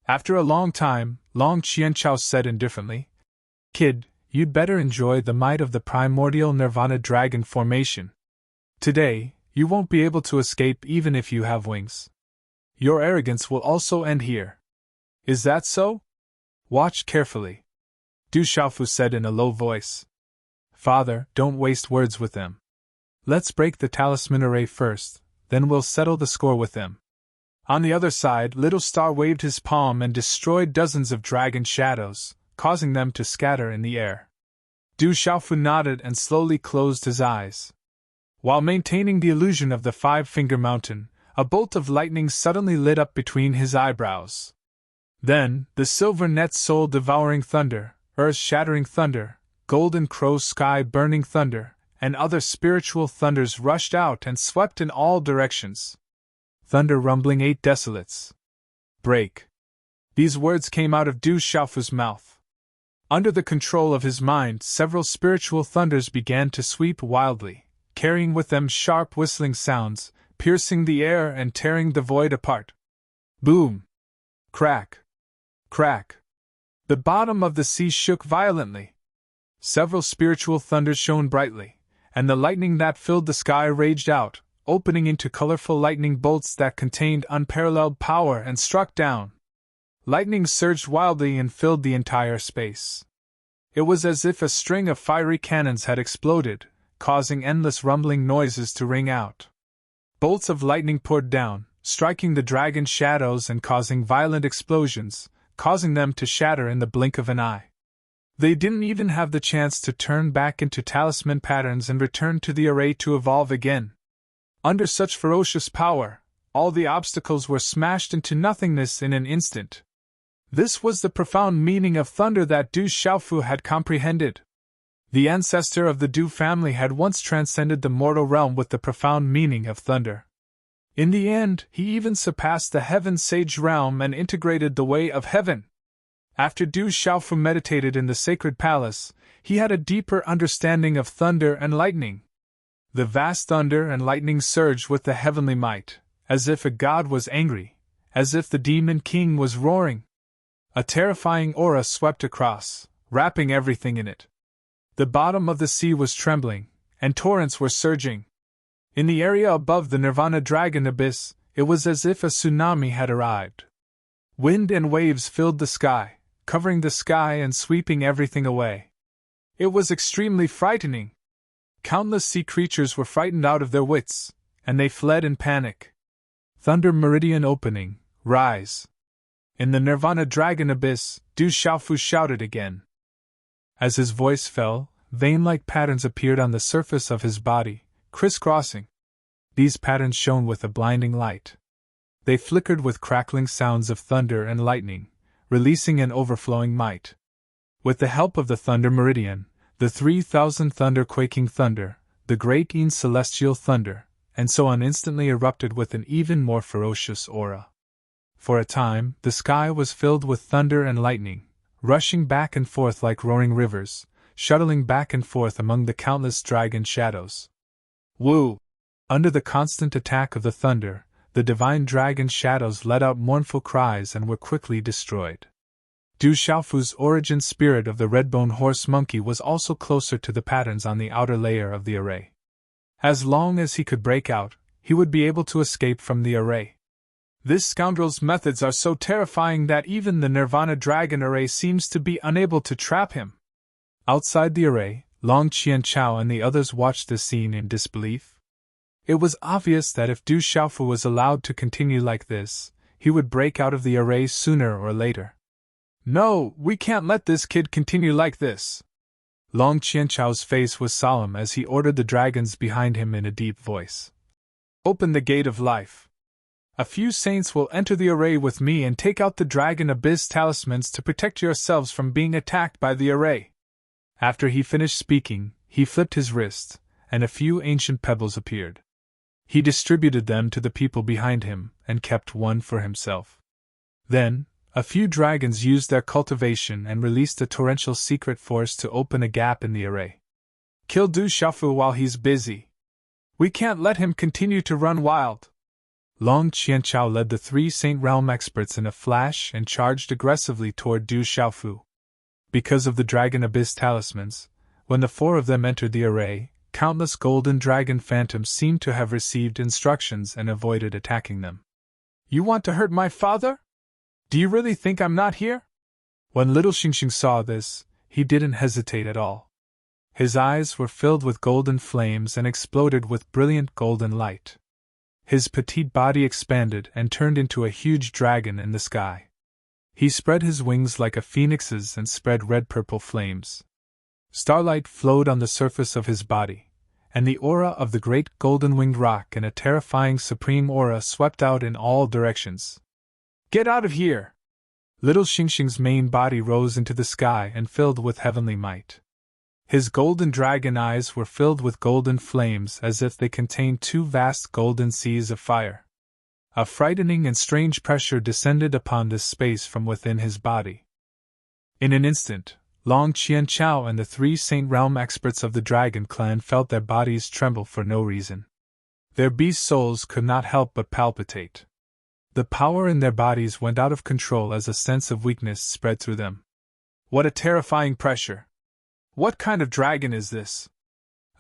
Speaker 1: After a long time, Long Qianchao said indifferently, Kid, you'd better enjoy the might of the primordial Nirvana Dragon formation. Today, you won't be able to escape even if you have wings. Your arrogance will also end here. Is that so? Watch carefully. Du Xiaofu said in a low voice. Father, don't waste words with them. Let's break the talisman array first, then we'll settle the score with them. On the other side, Little Star waved his palm and destroyed dozens of dragon shadows, causing them to scatter in the air. Du Xiaofu nodded and slowly closed his eyes. While maintaining the illusion of the five-finger mountain, a bolt of lightning suddenly lit up between his eyebrows. Then, the silver net soul-devouring thunder, earth-shattering thunder, golden crow sky burning thunder, and other spiritual thunders rushed out and swept in all directions. Thunder rumbling 8 decilits. Break. These words came out of Du Xiaofu's mouth. Under the control of his mind, several spiritual thunders began to sweep wildly, carrying with them sharp whistling sounds, piercing the air and tearing the void apart. Boom! Crack! Crack! The bottom of the sea shook violently. Several spiritual thunders shone brightly, and the lightning that filled the sky raged out, opening into colorful lightning bolts that contained unparalleled power and struck down. Lightning surged wildly and filled the entire space. It was as if a string of fiery cannons had exploded, causing endless rumbling noises to ring out. Bolts of lightning poured down, striking the dragon shadows and causing violent explosions, causing them to shatter in the blink of an eye. They didn't even have the chance to turn back into talisman patterns and return to the array to evolve again. Under such ferocious power, all the obstacles were smashed into nothingness in an instant. This was the profound meaning of thunder that Du Xiaofu had comprehended. The ancestor of the Du family had once transcended the mortal realm with the profound meaning of thunder. In the end, he even surpassed the heaven sage realm and integrated the way of heaven. After Du Xiaofu meditated in the sacred palace, he had a deeper understanding of thunder and lightning. The vast thunder and lightning surged with the heavenly might, as if a god was angry, as if the demon king was roaring. A terrifying aura swept across, wrapping everything in it. The bottom of the sea was trembling, and torrents were surging. In the area above the Nirvana Dragon Abyss, it was as if a tsunami had arrived. Wind and waves filled the sky, covering the sky and sweeping everything away. It was extremely frightening. Countless sea creatures were frightened out of their wits, and they fled in panic. Thunder Meridian opening, rise. In the Nirvana Dragon Abyss, Du Xiaofu shouted again. As his voice fell, vein-like patterns appeared on the surface of his body, crisscrossing. These patterns shone with a blinding light. They flickered with crackling sounds of thunder and lightning, releasing an overflowing might. With the help of the Thunder Meridian, the 3,000 thunder-quaking thunder, the great Een celestial thunder, and so on instantly erupted with an even more ferocious aura. For a time, the sky was filled with thunder and lightning, rushing back and forth like roaring rivers, shuttling back and forth among the countless dragon shadows. Woo! Under the constant attack of the thunder, the divine dragon shadows let out mournful cries and were quickly destroyed. Du Xiaofu's origin spirit of the red-bone horse monkey was also closer to the patterns on the outer layer of the array. As long as he could break out, he would be able to escape from the array. This scoundrel's methods are so terrifying that even the Nirvana Dragon array seems to be unable to trap him. Outside the array, Long Qianchao and the others watched this scene in disbelief. It was obvious that if Du Xiaofu was allowed to continue like this, he would break out of the array sooner or later. No, we can't let this kid continue like this. Long Qianchao's face was solemn as he ordered the dragons behind him in a deep voice. Open the gate of life. A few saints will enter the array with me and take out the Dragon Abyss talismans to protect yourselves from being attacked by the array. After he finished speaking, he flipped his wrist, and a few ancient pebbles appeared. He distributed them to the people behind him, and kept one for himself. Then, a few dragons used their cultivation and released a torrential secret force to open a gap in the array. Kill Du Xiaofu while he's busy. We can't let him continue to run wild. Long Qianchao led the 3 Saint Realm experts in a flash and charged aggressively toward Du Xiaofu. Because of the Dragon Abyss talismans, when the 4 of them entered the array, countless golden dragon phantoms seemed to have received instructions and avoided attacking them. You want to hurt my father? Do you really think I'm not here? When little Xingxing saw this, he didn't hesitate at all. His eyes were filled with golden flames and exploded with brilliant golden light. His petite body expanded and turned into a huge dragon in the sky. He spread his wings like a phoenix's and spread red-purple flames. Starlight flowed on the surface of his body, and the aura of the great golden-winged rock and a terrifying supreme aura swept out in all directions. Get out of here! Little Xingxing's main body rose into the sky and filled with heavenly might. His golden dragon eyes were filled with golden flames as if they contained two vast golden seas of fire. A frightening and strange pressure descended upon this space from within his body. In an instant, Long Qianchao and the three Saint Realm experts of the Dragon clan felt their bodies tremble for no reason. Their beast souls could not help but palpitate. The power in their bodies went out of control as a sense of weakness spread through them. What a terrifying pressure! What kind of dragon is this?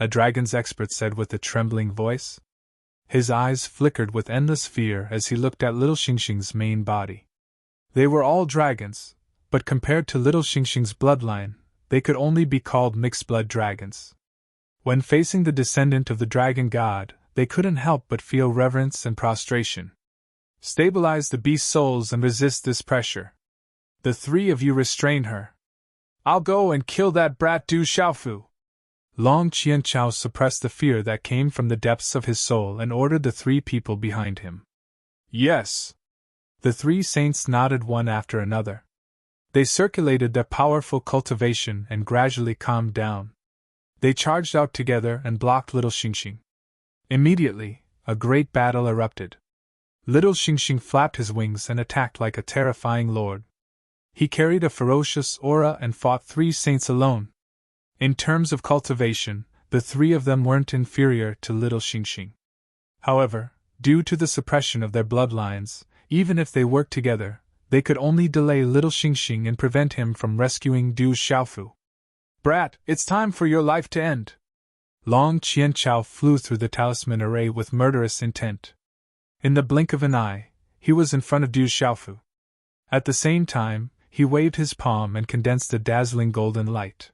Speaker 1: A dragon's expert said with a trembling voice. His eyes flickered with endless fear as he looked at little Xingxing's main body. They were all dragons, but compared to little Xingxing's bloodline, they could only be called mixed-blood dragons. When facing the descendant of the dragon god, they couldn't help but feel reverence and prostration. Stabilize the beast souls and resist this pressure. The three of you restrain her. I'll go and kill that brat Du Xiaofu. Long Qianchao suppressed the fear that came from the depths of his soul and ordered the three people behind him. Yes. The three saints nodded one after another. They circulated their powerful cultivation and gradually calmed down. They charged out together and blocked little Xingxing. Immediately, a great battle erupted. Little Xingxing flapped his wings and attacked like a terrifying lord. He carried a ferocious aura and fought three saints alone. In terms of cultivation, the three of them weren't inferior to little Xingxing. However, due to the suppression of their bloodlines, even if they worked together, they could only delay little Xingxing and prevent him from rescuing Du Xiaofu. Brat, it's time for your life to end. Long Qianchao flew through the talisman array with murderous intent. In the blink of an eye, he was in front of Du Xiaofu. At the same time, he waved his palm and condensed a dazzling golden light.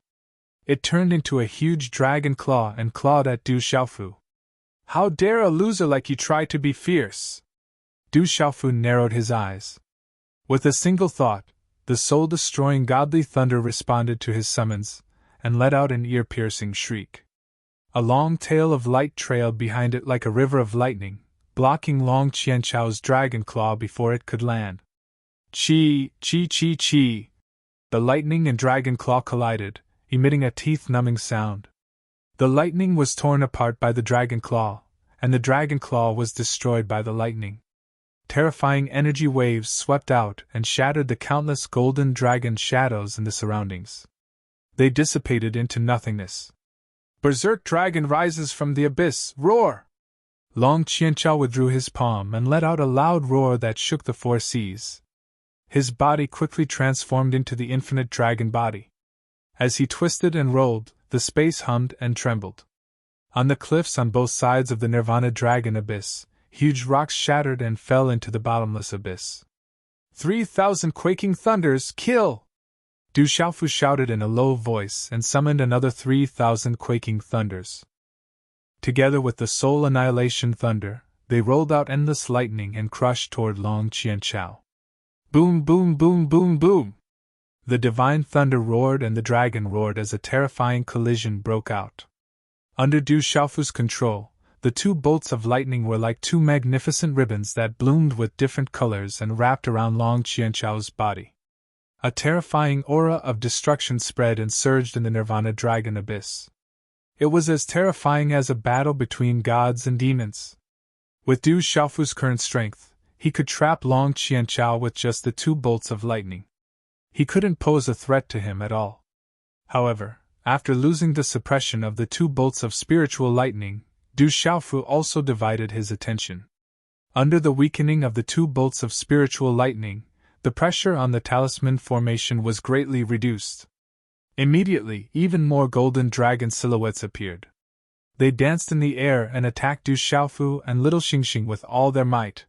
Speaker 1: It turned into a huge dragon claw and clawed at Du Xiaofu. How dare a loser like you try to be fierce? Du Xiaofu narrowed his eyes. With a single thought, the soul-destroying godly thunder responded to his summons, and let out an ear-piercing shriek. A long tail of light trailed behind it like a river of lightning, blocking Long Qianchao's dragon claw before it could land. Chi, chi, chi, chi. The lightning and dragon claw collided, emitting a teeth-numbing sound. The lightning was torn apart by the dragon claw, and the dragon claw was destroyed by the lightning. Terrifying energy waves swept out and shattered the countless golden dragon shadows in the surroundings. They dissipated into nothingness. Berserk dragon rises from the abyss, roar! Long Qianchao withdrew his palm and let out a loud roar that shook the four seas. His body quickly transformed into the infinite dragon body. As he twisted and rolled, the space hummed and trembled. On the cliffs on both sides of the Nirvana dragon abyss, huge rocks shattered and fell into the bottomless abyss. 3,000 quaking thunders, kill! Du Xiaofu shouted in a low voice and summoned another 3,000 quaking thunders. Together with the soul annihilation thunder, they rolled out endless lightning and crushed toward Long Qianchao. Boom, boom, boom, boom, boom! The divine thunder roared and the dragon roared as a terrifying collision broke out. Under Du Xiaofu's control, the two bolts of lightning were like two magnificent ribbons that bloomed with different colors and wrapped around Long Qianchao's body. A terrifying aura of destruction spread and surged in the Nirvana dragon abyss. It was as terrifying as a battle between gods and demons. With Du Xiaofu's current strength, he could trap Long Qianchao with just the two bolts of lightning. He couldn't pose a threat to him at all. However, after losing the suppression of the two bolts of spiritual lightning, Du Xiaofu also divided his attention. Under the weakening of the two bolts of spiritual lightning, the pressure on the talisman formation was greatly reduced. Immediately, even more golden dragon silhouettes appeared. They danced in the air and attacked Du Xiaofu and little Xingxing with all their might.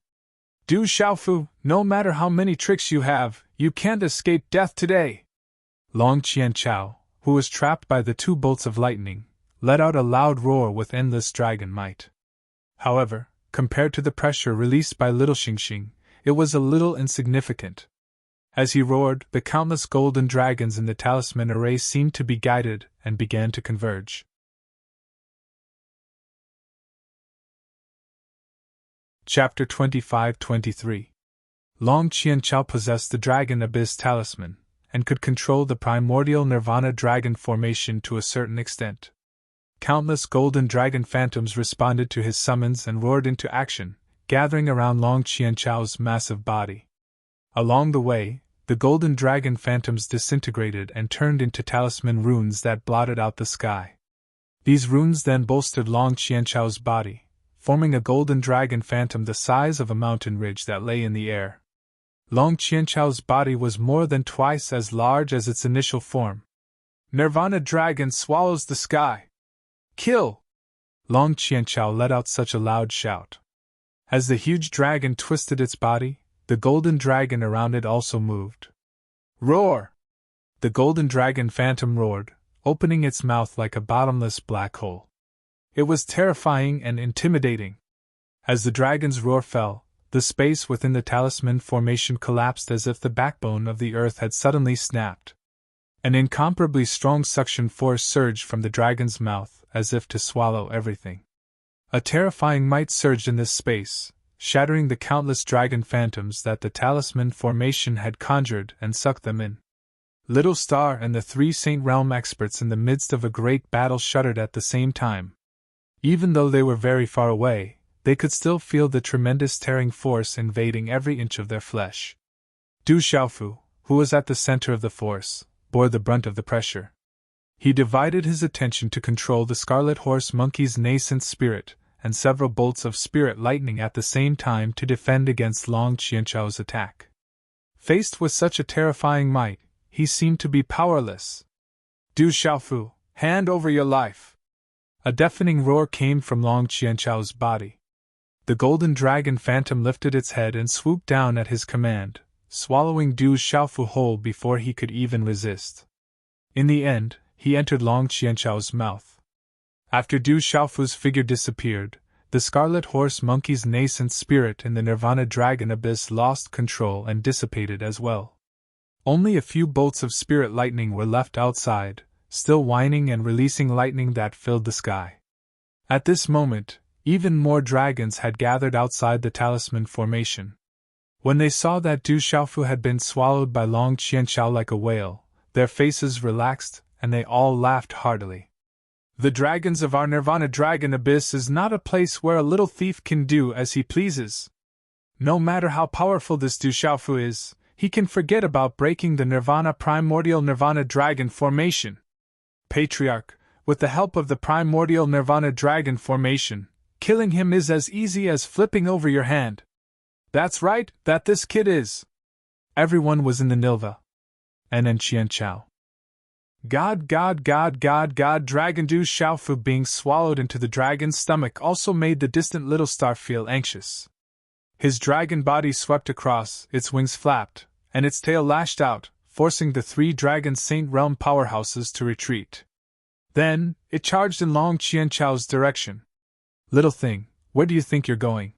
Speaker 1: Du Xiaofu, no matter how many tricks you have, you can't escape death today! Long Qianchao, who was trapped by the two bolts of lightning, let out a loud roar with endless dragon might. However, compared to the pressure released by little Xingxing, it was a little insignificant. As he roared, the countless golden dragons in the talisman array seemed to be guided and began to converge. Chapter 25-23. Long Qianchao possessed the Dragon Abyss Talisman, and could control the primordial Nirvana dragon formation to a certain extent. Countless golden dragon phantoms responded to his summons and roared into action, gathering around Long Qianchao's massive body. Along the way, the golden dragon phantoms disintegrated and turned into talisman runes that blotted out the sky. These runes then bolstered Long Qianchao's body, forming a golden dragon phantom the size of a mountain ridge that lay in the air. Long Qianchao's body was more than twice as large as its initial form. Nirvana dragon swallows the sky! Kill! Long Qianchao let out such a loud shout. As the huge dragon twisted its body, the golden dragon around it also moved. Roar! The golden dragon phantom roared, opening its mouth like a bottomless black hole. It was terrifying and intimidating. As the dragon's roar fell, the space within the talisman formation collapsed as if the backbone of the earth had suddenly snapped. An incomparably strong suction force surged from the dragon's mouth, as if to swallow everything. A terrifying might surged in this space, shattering the countless dragon phantoms that the talisman formation had conjured and sucked them in. Little Star and the 3 Saint Realm experts in the midst of a great battle shuddered at the same time. Even though they were very far away, they could still feel the tremendous tearing force invading every inch of their flesh. Du Xiaofu, who was at the center of the force, bore the brunt of the pressure. He divided his attention to control the Scarlet Horse Monkey's nascent spirit, and several bolts of spirit lightning at the same time to defend against Long Qianchao's attack. Faced with such a terrifying might, he seemed to be powerless. Du Xiaofu, hand over your life! A deafening roar came from Long Qianchao's body. The golden dragon phantom lifted its head and swooped down at his command, swallowing Du Xiaofu whole before he could even resist. In the end, he entered Long Qianchao's mouth. After Du Xiaofu's figure disappeared, the Scarlet Horse Monkey's nascent spirit in the Nirvana Dragon Abyss lost control and dissipated as well. Only a few bolts of spirit lightning were left outside, still whining and releasing lightning that filled the sky. At this moment, even more dragons had gathered outside the talisman formation. When they saw that Du Xiaofu had been swallowed by Long Qianchao like a whale, their faces relaxed, and they all laughed heartily. The dragons of our Nirvana Dragon Abyss is not a place where a little thief can do as he pleases. No matter how powerful this Du Xiaofu is, he can forget about breaking the Nirvana Primordial Nirvana Dragon formation. Patriarch, with the help of the Primordial Nirvana Dragon formation, killing him is as easy as flipping over your hand. That's right, that this kid is. Everyone was in the Nilva. And Qianchao. God, Dragon Du Xiaofu being swallowed into the dragon's stomach also made the distant little star feel anxious. His dragon body swept across, its wings flapped, and its tail lashed out, forcing the 3 Dragon Saint Realm powerhouses to retreat. Then, it charged in Long Qianchao's direction. Little thing, where do you think you're going?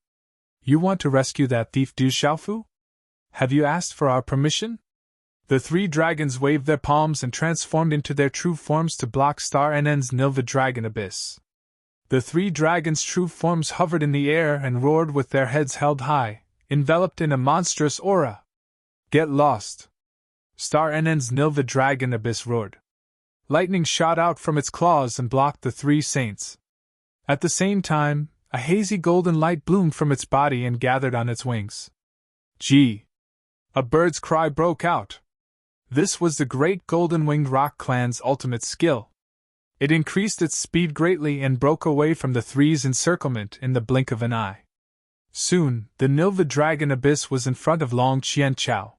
Speaker 1: You want to rescue that thief Du Xiaofu? Have you asked for our permission? The 3 dragons waved their palms and transformed into their true forms to block Star NN's Nilva Dragon Abyss. The 3 dragons' true forms hovered in the air and roared with their heads held high, enveloped in a monstrous aura. Get lost! Star NN's Nilva Dragon Abyss roared. Lightning shot out from its claws and blocked the 3 saints. At the same time, a hazy golden light bloomed from its body and gathered on its wings. Gee! A bird's cry broke out. This was the great golden-winged rock clan's ultimate skill. It increased its speed greatly and broke away from the 3's encirclement in the blink of an eye. Soon, the Nilva Dragon Abyss was in front of Long Qianchao.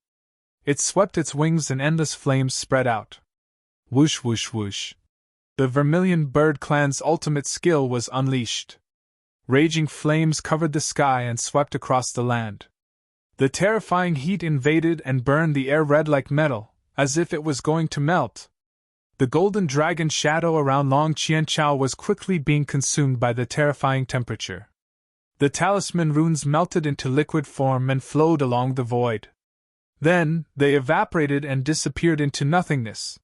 Speaker 1: It swept its wings and endless flames spread out. Whoosh whoosh whoosh. The Vermilion Bird clan's ultimate skill was unleashed. Raging flames covered the sky and swept across the land. The terrifying heat invaded and burned the air red like metal, as if it was going to melt. The golden dragon shadow around Long Qianchao was quickly being consumed by the terrifying temperature. The talisman runes melted into liquid form and flowed along the void. Then, they evaporated and disappeared into nothingness.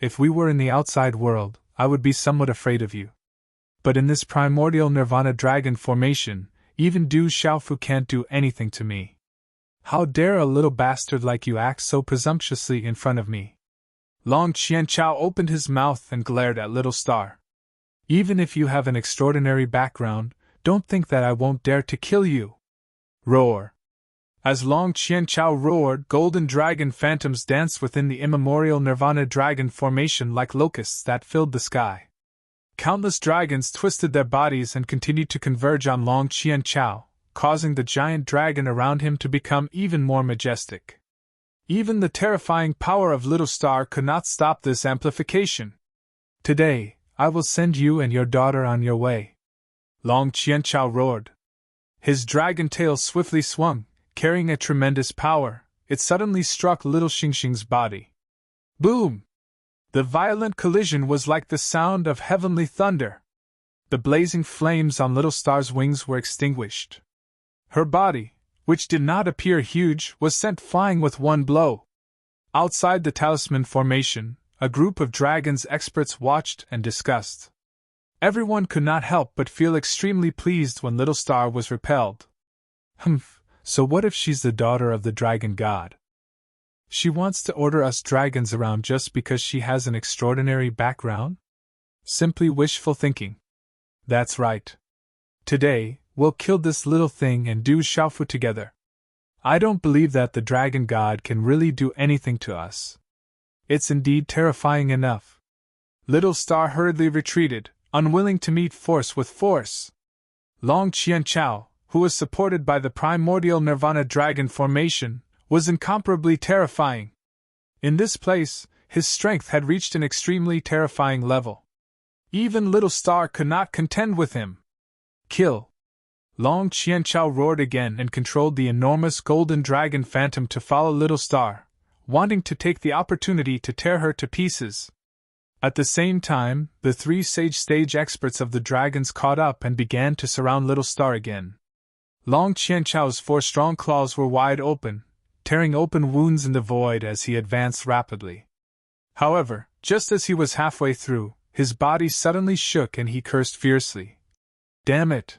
Speaker 1: If we were in the outside world, I would be somewhat afraid of you. But in this primordial Nirvana Dragon formation, even Du Xiaofu can't do anything to me. How dare a little bastard like you act so presumptuously in front of me? Long Qianchao opened his mouth and glared at Little Star. Even if you have an extraordinary background, don't think that I won't dare to kill you. Roar. As Long Qianchao roared, golden dragon phantoms danced within the immemorial Nirvana dragon formation like locusts that filled the sky. Countless dragons twisted their bodies and continued to converge on Long Qianchao, causing the giant dragon around him to become even more majestic. Even the terrifying power of Little Star could not stop this amplification. Today, I will send you and your daughter on your way. Long Qianchao roared. His dragon tail swiftly swung, carrying a tremendous power. It suddenly struck Little Xingxing's body. Boom! The violent collision was like the sound of heavenly thunder. The blazing flames on Little Star's wings were extinguished. Her body, which did not appear huge, was sent flying with one blow. Outside the talisman formation, a group of dragons experts watched and discussed. Everyone could not help but feel extremely pleased when Little Star was repelled. So what if she's the daughter of the dragon god? She wants to order us dragons around just because she has an extraordinary background? Simply wishful thinking. That's right. Today, we'll kill this little thing and do Xiaofu together. I don't believe that the dragon god can really do anything to us. It's indeed terrifying enough. Little Star hurriedly retreated, unwilling to meet force with force. Long Qianchao, who was supported by the primordial Nirvana dragon formation, was incomparably terrifying. In this place, his strength had reached an extremely terrifying level. Even Little Star could not contend with him. Kill! Long Qianchao roared again and controlled the enormous golden dragon phantom to follow Little Star, wanting to take the opportunity to tear her to pieces. At the same time, the three stage experts of the dragons caught up and began to surround Little Star again. Long Qianchao's 4 strong claws were wide open, tearing open wounds in the void as he advanced rapidly. However, just as he was halfway through, his body suddenly shook and he cursed fiercely. Damn it!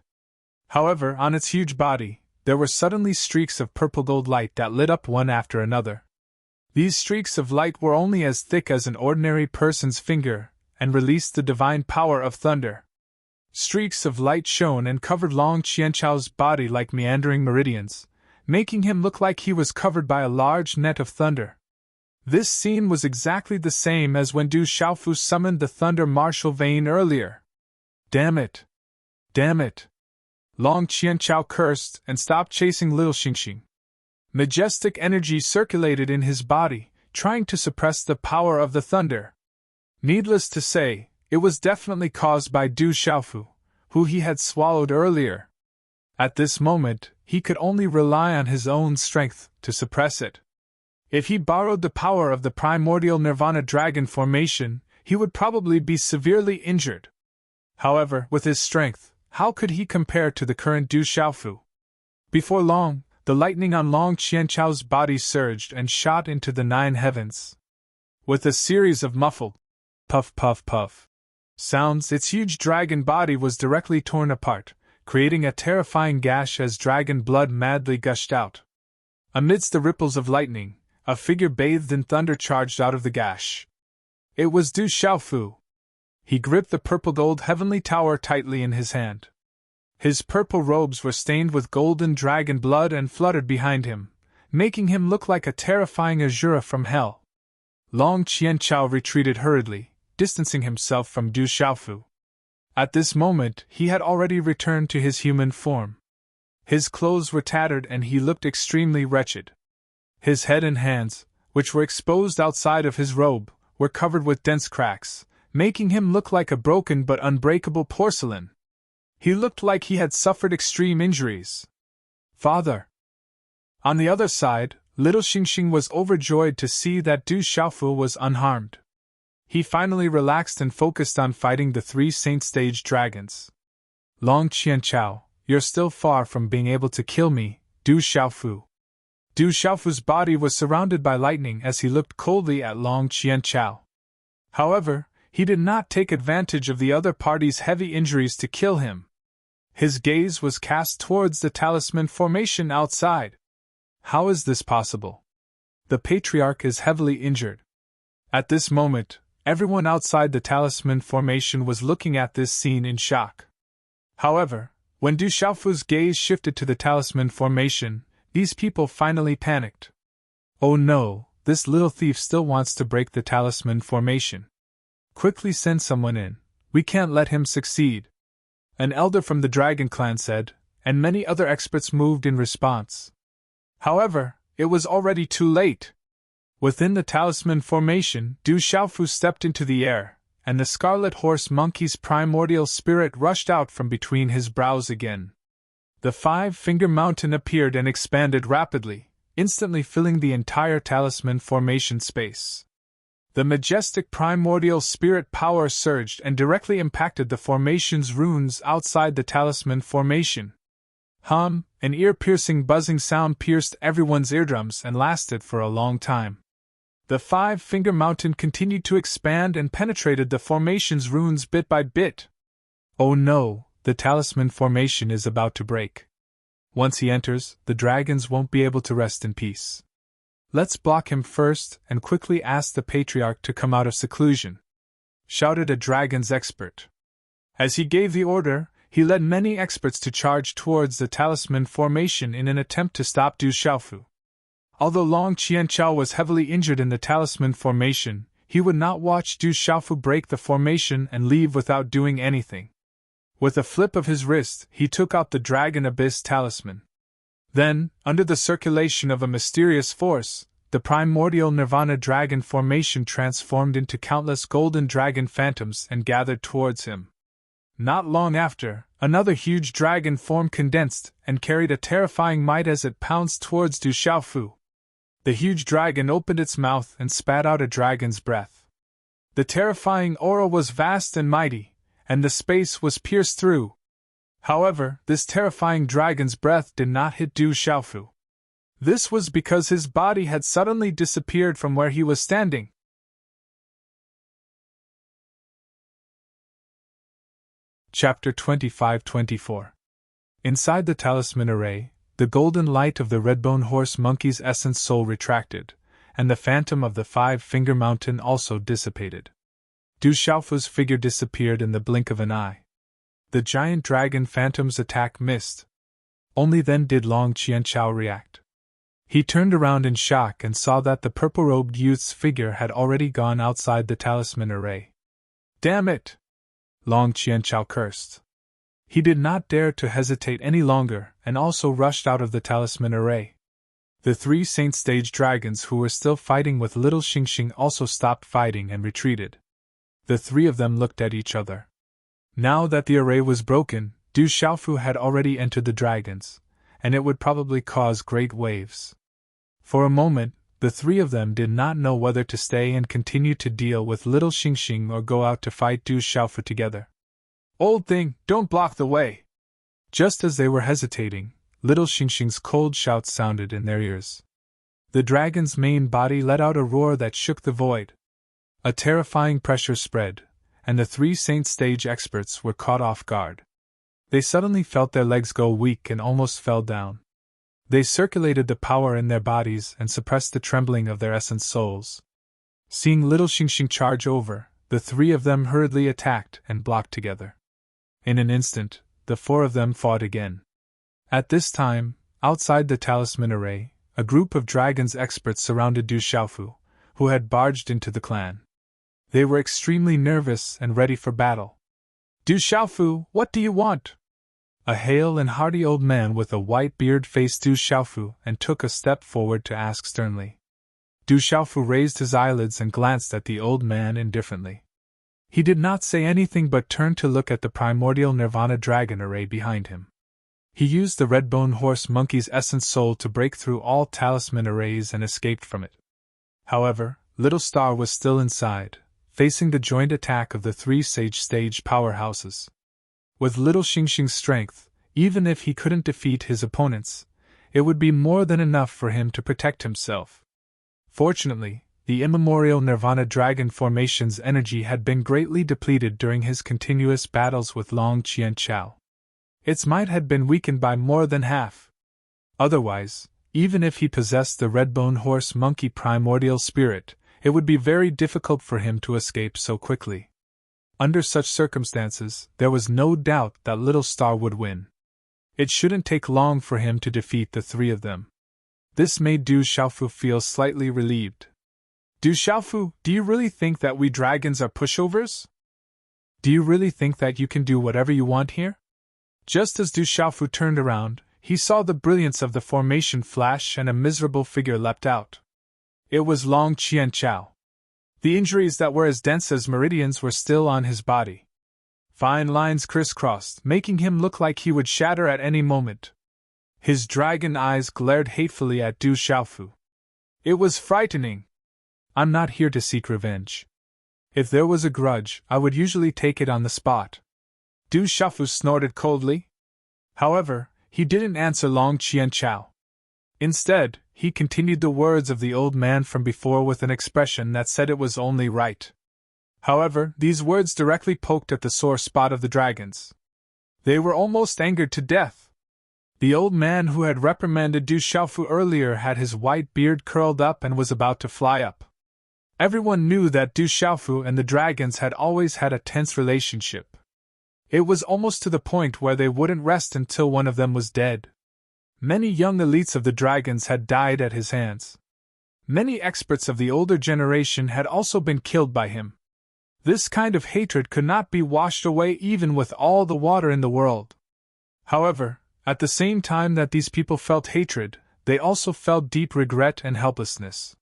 Speaker 1: However, on its huge body, there were suddenly streaks of purple gold light that lit up one after another. These streaks of light were only as thick as an ordinary person's finger, and released the divine power of thunder. Streaks of light shone and covered Long Qianchao's body like meandering meridians, making him look like he was covered by a large net of thunder. This scene was exactly the same as when Du Xiaofu summoned the Thunder Martial Vein earlier. Damn it! Damn it! Long Qianchao cursed and stopped chasing Little Xingxing. Majestic energy circulated in his body, trying to suppress the power of the thunder. Needless to say, it was definitely caused by Du Xiaofu, who he had swallowed earlier. At this moment, he could only rely on his own strength to suppress it. If he borrowed the power of the primordial Nirvana dragon formation, he would probably be severely injured. However, with his strength, how could he compare to the current Du Xiaofu? Before long, the lightning on Long Qianchao's body surged and shot into the 9 heavens. With a series of muffled puff puff puff sounds, its huge dragon body was directly torn apart, creating a terrifying gash as dragon blood madly gushed out. Amidst the ripples of lightning, a figure bathed in thunder charged out of the gash. It was Du Xiaofu. He gripped the purple gold heavenly tower tightly in his hand. His purple robes were stained with golden dragon blood and fluttered behind him, making him look like a terrifying Azura from hell. Long Qianchao retreated hurriedly, distancing himself from Du Xiaofu. At this moment, he had already returned to his human form. His clothes were tattered and he looked extremely wretched. His head and hands, which were exposed outside of his robe, were covered with dense cracks, making him look like a broken but unbreakable porcelain. He looked like he had suffered extreme injuries. Father! On the other side, Little Xingxing was overjoyed to see that Du Xiaofu was unharmed. He finally relaxed and focused on fighting the 3 saint-stage dragons. Long Qianchao, you're still far from being able to kill me, Du Xiaofu. Du Xiaofu's body was surrounded by lightning as he looked coldly at Long Qianchao. However, he did not take advantage of the other party's heavy injuries to kill him. His gaze was cast towards the talisman formation outside. How is this possible? The patriarch is heavily injured. At this moment, everyone outside the talisman formation was looking at this scene in shock. However, when Du Xiaofu's gaze shifted to the talisman formation, these people finally panicked. Oh no, this little thief still wants to break the talisman formation. Quickly send someone in, we can't let him succeed. An elder from the Dragon Clan said, and many other experts moved in response. However, it was already too late. Within the talisman formation, Du Xiaofu stepped into the air, and the Scarlet Horse Monkey's primordial spirit rushed out from between his brows again. The five-finger mountain appeared and expanded rapidly, instantly filling the entire talisman formation space. The majestic primordial spirit power surged and directly impacted the formation's runes outside the talisman formation. An ear-piercing buzzing sound pierced everyone's eardrums and lasted for a long time. The five-finger mountain continued to expand and penetrated the formation's runes bit by bit. Oh no, the talisman formation is about to break. Once he enters, the dragons won't be able to rest in peace. Let's block him first and quickly ask the patriarch to come out of seclusion, shouted a dragon's expert. As he gave the order, he led many experts to charge towards the talisman formation in an attempt to stop Du Xiaofu. Although Long Qianchao was heavily injured in the talisman formation, he would not watch Du Xiaofu break the formation and leave without doing anything. With a flip of his wrist, he took out the Dragon Abyss talisman. Then, under the circulation of a mysterious force, the primordial Nirvana dragon formation transformed into countless golden dragon phantoms and gathered towards him. Not long after, another huge dragon form condensed and carried a terrifying might as it pounced towards Du Xiaofu. The huge dragon opened its mouth and spat out a dragon's breath. The terrifying aura was vast and mighty, and the space was pierced through. However, this terrifying dragon's breath did not hit Du Xiaofu. This was because his body had suddenly disappeared from where he was standing. Chapter 25-24. Inside the talisman array, the golden light of the Redbone Horse Monkey's essence soul retracted, and the phantom of the five-finger mountain also dissipated. Du Xiaofu's figure disappeared in the blink of an eye. The giant dragon phantom's attack missed. Only then did Long Qianchao react. He turned around in shock and saw that the purple-robed youth's figure had already gone outside the talisman array. Damn it! Long Qianchao cursed. He did not dare to hesitate any longer and also rushed out of the talisman array. The three Saint Stage dragons who were still fighting with little Xingxing also stopped fighting and retreated. The three of them looked at each other. Now that the array was broken, Du Xiaofu had already entered the dragons, and it would probably cause great waves. For a moment, the three of them did not know whether to stay and continue to deal with little Xingxing or go out to fight Du Xiaofu together. Old thing, don't block the way! Just as they were hesitating, little Xingxing's cold shouts sounded in their ears. The dragon's main body let out a roar that shook the void. A terrifying pressure spread, and the three Saint Stage experts were caught off guard. They suddenly felt their legs go weak and almost fell down. They circulated the power in their bodies and suppressed the trembling of their essence souls. Seeing little Xingxing charge over, the three of them hurriedly attacked and blocked together. In an instant, the four of them fought again. At this time, outside the talisman array, a group of dragons experts surrounded Du Xiaofu, who had barged into the clan. They were extremely nervous and ready for battle. Du Xiaofu, what do you want? A hale and hearty old man with a white beard faced Du Xiaofu and took a step forward to ask sternly. Du Xiaofu raised his eyelids and glanced at the old man indifferently. He did not say anything but turned to look at the primordial Nirvana dragon array behind him. He used the Redbone Horse Monkey's essence soul to break through all talisman arrays and escaped from it. However, Little Star was still inside, facing the joint attack of the three Sage Stage powerhouses. With little Xingxing's strength, even if he couldn't defeat his opponents, it would be more than enough for him to protect himself. Fortunately, the immemorial Nirvana Dragon formation's energy had been greatly depleted during his continuous battles with Long Qianchao. Its might had been weakened by more than half. Otherwise, Even if he possessed the red-bone horse monkey primordial spirit, it would be very difficult for him to escape so quickly. Under such circumstances, there was no doubt that Little Star would win. It shouldn't take long for him to defeat the three of them. This made Du Xiaofu feel slightly relieved. Du Xiaofu, do you really think that we dragons are pushovers? Do you really think that you can do whatever you want here? Just as Du Xiaofu turned around, he saw the brilliance of the formation flash and a miserable figure leapt out. It was Long Qianchao. The injuries that were as dense as meridians were still on his body. Fine lines crisscrossed, making him look like he would shatter at any moment. His dragon eyes glared hatefully at Du Xiaofu. It was frightening. I'm not here to seek revenge. If there was a grudge, I would usually take it on the spot. Du Xiaofu snorted coldly. However, he didn't answer Long Qianchao. Instead, he continued the words of the old man from before with an expression that said it was only right. However, these words directly poked at the sore spot of the dragons. They were almost angered to death. The old man who had reprimanded Du Xiaofu earlier had his white beard curled up and was about to fly up. Everyone knew that Du Xiaofu and the dragons had always had a tense relationship. It was almost to the point where they wouldn't rest until one of them was dead. Many young elites of the dragons had died at his hands. Many experts of the older generation had also been killed by him. This kind of hatred could not be washed away even with all the water in the world. However, at the same time that these people felt hatred, they also felt deep regret and helplessness.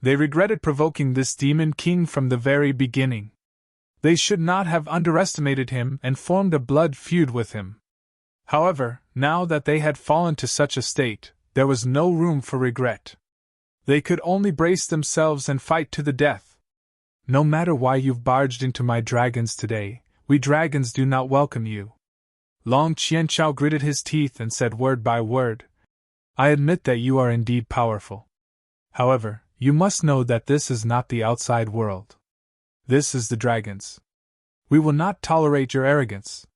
Speaker 1: They regretted provoking this demon king from the very beginning. They should not have underestimated him and formed a blood feud with him. However, now that they had fallen to such a state, there was no room for regret. They could only brace themselves and fight to the death. No matter why you've barged into my dragons today, we dragons do not welcome you. Long Qianchao gritted his teeth and said word by word, I admit that you are indeed powerful. However, you must know that this is not the outside world. This is the dragons. We will not tolerate your arrogance.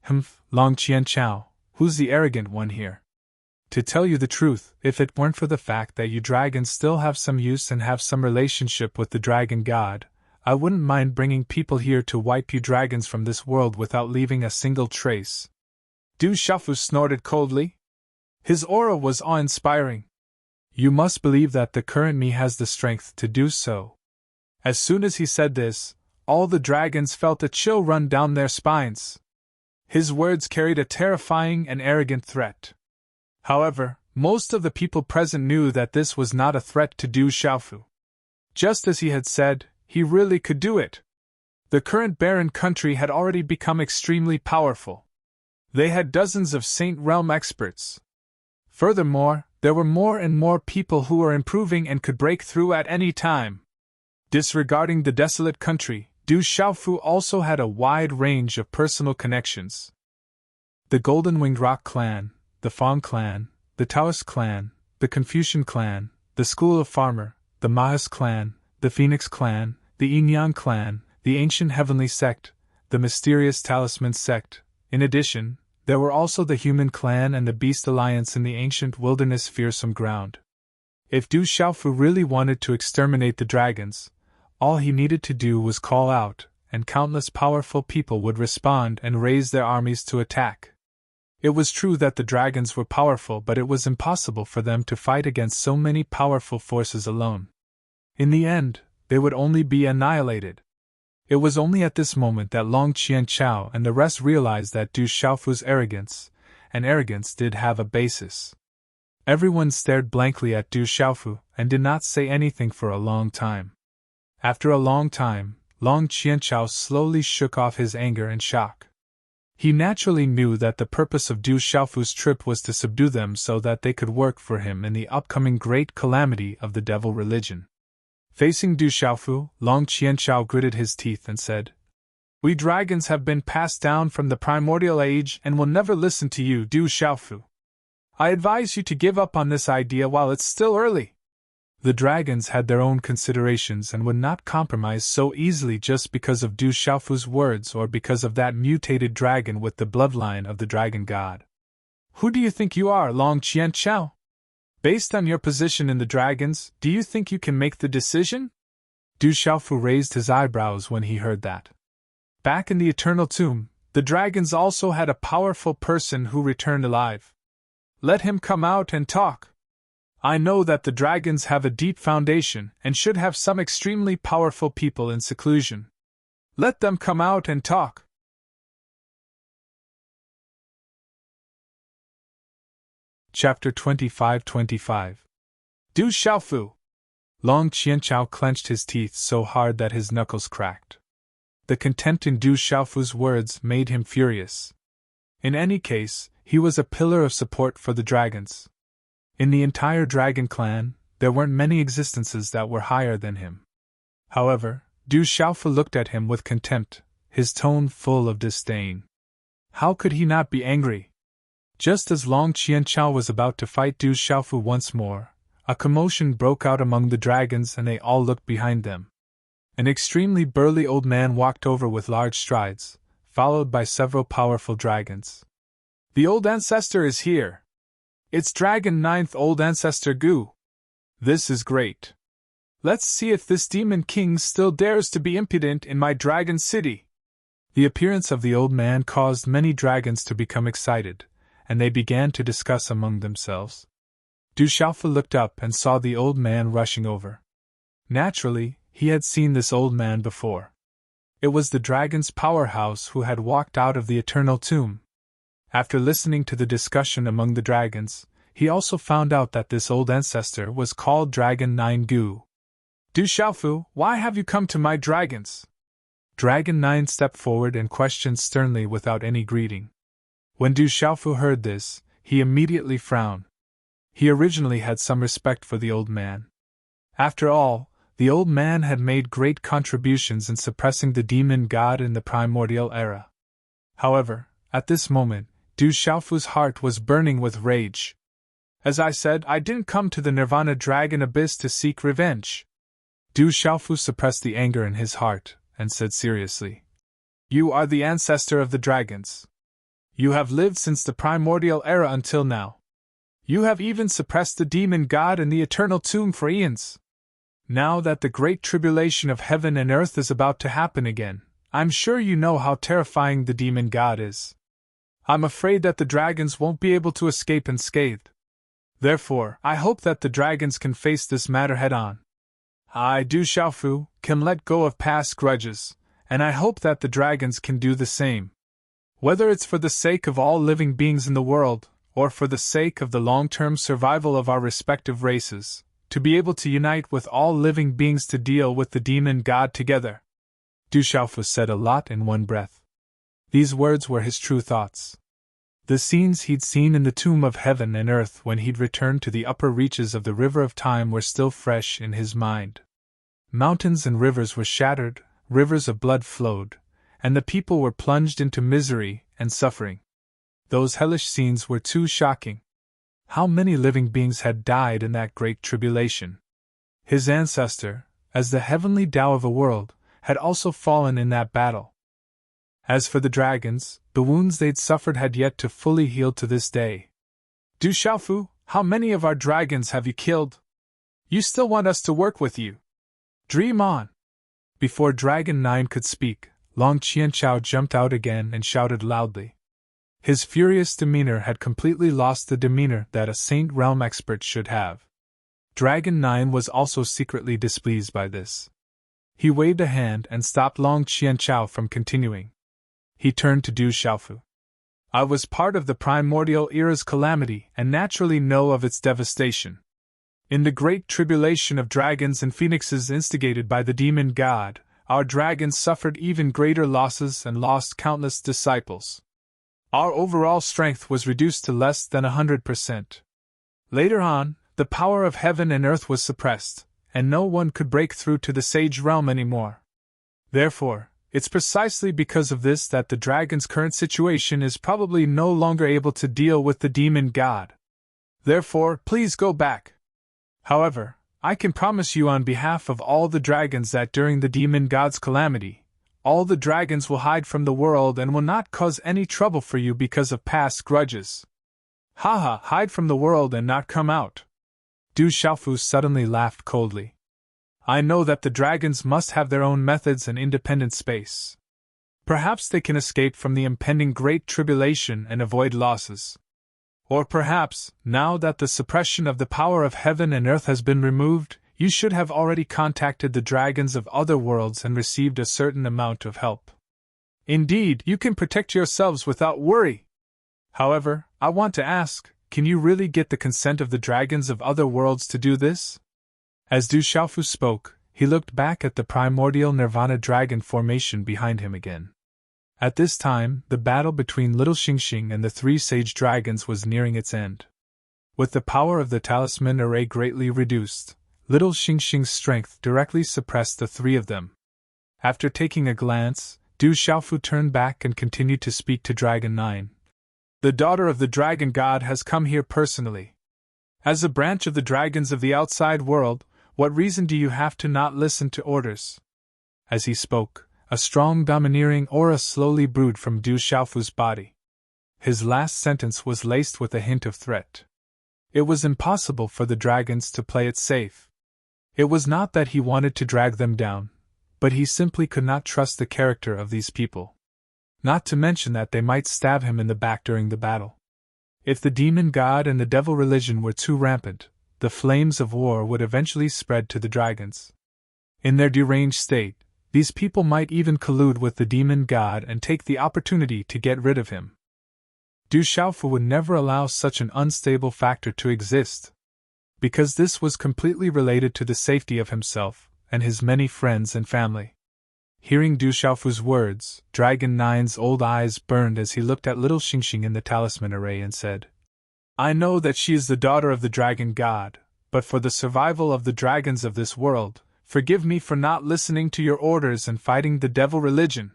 Speaker 1: Humph, Long Qianchao, who's the arrogant one here? To tell you the truth, if it weren't for the fact that you dragons still have some use and have some relationship with the dragon god, I wouldn't mind bringing people here to wipe you dragons from this world without leaving a single trace. Du Xiaofu snorted coldly. His aura was awe-inspiring. You must believe that the current me has the strength to do so. As soon as he said this, all the dragons felt a chill run down their spines. His words carried a terrifying and arrogant threat. However, most of the people present knew that this was not a threat to Du Xiaofu. Just as he had said, he really could do it. The current barren country had already become extremely powerful. They had dozens of Saint Realm experts. Furthermore, there were more and more people who were improving and could break through at any time. Disregarding the desolate country, Du Xiaofu also had a wide range of personal connections. The Golden Winged Rock clan, the Fang clan, the Taoist clan, the Confucian clan, the School of Farmer, the Mahas clan, the Phoenix clan, the Yin-Yang clan, the Ancient Heavenly sect, the Mysterious Talisman sect. In addition, there were also the Human clan and the Beast Alliance in the ancient wilderness fearsome ground. If Du Xiaofu really wanted to exterminate the dragons, all he needed to do was call out, and countless powerful people would respond and raise their armies to attack. It was true that the dragons were powerful, but it was impossible for them to fight against so many powerful forces alone. In the end, they would only be annihilated. It was only at this moment that Long Qianchao and the rest realized that Du Xiaofu's arrogance, and arrogance did have a basis. Everyone stared blankly at Du Xiaofu and did not say anything for a long time. After a long time, Long Qianchao slowly shook off his anger and shock. He naturally knew that the purpose of Du Xiaofu's trip was to subdue them so that they could work for him in the upcoming great calamity of the devil religion. Facing Du Xiaofu, Long Qianchao gritted his teeth and said, We dragons have been passed down from the primordial age and will never listen to you, Du Xiaofu. I advise you to give up on this idea while it's still early. The dragons had their own considerations and would not compromise so easily just because of Du Xiaofu's words or because of that mutated dragon with the bloodline of the dragon god. Who do you think you are, Long Qianchao? Based on your position in the dragons, do you think you can make the decision? Du Xiaofu raised his eyebrows when he heard that. Back in the Eternal Tomb, the dragons also had a powerful person who returned alive. Let him come out and talk. I know that the dragons have a deep foundation and should have some extremely powerful people in seclusion. Let them come out and talk. Chapter 25-25. Du Xiaofu. Long Qianchao clenched his teeth so hard that his knuckles cracked. The contempt in Du Xiaofu's words made him furious. In any case, he was a pillar of support for the dragons. In the entire dragon clan, there weren't many existences that were higher than him. However, Du Xiaofu looked at him with contempt, his tone full of disdain. How could he not be angry? Just as Long Qianchao was about to fight Du Xiaofu once more, a commotion broke out among the dragons and they all looked behind them. An extremely burly old man walked over with large strides, followed by several powerful dragons. The old ancestor is here. It's Dragon 9th Old Ancestor Gu. This is great. Let's see if this demon king still dares to be impudent in my dragon city. The appearance of the old man caused many dragons to become excited, and they began to discuss among themselves. Du Xiaofu looked up and saw the old man rushing over. Naturally, he had seen this old man before. It was the dragon's powerhouse who had walked out of the Eternal Tomb. After listening to the discussion among the dragons, he also found out that this old ancestor was called Dragon 9 Gu. Du Xiaofu, why have you come to my dragons? Dragon 9 stepped forward and questioned sternly without any greeting. When Du Xiaofu heard this, he immediately frowned. He originally had some respect for the old man. After all, the old man had made great contributions in suppressing the demon god in the primordial era. However, at this moment, Du Xiaofu's heart was burning with rage. As I said, I didn't come to the Nirvana Dragon Abyss to seek revenge. Du Xiaofu suppressed the anger in his heart, and said seriously, You are the ancestor of the dragons. You have lived since the primordial era until now. You have even suppressed the demon god in the Eternal Tomb for eons. Now that the great tribulation of heaven and earth is about to happen again, I'm sure you know how terrifying the demon god is. I'm afraid that the dragons won't be able to escape unscathed. Therefore, I hope that the dragons can face this matter head-on. I, Du Xiaofu, can let go of past grudges, and I hope that the dragons can do the same. Whether it's for the sake of all living beings in the world, or for the sake of the long-term survival of our respective races, to be able to unite with all living beings to deal with the demon god together. Du Xiaofu said a lot in one breath. These words were his true thoughts. The scenes he'd seen in the tomb of heaven and earth when he'd returned to the upper reaches of the river of time were still fresh in his mind. Mountains and rivers were shattered, rivers of blood flowed, and the people were plunged into misery and suffering. Those hellish scenes were too shocking. How many living beings had died in that great tribulation? His ancestor, as the heavenly Tao of a world, had also fallen in that battle. As for the dragons, the wounds they'd suffered had yet to fully heal to this day. Du Xiaofu, how many of our dragons have you killed? You still want us to work with you? Dream on! Before Dragon 9 could speak, Long Qianchao jumped out again and shouted loudly. His furious demeanor had completely lost the demeanor that a Saint Realm expert should have. Dragon 9 was also secretly displeased by this. He waved a hand and stopped Long Qianchao from continuing. He turned to Du Xiaofu. I was part of the primordial era's calamity and naturally know of its devastation. In the great tribulation of dragons and phoenixes instigated by the demon god, our dragons suffered even greater losses and lost countless disciples. Our overall strength was reduced to less than 100%. Later on, the power of heaven and earth was suppressed, and no one could break through to the sage realm anymore. Therefore, it's precisely because of this that the dragon's current situation is probably no longer able to deal with the demon god. Therefore, please go back. However, I can promise you on behalf of all the dragons that during the demon god's calamity, all the dragons will hide from the world and will not cause any trouble for you because of past grudges. Haha, hide from the world and not come out. Du Xiaofu suddenly laughed coldly. I know that the dragons must have their own methods and independent space. Perhaps they can escape from the impending Great Tribulation and avoid losses. Or perhaps, now that the suppression of the power of heaven and earth has been removed, you should have already contacted the dragons of other worlds and received a certain amount of help. Indeed, you can protect yourselves without worry. However, I want to ask, can you really get the consent of the dragons of other worlds to do this? As Du Xiaofu spoke, he looked back at the primordial Nirvana dragon formation behind him again. At this time, the battle between Little Xingxing and the three sage dragons was nearing its end. With the power of the talisman array greatly reduced, Little Xingxing's strength directly suppressed the three of them. After taking a glance, Du Xiaofu turned back and continued to speak to Dragon 9. The daughter of the dragon god has come here personally. As a branch of the dragons of the outside world, what reason do you have to not listen to orders? As he spoke, a strong domineering aura slowly brewed from Du Xiaofu's body. His last sentence was laced with a hint of threat. It was impossible for the dragons to play it safe. It was not that he wanted to drag them down, but he simply could not trust the character of these people. Not to mention that they might stab him in the back during the battle. If the demon god and the devil religion were too rampant, the flames of war would eventually spread to the dragons. In their deranged state, these people might even collude with the demon god and take the opportunity to get rid of him. Du Xiaofu would never allow such an unstable factor to exist, because this was completely related to the safety of himself and his many friends and family. Hearing Du Xiaofu's words, Dragon 9's old eyes burned as he looked at Little Xingxing in the talisman array and said, I know that she is the daughter of the dragon god, but for the survival of the dragons of this world, forgive me for not listening to your orders and fighting the devil religion.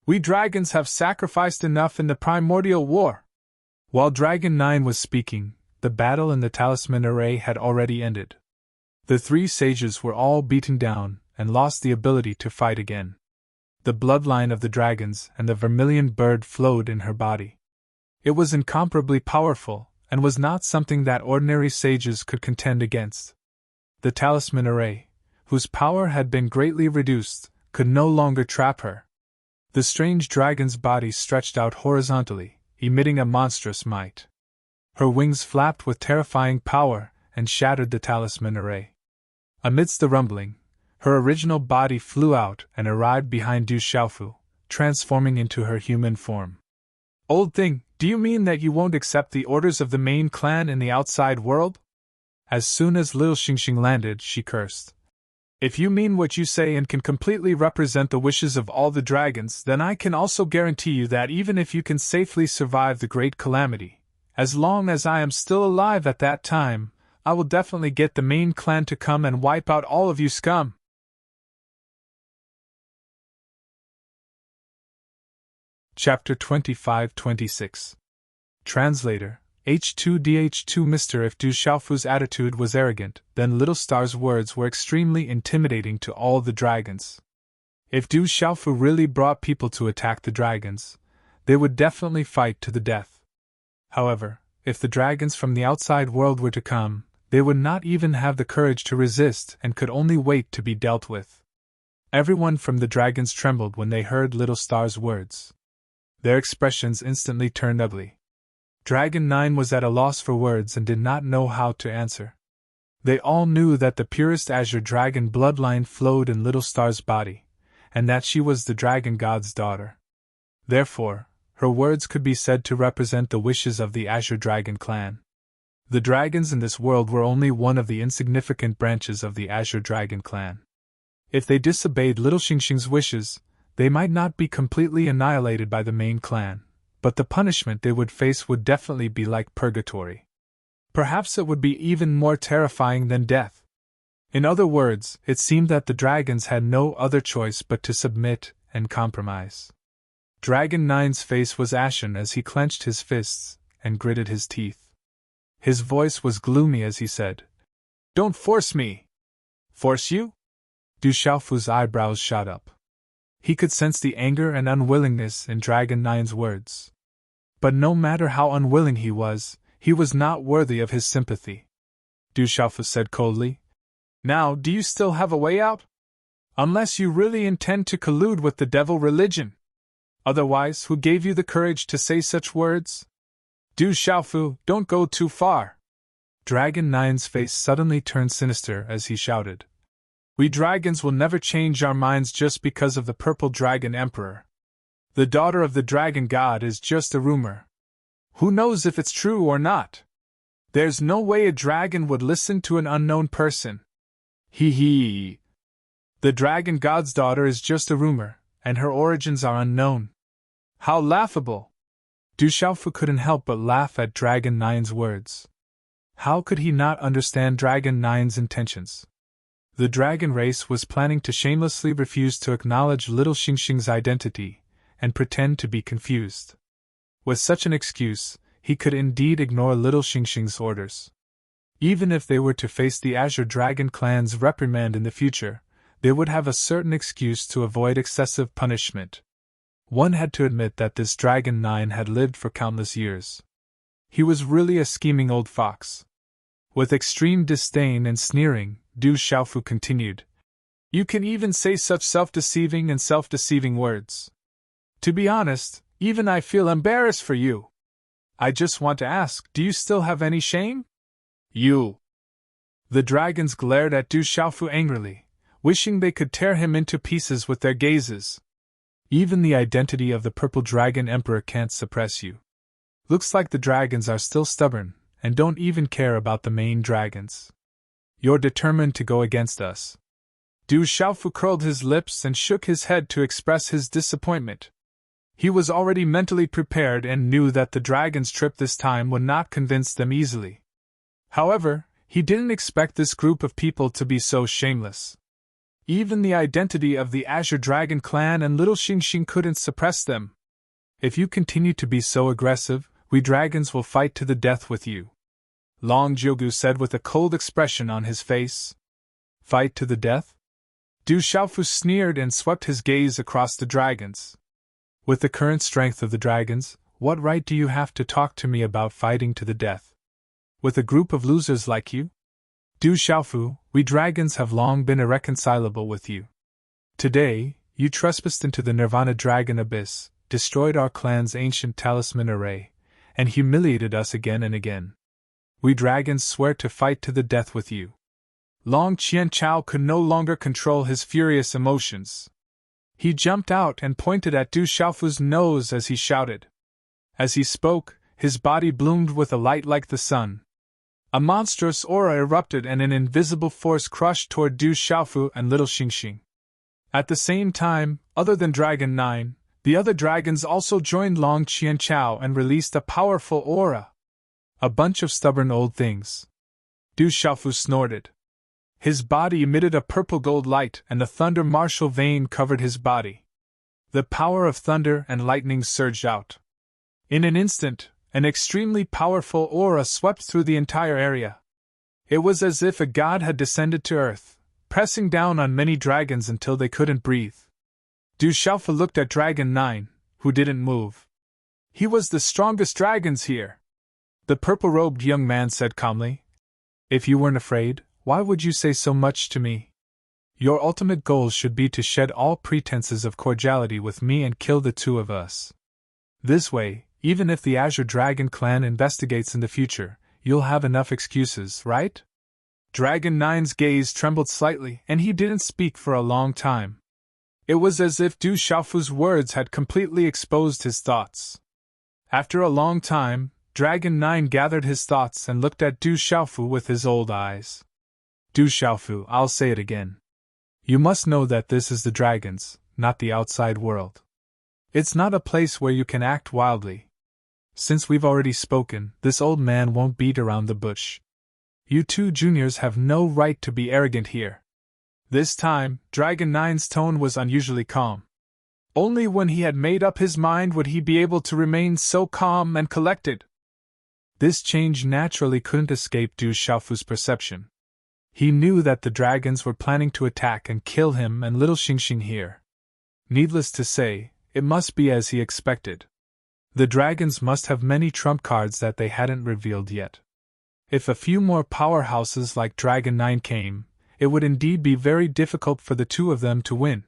Speaker 1: We dragons have sacrificed enough in the primordial war. While Dragon 9 was speaking, the battle in the talisman array had already ended. The three sages were all beaten down and lost the ability to fight again. The bloodline of the dragons and the vermilion bird flowed in her body. It was incomparably powerful, and was not something that ordinary sages could contend against. The talisman array, whose power had been greatly reduced, could no longer trap her. The strange dragon's body stretched out horizontally, emitting a monstrous might. Her wings flapped with terrifying power and shattered the talisman array. Amidst the rumbling, her original body flew out and arrived behind Du Xiaofu, transforming into her human form. Old thing, do you mean that you won't accept the orders of the main clan in the outside world? As soon as Little Xingxing landed, she cursed. If you mean what you say and can completely represent the wishes of all the dragons, then I can also guarantee you that even if you can safely survive the great calamity, as long as I am still alive at that time, I will definitely get the main clan to come and wipe out all of you scum. Chapter 25-26. Translator, H2DH2 Mr. If Du Xiaofu's attitude was arrogant, then Little Star's words were extremely intimidating to all the dragons. If Du Xiaofu really brought people to attack the dragons, they would definitely fight to the death. However, if the dragons from the outside world were to come, they would not even have the courage to resist and could only wait to be dealt with. Everyone from the dragons trembled when they heard Little Star's words. Their expressions instantly turned ugly. Dragon 9 was at a loss for words and did not know how to answer. They all knew that the purest azure dragon bloodline flowed in Little Star's body, and that she was the dragon god's daughter. Therefore, her words could be said to represent the wishes of the Azure Dragon clan. The dragons in this world were only one of the insignificant branches of the Azure Dragon clan. If they disobeyed Little Xingxing's wishes, they might not be completely annihilated by the main clan, but the punishment they would face would definitely be like purgatory. Perhaps it would be even more terrifying than death. In other words, it seemed that the dragons had no other choice but to submit and compromise. Dragon 9's face was ashen as he clenched his fists and gritted his teeth. His voice was gloomy as he said, "Don't force me." "Force you?" Du Xiaofu's eyebrows shot up. He could sense the anger and unwillingness in Dragon 9's words. But no matter how unwilling he was not worthy of his sympathy. Du Xiaofu said coldly. Now, do you still have a way out? Unless you really intend to collude with the devil religion. Otherwise, who gave you the courage to say such words? Du Xiaofu, don't go too far. Dragon Nine's face suddenly turned sinister as he shouted. We dragons will never change our minds just because of the purple dragon emperor. The daughter of the dragon god is just a rumor. Who knows if it's true or not? There's no way a dragon would listen to an unknown person. Hee hee. The dragon god's daughter is just a rumor, and her origins are unknown. How laughable! Du Xiaofu couldn't help but laugh at Dragon Nine's words. How could he not understand Dragon Nine's intentions? The dragon race was planning to shamelessly refuse to acknowledge little Xingxing's identity, and pretend to be confused. With such an excuse, he could indeed ignore little Xingxing's orders. Even if they were to face the Azure Dragon clan's reprimand in the future, they would have a certain excuse to avoid excessive punishment. One had to admit that this Dragon Nine had lived for countless years. He was really a scheming old fox. With extreme disdain and sneering, Du Xiaofu continued, You can even say such self-deceiving and self-deceiving words. To be honest, even I feel embarrassed for you. I just want to ask, do you still have any shame? You! The dragons glared at Du Xiaofu angrily, wishing they could tear him into pieces with their gazes. Even the identity of the purple dragon emperor can't suppress you. Looks like the dragons are still stubborn, and don't even care about the main dragons. You're determined to go against us. Du Xiaofu curled his lips and shook his head to express his disappointment. He was already mentally prepared and knew that the dragon's trip this time would not convince them easily. However, he didn't expect this group of people to be so shameless. Even the identity of the Azure Dragon clan and little Xingxing couldn't suppress them. If you continue to be so aggressive, we dragons will fight to the death with you. Long Jiogu said with a cold expression on his face. Fight to the death? Du Xiaofu sneered and swept his gaze across the dragons. With the current strength of the dragons, what right do you have to talk to me about fighting to the death? With a group of losers like you? Du Xiaofu, we dragons have long been irreconcilable with you. Today, you trespassed into the Nirvana Dragon Abyss, destroyed our clan's ancient talisman array, and humiliated us again and again. We dragons swear to fight to the death with you. Long Qianchao could no longer control his furious emotions. He jumped out and pointed at Du Xiaofu's nose as he shouted. As he spoke, his body bloomed with a light like the sun. A monstrous aura erupted and an invisible force crushed toward Du Xiaofu and little Xingxing. At the same time, other than Dragon 9, the other dragons also joined Long Qianchao and released a powerful aura. A bunch of stubborn old things. Du Xiaofu snorted. His body emitted a purple gold light and the thunder martial vein covered his body. The power of thunder and lightning surged out. In an instant, an extremely powerful aura swept through the entire area. It was as if a god had descended to earth, pressing down on many dragons until they couldn't breathe. Du Xiaofu looked at Dragon 9, who didn't move. He was the strongest dragons here. The purple-robed young man said calmly, If you weren't afraid, why would you say so much to me? Your ultimate goal should be to shed all pretenses of cordiality with me and kill the two of us. This way, even if the Azure Dragon clan investigates in the future, you'll have enough excuses, right? Dragon 9's gaze trembled slightly and he didn't speak for a long time. It was as if Du Xiaofu's words had completely exposed his thoughts. After a long time, Dragon 9 gathered his thoughts and looked at Du Xiaofu with his old eyes. Du Xiaofu, I'll say it again. You must know that this is the dragons, not the outside world. It's not a place where you can act wildly. Since we've already spoken, this old man won't beat around the bush. You two juniors have no right to be arrogant here. This time, Dragon 9's tone was unusually calm. Only when he had made up his mind would he be able to remain so calm and collected. This change naturally couldn't escape Du Xiaofu's perception. He knew that the dragons were planning to attack and kill him and little Xingxing here. Needless to say, it must be as he expected. The dragons must have many trump cards that they hadn't revealed yet. If a few more powerhouses like Dragon 9 came, it would indeed be very difficult for the two of them to win.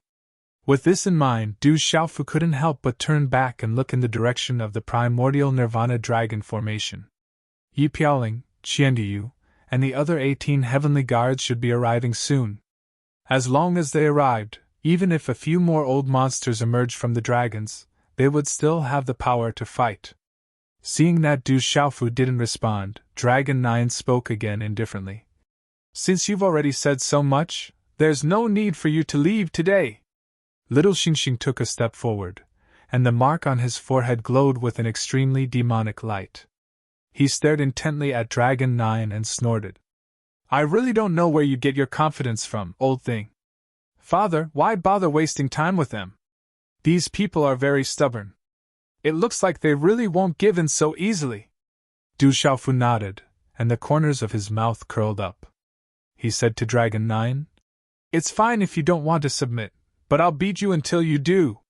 Speaker 1: With this in mind, Du Xiaofu couldn't help but turn back and look in the direction of the primordial Nirvana dragon formation. Yi Piaoling, Qiandiyu, and the other 18 heavenly guards should be arriving soon. As long as they arrived, even if a few more old monsters emerged from the dragons, they would still have the power to fight. Seeing that Du Xiaofu didn't respond, Dragon 9 spoke again indifferently. Since you've already said so much, there's no need for you to leave today. Little Xingxing took a step forward, and the mark on his forehead glowed with an extremely demonic light. He stared intently at Dragon 9 and snorted. I really don't know where you get your confidence from, old thing. Father, why bother wasting time with them? These people are very stubborn. It looks like they really won't give in so easily. Du Xiaofu nodded, and the corners of his mouth curled up. He said to Dragon 9, It's fine if you don't want to submit, but I'll beat you until you do.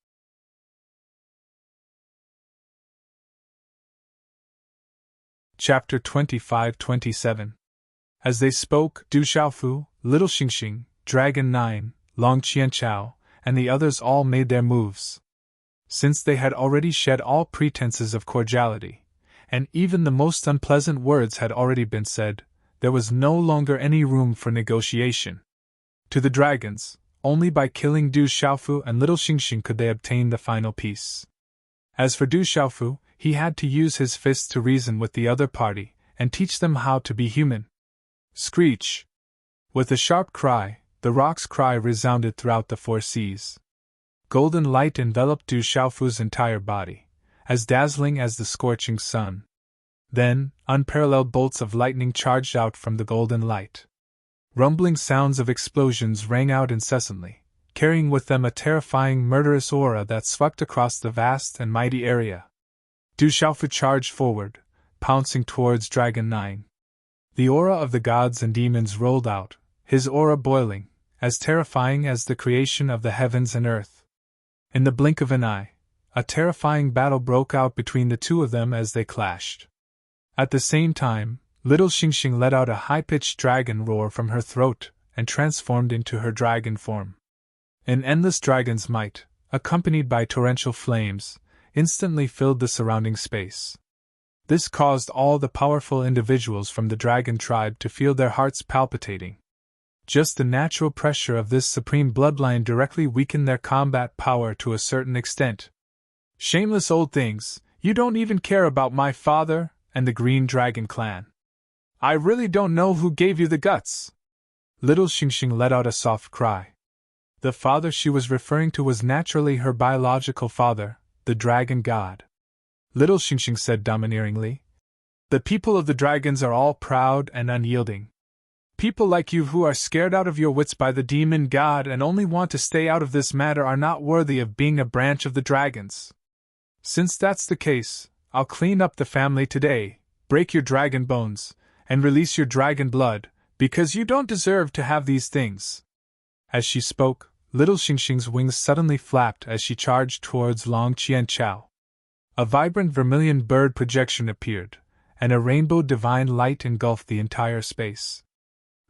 Speaker 1: Chapter 25-27. As they spoke, Du Xiaofu, Little Xingxing, Dragon 9, Long Qianchao, and the others all made their moves. Since they had already shed all pretenses of cordiality, and even the most unpleasant words had already been said, there was no longer any room for negotiation. To the dragons, only by killing Du Xiaofu and Little Xingxing could they obtain the final peace. As for Du Xiaofu, he had to use his fists to reason with the other party and teach them how to be human. Screech! With a sharp cry, the rock's cry resounded throughout the four seas. Golden light enveloped Du Xiaofu's entire body, as dazzling as the scorching sun. Then, unparalleled bolts of lightning charged out from the golden light. Rumbling sounds of explosions rang out incessantly, carrying with them a terrifying murderous aura that swept across the vast and mighty area. Du Xiaofu charged forward, pouncing towards Dragon 9. The aura of the gods and demons rolled out, his aura boiling, as terrifying as the creation of the heavens and earth. In the blink of an eye, a terrifying battle broke out between the two of them as they clashed. At the same time, Little Xingxing let out a high-pitched dragon roar from her throat and transformed into her dragon form. An endless dragon's might, accompanied by torrential flames, instantly filled the surrounding space. This caused all the powerful individuals from the dragon tribe to feel their hearts palpitating. Just the natural pressure of this supreme bloodline directly weakened their combat power to a certain extent. Shameless old things, you don't even care about my father and the Green Dragon clan. I really don't know who gave you the guts. Little Xingxing let out a soft cry. The father she was referring to was naturally her biological father, the dragon god. Little Xingxing said domineeringly, The people of the dragons are all proud and unyielding. People like you who are scared out of your wits by the demon god and only want to stay out of this matter are not worthy of being a branch of the dragons. Since that's the case, I'll clean up the family today, break your dragon bones, and release your dragon blood, because you don't deserve to have these things. As she spoke, Little Xingxing's wings suddenly flapped as she charged towards Long Qianchao. A vibrant vermilion bird projection appeared, and a rainbow divine light engulfed the entire space.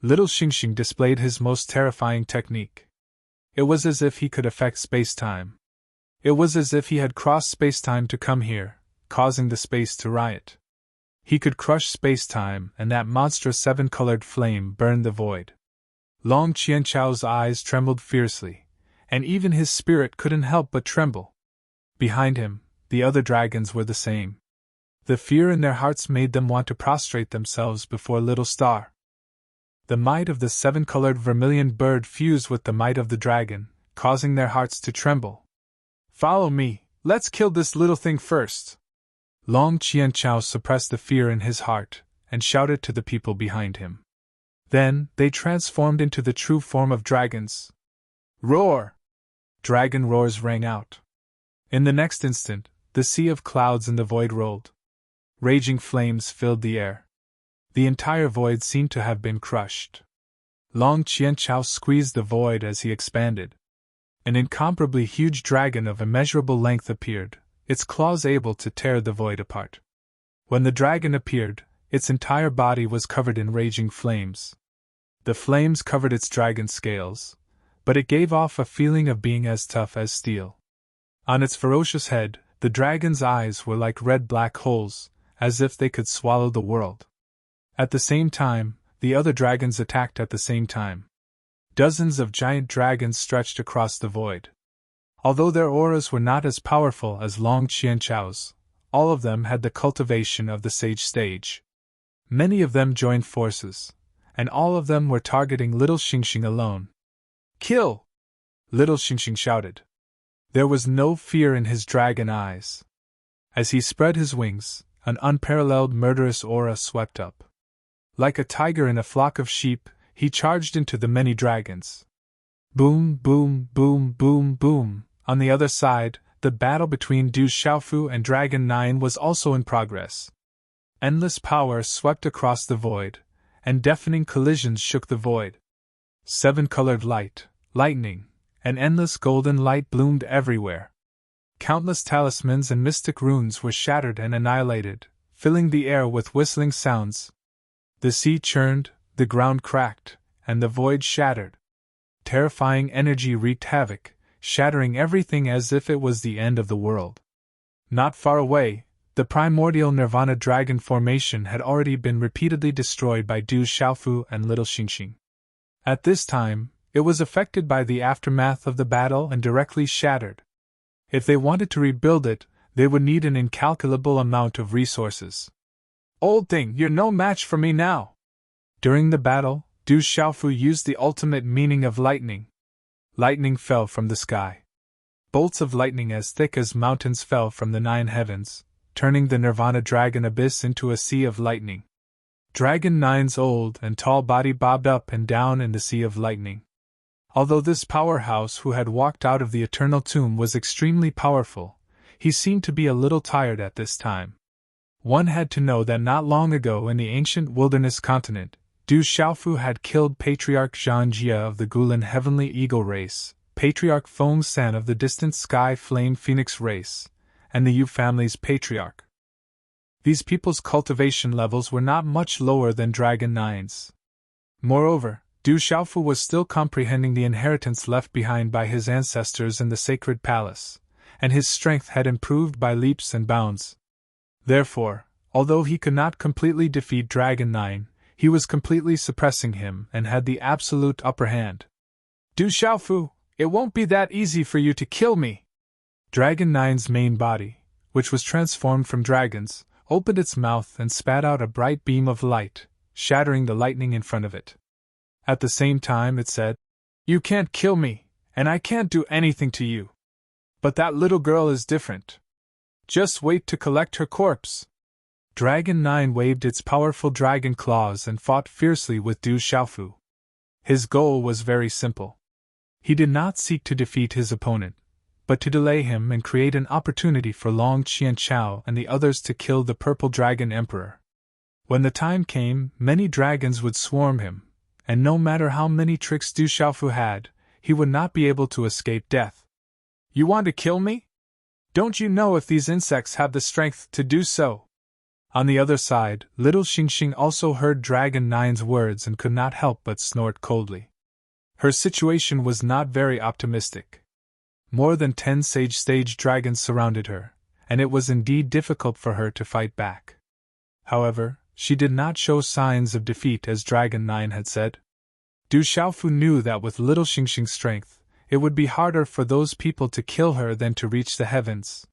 Speaker 1: Little Xingxing displayed his most terrifying technique. It was as if he could affect space-time. It was as if he had crossed space-time to come here, causing the space to riot. He could crush space-time, and that monstrous seven-colored flame burned the void. Long Qianchao's eyes trembled fiercely, and even his spirit couldn't help but tremble. Behind him, the other dragons were the same. The fear in their hearts made them want to prostrate themselves before Little Star. The might of the seven-colored vermilion bird fused with the might of the dragon, causing their hearts to tremble. Follow me, let's kill this little thing first. Long Qianchao suppressed the fear in his heart, and shouted to the people behind him. Then, they transformed into the true form of dragons. Roar! Dragon roars rang out. In the next instant, the sea of clouds in the void rolled. Raging flames filled the air. The entire void seemed to have been crushed. Long Qianchao squeezed the void as he expanded. An incomparably huge dragon of immeasurable length appeared, its claws able to tear the void apart. When the dragon appeared, Its entire body was covered in raging flames. The flames covered its dragon scales, but it gave off a feeling of being as tough as steel. On its ferocious head, the dragon's eyes were like red black holes, as if they could swallow the world. At the same time, the other dragons attacked at the same time. Dozens of giant dragons stretched across the void. Although their auras were not as powerful as Long Qianchao's, all of them had the cultivation of the sage stage. Many of them joined forces, and all of them were targeting little Xingxing alone. "Kill!" little Xingxing shouted. There was no fear in his dragon eyes. As he spread his wings, an unparalleled murderous aura swept up. Like a tiger in a flock of sheep, he charged into the many dragons. Boom, boom, boom, boom, boom. On the other side, the battle between Du Xiaofu and Dragon 9 was also in progress. Endless power swept across the void, and deafening collisions shook the void. Seven-colored light, lightning, and endless golden light bloomed everywhere. Countless talismans and mystic runes were shattered and annihilated, filling the air with whistling sounds. The sea churned, the ground cracked, and the void shattered. Terrifying energy wreaked havoc, shattering everything as if it was the end of the world. Not far away, the primordial Nirvana Dragon formation had already been repeatedly destroyed by Du Xiaofu and Little Xingxing. At this time, it was affected by the aftermath of the battle and directly shattered. If they wanted to rebuild it, they would need an incalculable amount of resources. "Old thing, you're no match for me now!" During the battle, Du Xiaofu used the ultimate meaning of lightning. Lightning fell from the sky. Bolts of lightning as thick as mountains fell from the 9 heavens, turning the Nirvana Dragon Abyss into a sea of lightning. Dragon 9's old and tall body bobbed up and down in the sea of lightning. Although this powerhouse who had walked out of the eternal tomb was extremely powerful, he seemed to be a little tired at this time. One had to know that not long ago in the ancient wilderness continent, Du Xiaofu had killed Patriarch Zhang Jia of the Gulan Heavenly Eagle race, Patriarch Feng San of the distant Sky Flame Phoenix race, and the Yu family's patriarch. These people's cultivation levels were not much lower than Dragon 9's. Moreover, Du Xiaofu was still comprehending the inheritance left behind by his ancestors in the sacred palace, and his strength had improved by leaps and bounds. Therefore, although he could not completely defeat Dragon 9, he was completely suppressing him and had the absolute upper hand. "Du Xiaofu, it won't be that easy for you to kill me!" Dragon 9's main body, which was transformed from dragons, opened its mouth and spat out a bright beam of light, shattering the lightning in front of it. At the same time it said, "You can't kill me, and I can't do anything to you. But that little girl is different. Just wait to collect her corpse." Dragon 9 waved its powerful dragon claws and fought fiercely with Du Xiaofu. His goal was very simple. He did not seek to defeat his opponent, but to delay him and create an opportunity for Long Qianchao and the others to kill the Purple Dragon Emperor. When the time came, many dragons would swarm him, and no matter how many tricks Du Xiaofu had, he would not be able to escape death. "You want to kill me? Don't you know if these insects have the strength to do so?" On the other side, Little Xingxing also heard Dragon 9's words and could not help but snort coldly. Her situation was not very optimistic. More than 10 sage stage dragons surrounded her, and it was indeed difficult for her to fight back. However, she did not show signs of defeat as Dragon 9 had said. Du Xiaofu knew that with Little Xingxing's strength, it would be harder for those people to kill her than to reach the heavens.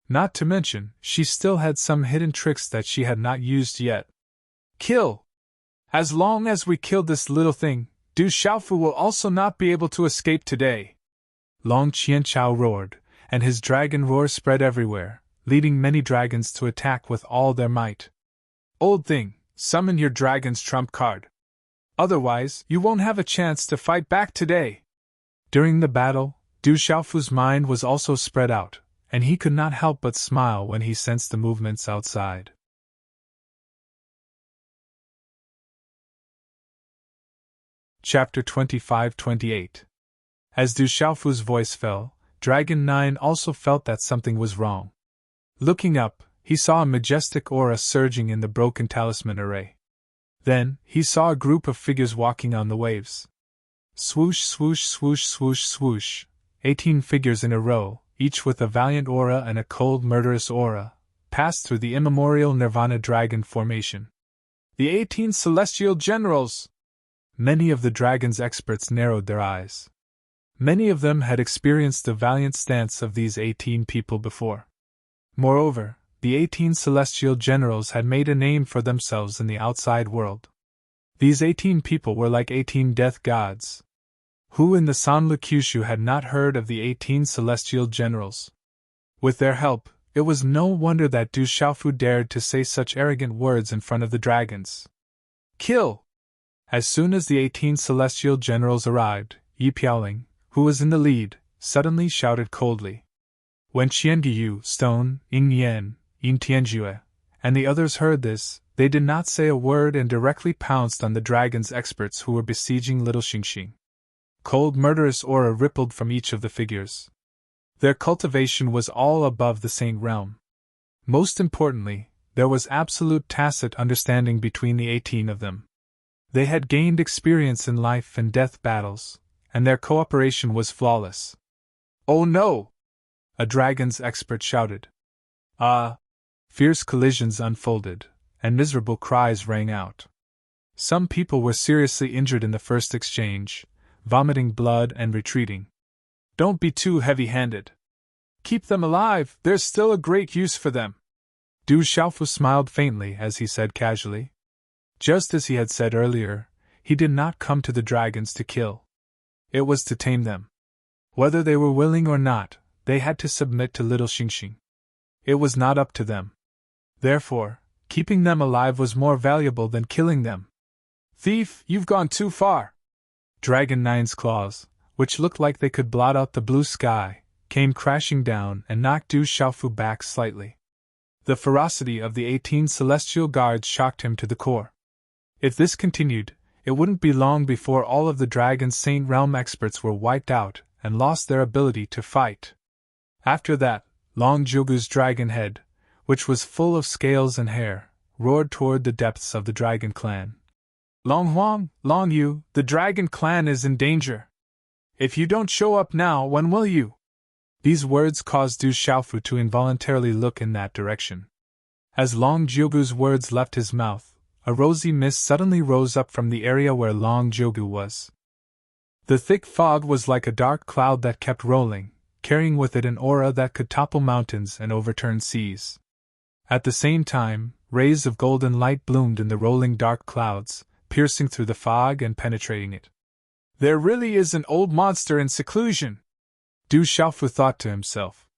Speaker 1: Not to mention, she still had some hidden tricks that she had not used yet. "Kill! As long as we kill this little thing, Du Xiaofu will also not be able to escape today." Long Qianchao roared, and his dragon roar spread everywhere, leading many dragons to attack with all their might. "Old thing, summon your dragon's trump card. Otherwise, you won't have a chance to fight back today." During the battle, Du Xiaofu's mind was also spread out, and he could not help but smile when he sensed the movements outside. Chapter 25-28. As Du Xiaofu's voice fell, Dragon 9 also felt that something was wrong. Looking up, he saw a majestic aura surging in the broken talisman array. Then, he saw a group of figures walking on the waves. Swoosh, swoosh, swoosh, swoosh, swoosh. 18 figures in a row, each with a valiant aura and a cold, murderous aura, passed through the immemorial Nirvana dragon formation. The 18 celestial generals! Many of the dragon's experts narrowed their eyes. Many of them had experienced the valiant stance of these 18 people before. Moreover, the 18 celestial generals had made a name for themselves in the outside world. These 18 people were like 18 death gods. Who in the Sanlukyushu had not heard of the 18 celestial generals? With their help, it was no wonder that Du Xiaofu dared to say such arrogant words in front of the dragons. Kill! As soon as the 18 celestial generals arrived, Yi Piaoling, who was in the lead, suddenly shouted coldly. When Qianguyu, Stone, Ying Yan, Yin Tianjue, and the others heard this, they did not say a word and directly pounced on the dragon's experts who were besieging little Xingxing. Cold murderous aura rippled from each of the figures. Their cultivation was all above the saint realm. Most importantly, there was absolute tacit understanding between the 18 of them. They had gained experience in life and death battles, and their cooperation was flawless. "Oh no!" a dragon's expert shouted. Fierce collisions unfolded, and miserable cries rang out. Some people were seriously injured in the first exchange, vomiting blood and retreating. "Don't be too heavy-handed. Keep them alive, there's still a great use for them." Du Xiaofu smiled faintly as he said casually. Just as he had said earlier, he did not come to the dragons to kill. It was to tame them. Whether they were willing or not, they had to submit to little Xingxing. It was not up to them. Therefore, keeping them alive was more valuable than killing them. "Thief, you've gone too far!" Dragon Nine's claws, which looked like they could blot out the blue sky, came crashing down and knocked Du Xiaofu back slightly. The ferocity of the 18 celestial guards shocked him to the core. If this continued, it wouldn't be long before all of the dragon's Saint Realm experts were wiped out and lost their ability to fight. After that, Long Zhugu's dragon head, which was full of scales and hair, roared toward the depths of the dragon clan. "Long Huang, Long Yu, the dragon clan is in danger. If you don't show up now, when will you?" These words caused Du Xiaofu to involuntarily look in that direction. As Long Zhugu's words left his mouth, a rosy mist suddenly rose up from the area where Long Zhugu was. The thick fog was like a dark cloud that kept rolling, carrying with it an aura that could topple mountains and overturn seas. At the same time, rays of golden light bloomed in the rolling dark clouds, piercing through the fog and penetrating it. "There really is an old monster in seclusion," Du Xiaofu thought to himself.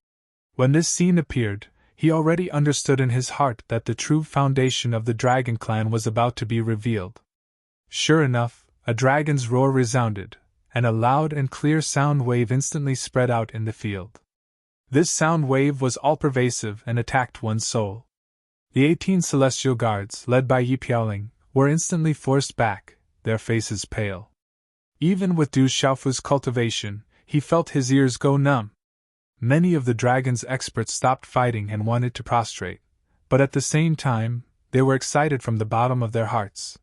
Speaker 1: When this scene appeared, he already understood in his heart that the true foundation of the dragon clan was about to be revealed. Sure enough, a dragon's roar resounded, and a loud and clear sound wave instantly spread out in the field. This sound wave was all-pervasive and attacked one's soul. The 18 celestial guards, led by Yi Piaoling, were instantly forced back, their faces pale. Even with Du Xiaofu's cultivation, he felt his ears go numb. Many of the dragon's experts stopped fighting and wanted to prostrate, but at the same time, they were excited from the bottom of their hearts.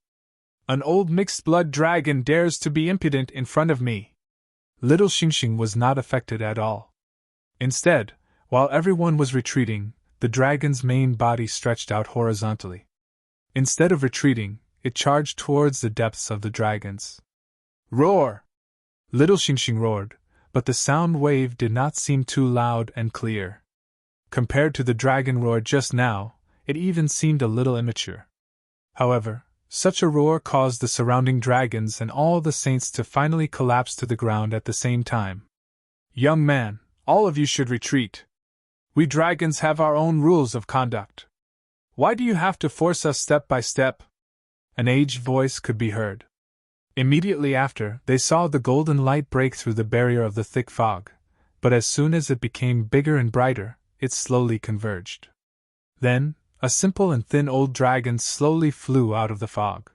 Speaker 1: "An old mixed-blood dragon dares to be impudent in front of me." Little Xingxing was not affected at all. Instead, while everyone was retreating, the dragon's main body stretched out horizontally. Instead of retreating, it charged towards the depths of the dragons. "Roar!" Little Xingxing roared, but the sound wave did not seem too loud and clear. Compared to the dragon roar just now, it even seemed a little immature. However, such a roar caused the surrounding dragons and all the saints to finally collapse to the ground at the same time. "Young man, all of you should retreat. We dragons have our own rules of conduct. Why do you have to force us step by step?" An aged voice could be heard. Immediately after, they saw the golden light break through the barrier of the thick fog, but as soon as it became bigger and brighter, it slowly converged. Then, a simple and thin old dragon slowly flew out of the fog.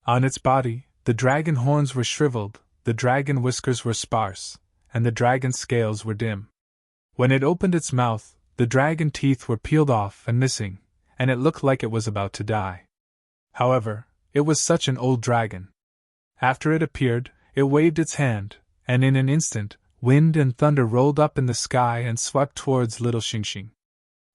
Speaker 1: On its body, the dragon horns were shriveled, the dragon whiskers were sparse, and the dragon scales were dim. When it opened its mouth, The dragon teeth were peeled off and missing, and it looked like it was about to die. However, it was such an old dragon. After it appeared, it waved its hand, and in an instant, wind and thunder rolled up in the sky and swept towards little Xingxing.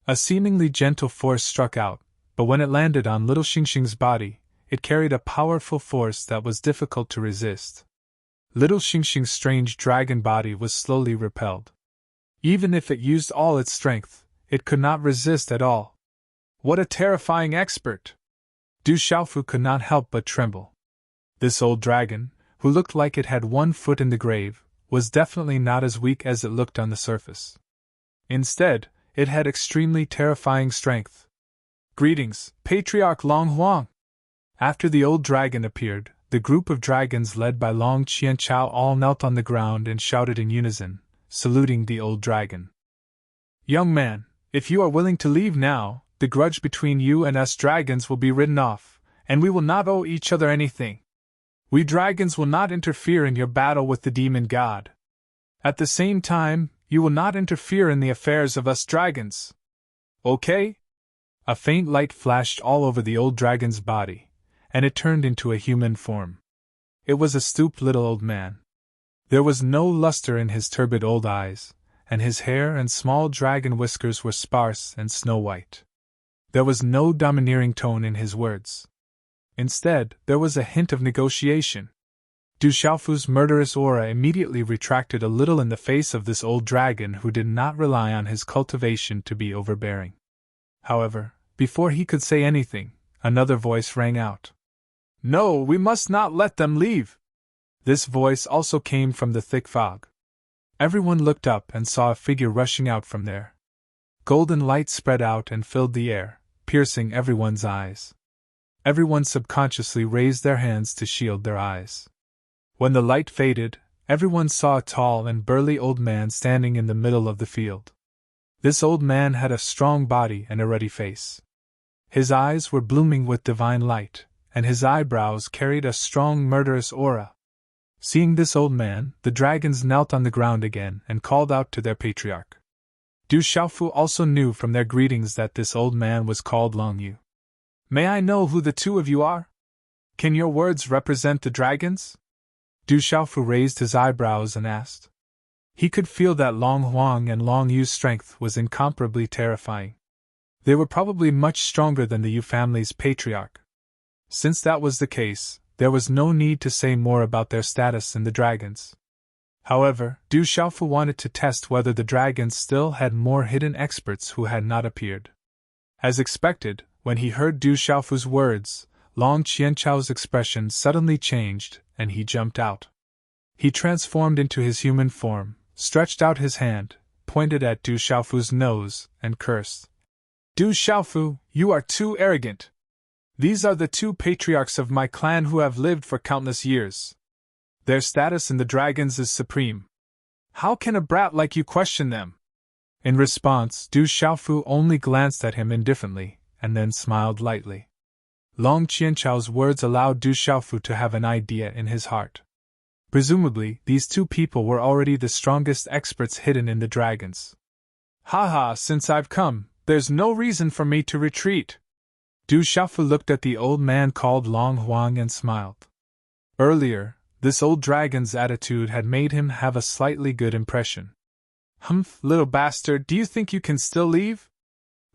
Speaker 1: A seemingly gentle force struck out, but when it landed on little Xingxing's body, it carried a powerful force that was difficult to resist. Little Xingxing's strange dragon body was slowly repelled. Even if it used all its strength, it could not resist at all. What a terrifying expert! Du Xiaofu could not help but tremble. This old dragon, who looked like it had one foot in the grave, was definitely not as weak as it looked on the surface. Instead, it had extremely terrifying strength. Greetings, Patriarch Long Huang! After the old dragon appeared, the group of dragons led by Long Qianchao all knelt on the ground and shouted in unison, saluting the old dragon. Young man, if you are willing to leave now, the grudge between you and us dragons will be written off, and we will not owe each other anything. We dragons will not interfere in your battle with the demon god. At the same time, you will not interfere in the affairs of us dragons. Okay? A faint light flashed all over the old dragon's body, and it turned into a human form. It was a stooped little old man. There was no luster in his turbid old eyes, and his hair and small dragon whiskers were sparse and snow-white. There was no domineering tone in his words. Instead, there was a hint of negotiation. Du Xiaofu's murderous aura immediately retracted a little in the face of this old dragon who did not rely on his cultivation to be overbearing. However, before he could say anything, another voice rang out. No, we must not let them leave! This voice also came from the thick fog. Everyone looked up and saw a figure rushing out from there. Golden light spread out and filled the air, piercing everyone's eyes. Everyone subconsciously raised their hands to shield their eyes. When the light faded, everyone saw a tall and burly old man standing in the middle of the field. This old man had a strong body and a ruddy face. His eyes were blooming with divine light, and his eyebrows carried a strong murderous aura. Seeing this old man, the dragons knelt on the ground again and called out to their patriarch. Du Xiaofu also knew from their greetings that this old man was called Long Yu. May I know who the two of you are? Can your words represent the dragons? Du Xiaofu raised his eyebrows and asked. He could feel that Long Huang and Long Yu's strength was incomparably terrifying. They were probably much stronger than the Yu family's patriarch. Since that was the case, there was no need to say more about their status in the dragons. However, Du Xiaofu wanted to test whether the dragons still had more hidden experts who had not appeared. As expected, when he heard Du Xiaofu's words, Long Qianchao's expression suddenly changed, and he jumped out. He transformed into his human form, stretched out his hand, pointed at Du Xiaofu's nose, and cursed. Du Xiaofu, you are too arrogant. These are the two patriarchs of my clan who have lived for countless years. Their status in the dragons is supreme. How can a brat like you question them? In response, Du Xiaofu only glanced at him indifferently, and then smiled lightly. Long Qianchao's words allowed Du Xiaofu to have an idea in his heart. Presumably, these two people were already the strongest experts hidden in the dragons. Haha, since I've come, there's no reason for me to retreat. Du Xiaofu looked at the old man called Long Huang and smiled. Earlier, this old dragon's attitude had made him have a slightly good impression. Humph, little bastard, do you think you can still leave?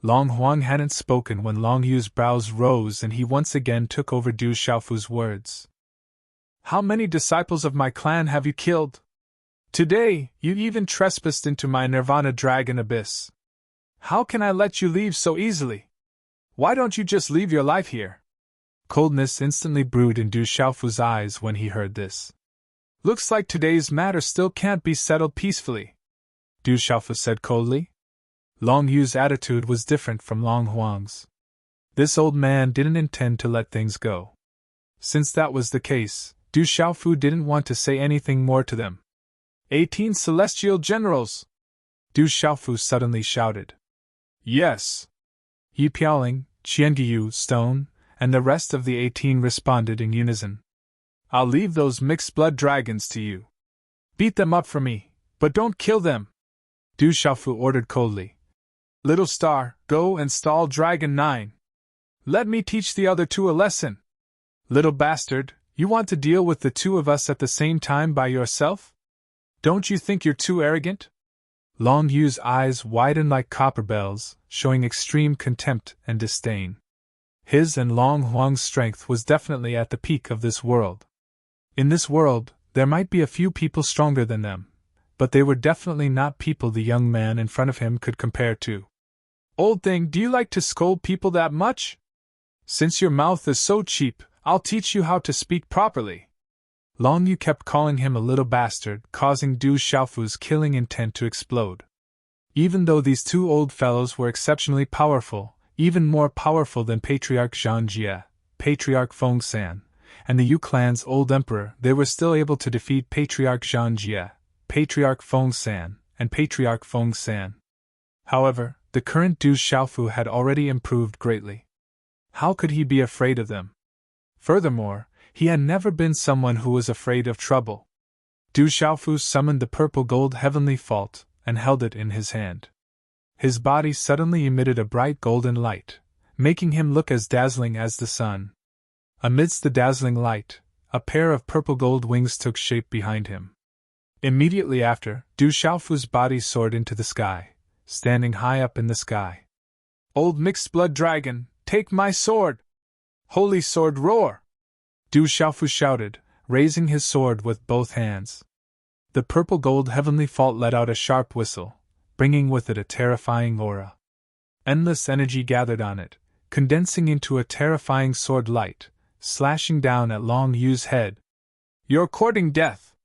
Speaker 1: Long Huang hadn't spoken when Long Yu's brows rose and he once again took over Du Xiaofu's words. How many disciples of my clan have you killed? Today, you even trespassed into my Nirvana dragon abyss. How can I let you leave so easily? Why don't you just leave your life here? Coldness instantly brewed in Du Xiaofu's eyes when he heard this. Looks like today's matter still can't be settled peacefully, Du Xiaofu said coldly. Long Yu's attitude was different from Long Huang's. This old man didn't intend to let things go. Since that was the case, Du Xiaofu didn't want to say anything more to them. 18 celestial generals! Du Xiaofu suddenly shouted. Yes! Yi Piaoling, Qianguyu, Stone, and the rest of the 18 responded in unison. I'll leave those mixed-blood dragons to you. Beat them up for me, but don't kill them! Du Xiaofu ordered coldly. Little star, go and stall Dragon 9. Let me teach the other two a lesson. Little bastard, you want to deal with the two of us at the same time by yourself? Don't you think you're too arrogant? Long Yu's eyes widened like copper bells, showing extreme contempt and disdain. His and Long Huang's strength was definitely at the peak of this world. In this world, there might be a few people stronger than them, but they were definitely not people the young man in front of him could compare to. Old thing, do you like to scold people that much? Since your mouth is so cheap, I'll teach you how to speak properly. Long Yu kept calling him a little bastard, causing Du Xiaofu's killing intent to explode. Even though these two old fellows were exceptionally powerful, even more powerful than Patriarch Zhang Jie, Patriarch Feng San, and the Yu clan's old emperor, they were still able to defeat Patriarch Zhang Jie, Patriarch Feng San, and Patriarch Feng San. However, the current Du Xiaofu had already improved greatly. How could he be afraid of them? Furthermore, he had never been someone who was afraid of trouble. Du Xiaofu summoned the purple gold heavenly fault and held it in his hand. His body suddenly emitted a bright golden light, making him look as dazzling as the sun. Amidst the dazzling light, a pair of purple gold wings took shape behind him. Immediately after, Du Xiaofu's body soared into the sky, standing high up in the sky. Old mixed-blood dragon, take my sword! Holy sword, roar! Du Xiaofu shouted, raising his sword with both hands. The purple gold heavenly fault let out a sharp whistle, bringing with it a terrifying aura. Endless energy gathered on it, condensing into a terrifying sword light, slashing down at Long Yu's head. You're courting death!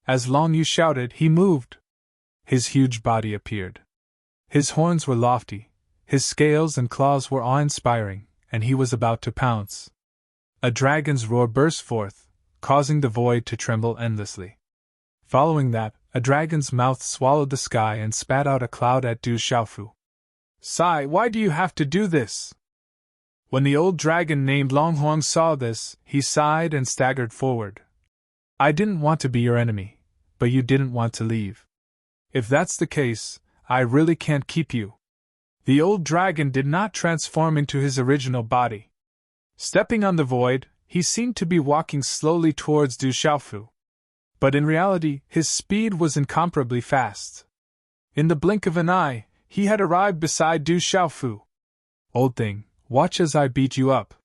Speaker 1: As Long Yu shouted, he moved. His huge body appeared. His horns were lofty, his scales and claws were awe-inspiring, and he was about to pounce. A dragon's roar burst forth, causing the void to tremble endlessly. Following that, a dragon's mouth swallowed the sky and spat out a cloud at Du Xiaofu. Sigh, why do you have to do this? When the old dragon named Long Huang saw this, he sighed and staggered forward. I didn't want to be your enemy, but you didn't want to leave. If that's the case, I really can't keep you. The old dragon did not transform into his original body. Stepping on the void, he seemed to be walking slowly towards Du Xiaofu. But in reality, his speed was incomparably fast. In the blink of an eye, he had arrived beside Du Xiaofu. Old thing, watch as I beat you up.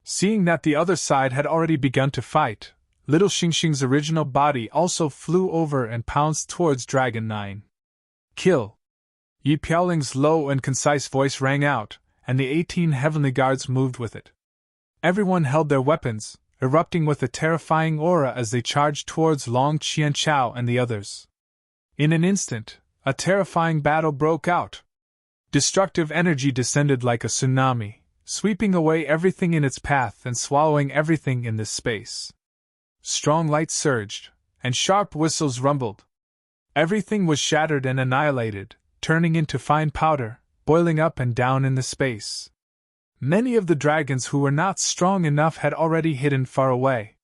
Speaker 1: Seeing that the other side had already begun to fight, little Xingxing's original body also flew over and pounced towards Dragon 9. Kill! Yi Piaoling's low and concise voice rang out, and the 18 heavenly guards moved with it. Everyone held their weapons, erupting with a terrifying aura as they charged towards Long Qianchao and the others. In an instant, a terrifying battle broke out. Destructive energy descended like a tsunami, sweeping away everything in its path and swallowing everything in this space. Strong light surged, and sharp whistles rumbled. Everything was shattered and annihilated, turning into fine powder, boiling up and down in the space. Many of the dragons who were not strong enough had already hidden far away.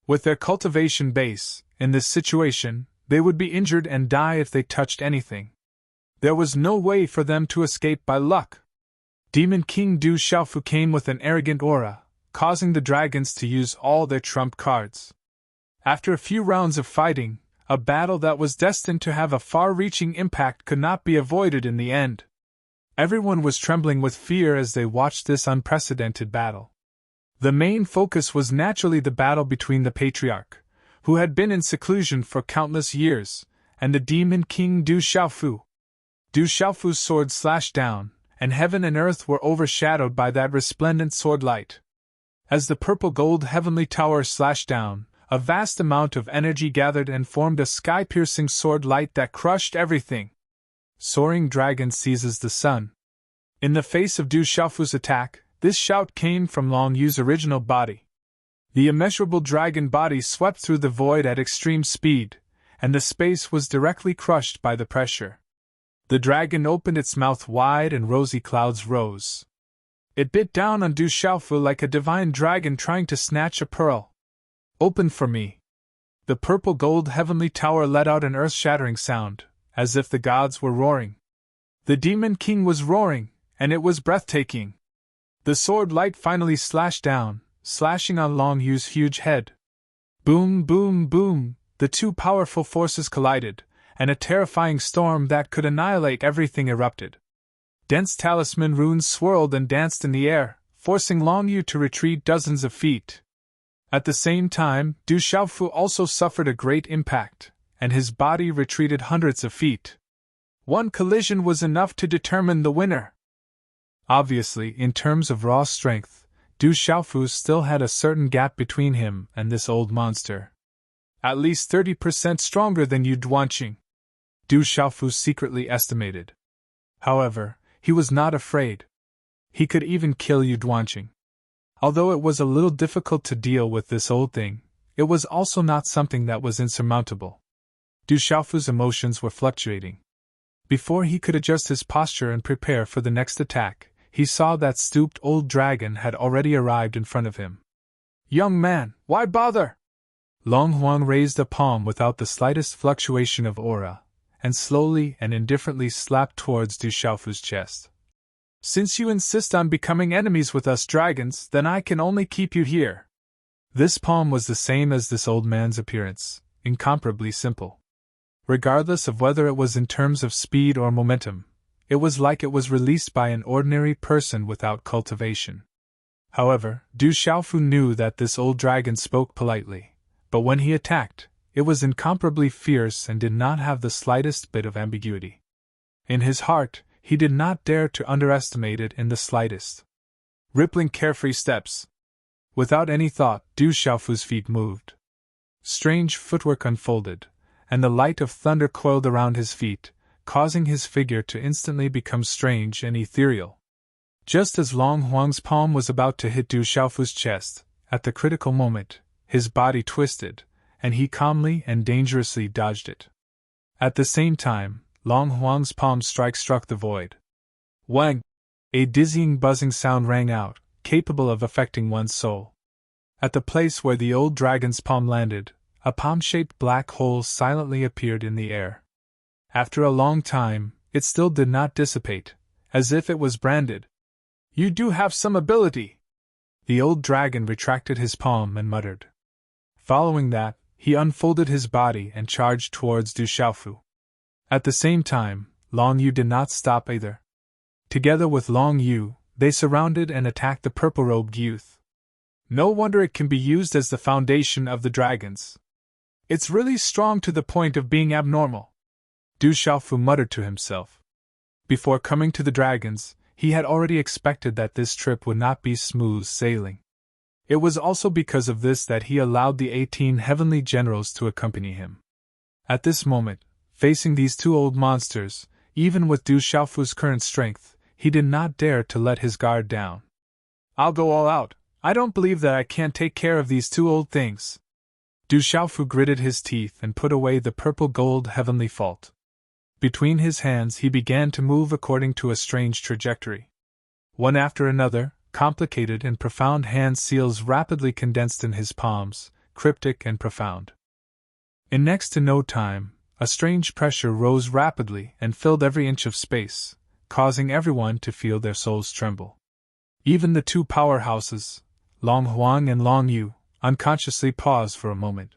Speaker 1: With their cultivation base, in this situation, they would be injured and die if they touched anything. There was no way for them to escape by luck. Demon King Du Xiaofu came with an arrogant aura, causing the dragons to use all their trump cards. After a few rounds of fighting, a battle that was destined to have a far-reaching impact could not be avoided in the end. Everyone was trembling with fear as they watched this unprecedented battle. The main focus was naturally the battle between the Patriarch, who had been in seclusion for countless years, and the Demon King Du Xiaofu. Du Xiaofu's sword slashed down, and heaven and earth were overshadowed by that resplendent sword light. As the purple gold heavenly tower slashed down, a vast amount of energy gathered and formed a sky-piercing sword light that crushed everything. Soaring dragon seizes the sun. In the face of Du Xiaofu's attack, this shout came from Long Yu's original body. The immeasurable dragon body swept through the void at extreme speed, and the space was directly crushed by the pressure. The dragon opened its mouth wide and rosy clouds rose. It bit down on Du Xiaofu like a divine dragon trying to snatch a pearl. Open for me. The purple gold heavenly tower let out an earth-shattering sound, as if the gods were roaring. The Demon King was roaring, and it was breathtaking. The sword light finally slashed down, slashing on Long Yu's huge head. Boom, boom, boom, the two powerful forces collided, and a terrifying storm that could annihilate everything erupted. Dense talisman runes swirled and danced in the air, forcing Long Yu to retreat dozens of feet. At the same time, Du Xiaofu also suffered a great impact, and his body retreated hundreds of feet. One collision was enough to determine the winner. Obviously, in terms of raw strength, Du Xiaofu still had a certain gap between him and this old monster. At least 30% stronger than Yu Duanqing, Du Xiaofu secretly estimated. However, he was not afraid. He could even kill Yu Duanqing. Although it was a little difficult to deal with this old thing, it was also not something that was insurmountable. Du Xiaofu's emotions were fluctuating. Before he could adjust his posture and prepare for the next attack, he saw that stooped old dragon had already arrived in front of him. "Young man, why bother?" Long Huang raised a palm without the slightest fluctuation of aura, and slowly and indifferently slapped towards Du Xiaofu's chest. "Since you insist on becoming enemies with us dragons, then I can only keep you here." This palm was the same as this old man's appearance, incomparably simple. Regardless of whether it was in terms of speed or momentum, it was like it was released by an ordinary person without cultivation. However, Du Xiaofu knew that this old dragon spoke politely, but when he attacked, it was incomparably fierce and did not have the slightest bit of ambiguity. In his heart, he did not dare to underestimate it in the slightest. Rippling carefree steps. Without any thought, Du Xiaofu's feet moved. Strange footwork unfolded, and the light of thunder coiled around his feet, causing his figure to instantly become strange and ethereal. Just as Long Huang's palm was about to hit Du Xiaofu's chest, at the critical moment, his body twisted, and he calmly and dangerously dodged it. At the same time, Long Huang's palm strike struck the void. Wang! A dizzying buzzing sound rang out, capable of affecting one's soul. At the place where the old dragon's palm landed, a palm-shaped black hole silently appeared in the air. After a long time, it still did not dissipate, as if it was branded. "You do have some ability." The old dragon retracted his palm and muttered. Following that, he unfolded his body and charged towards Du Xiaofu. At the same time, Long Yu did not stop either. Together with Long Yu, they surrounded and attacked the purple-robed youth. No wonder it can be used as the foundation of the dragons. It's really strong to the point of being abnormal, Du Xiaofu muttered to himself. Before coming to the dragons, he had already expected that this trip would not be smooth sailing. It was also because of this that he allowed the 18 heavenly generals to accompany him. At this moment, facing these two old monsters, even with Du Xiaofu's current strength, he did not dare to let his guard down. "I'll go all out. I don't believe that I can't take care of these two old things." Du Xiaofu gritted his teeth and put away the purple-gold heavenly fault. Between his hands he began to move according to a strange trajectory. One after another, complicated and profound hand seals rapidly condensed in his palms, cryptic and profound. In next to no time, a strange pressure rose rapidly and filled every inch of space, causing everyone to feel their souls tremble. Even the two powerhouses, Long Huang and Long Yu, unconsciously paused for a moment.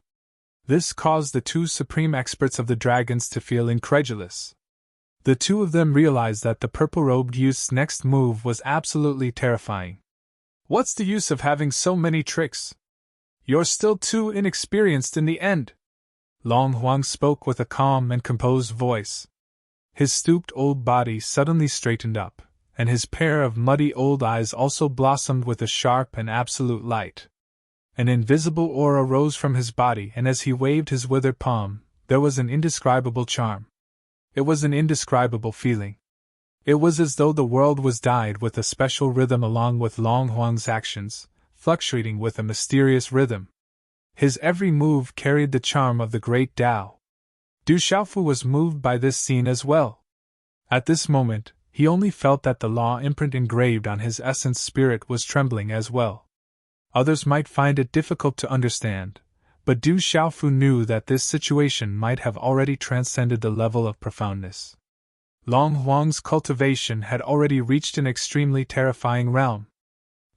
Speaker 1: This caused the two supreme experts of the dragons to feel incredulous. The two of them realized that the purple-robed youth's next move was absolutely terrifying. "What's the use of having so many tricks? You're still too inexperienced in the end." Long Huang spoke with a calm and composed voice. His stooped old body suddenly straightened up, and his pair of muddy old eyes also blossomed with a sharp and absolute light. An invisible aura rose from his body, and as he waved his withered palm, there was an indescribable charm. It was an indescribable feeling. It was as though the world was dyed with a special rhythm along with Long Huang's actions, fluctuating with a mysterious rhythm. His every move carried the charm of the great Tao. Du Xiaofu was moved by this scene as well. At this moment, he only felt that the law imprint engraved on his essence spirit was trembling as well. Others might find it difficult to understand, but Du Xiaofu knew that this situation might have already transcended the level of profoundness. Long Huang's cultivation had already reached an extremely terrifying realm.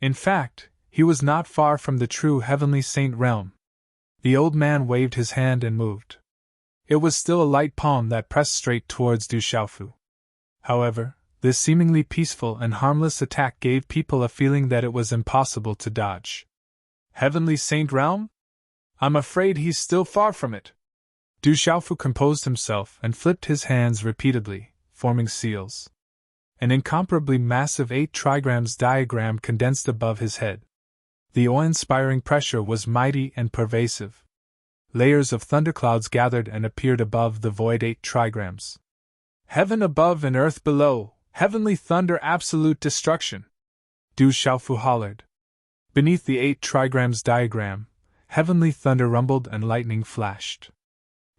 Speaker 1: In fact, he was not far from the true heavenly saint realm. The old man waved his hand and moved. It was still a light palm that pressed straight towards Du Xiaofu. However, this seemingly peaceful and harmless attack gave people a feeling that it was impossible to dodge. Heavenly Saint Realm? I'm afraid he's still far from it. Du Xiaofu composed himself and flipped his hands repeatedly, forming seals. An incomparably massive 8 trigrams diagram condensed above his head. The awe-inspiring pressure was mighty and pervasive. Layers of thunderclouds gathered and appeared above the void 8 trigrams. Heaven above and earth below, heavenly thunder, absolute destruction! Du Xiaofu hollered. Beneath the 8 trigrams diagram, heavenly thunder rumbled and lightning flashed.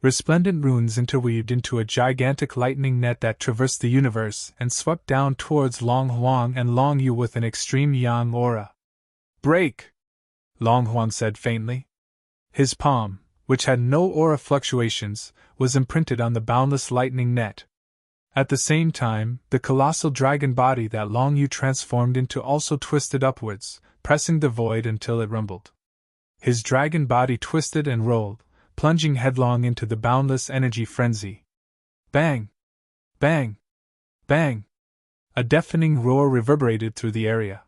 Speaker 1: Resplendent runes interweaved into a gigantic lightning net that traversed the universe and swept down towards Long Huang and Long Yu with an extreme yang aura. Break! Long Huang said faintly. His palm, which had no aura fluctuations, was imprinted on the boundless lightning net. At the same time, the colossal dragon body that Long Yu transformed into also twisted upwards, pressing the void until it rumbled. His dragon body twisted and rolled, plunging headlong into the boundless energy frenzy. Bang! Bang! Bang! A deafening roar reverberated through the area.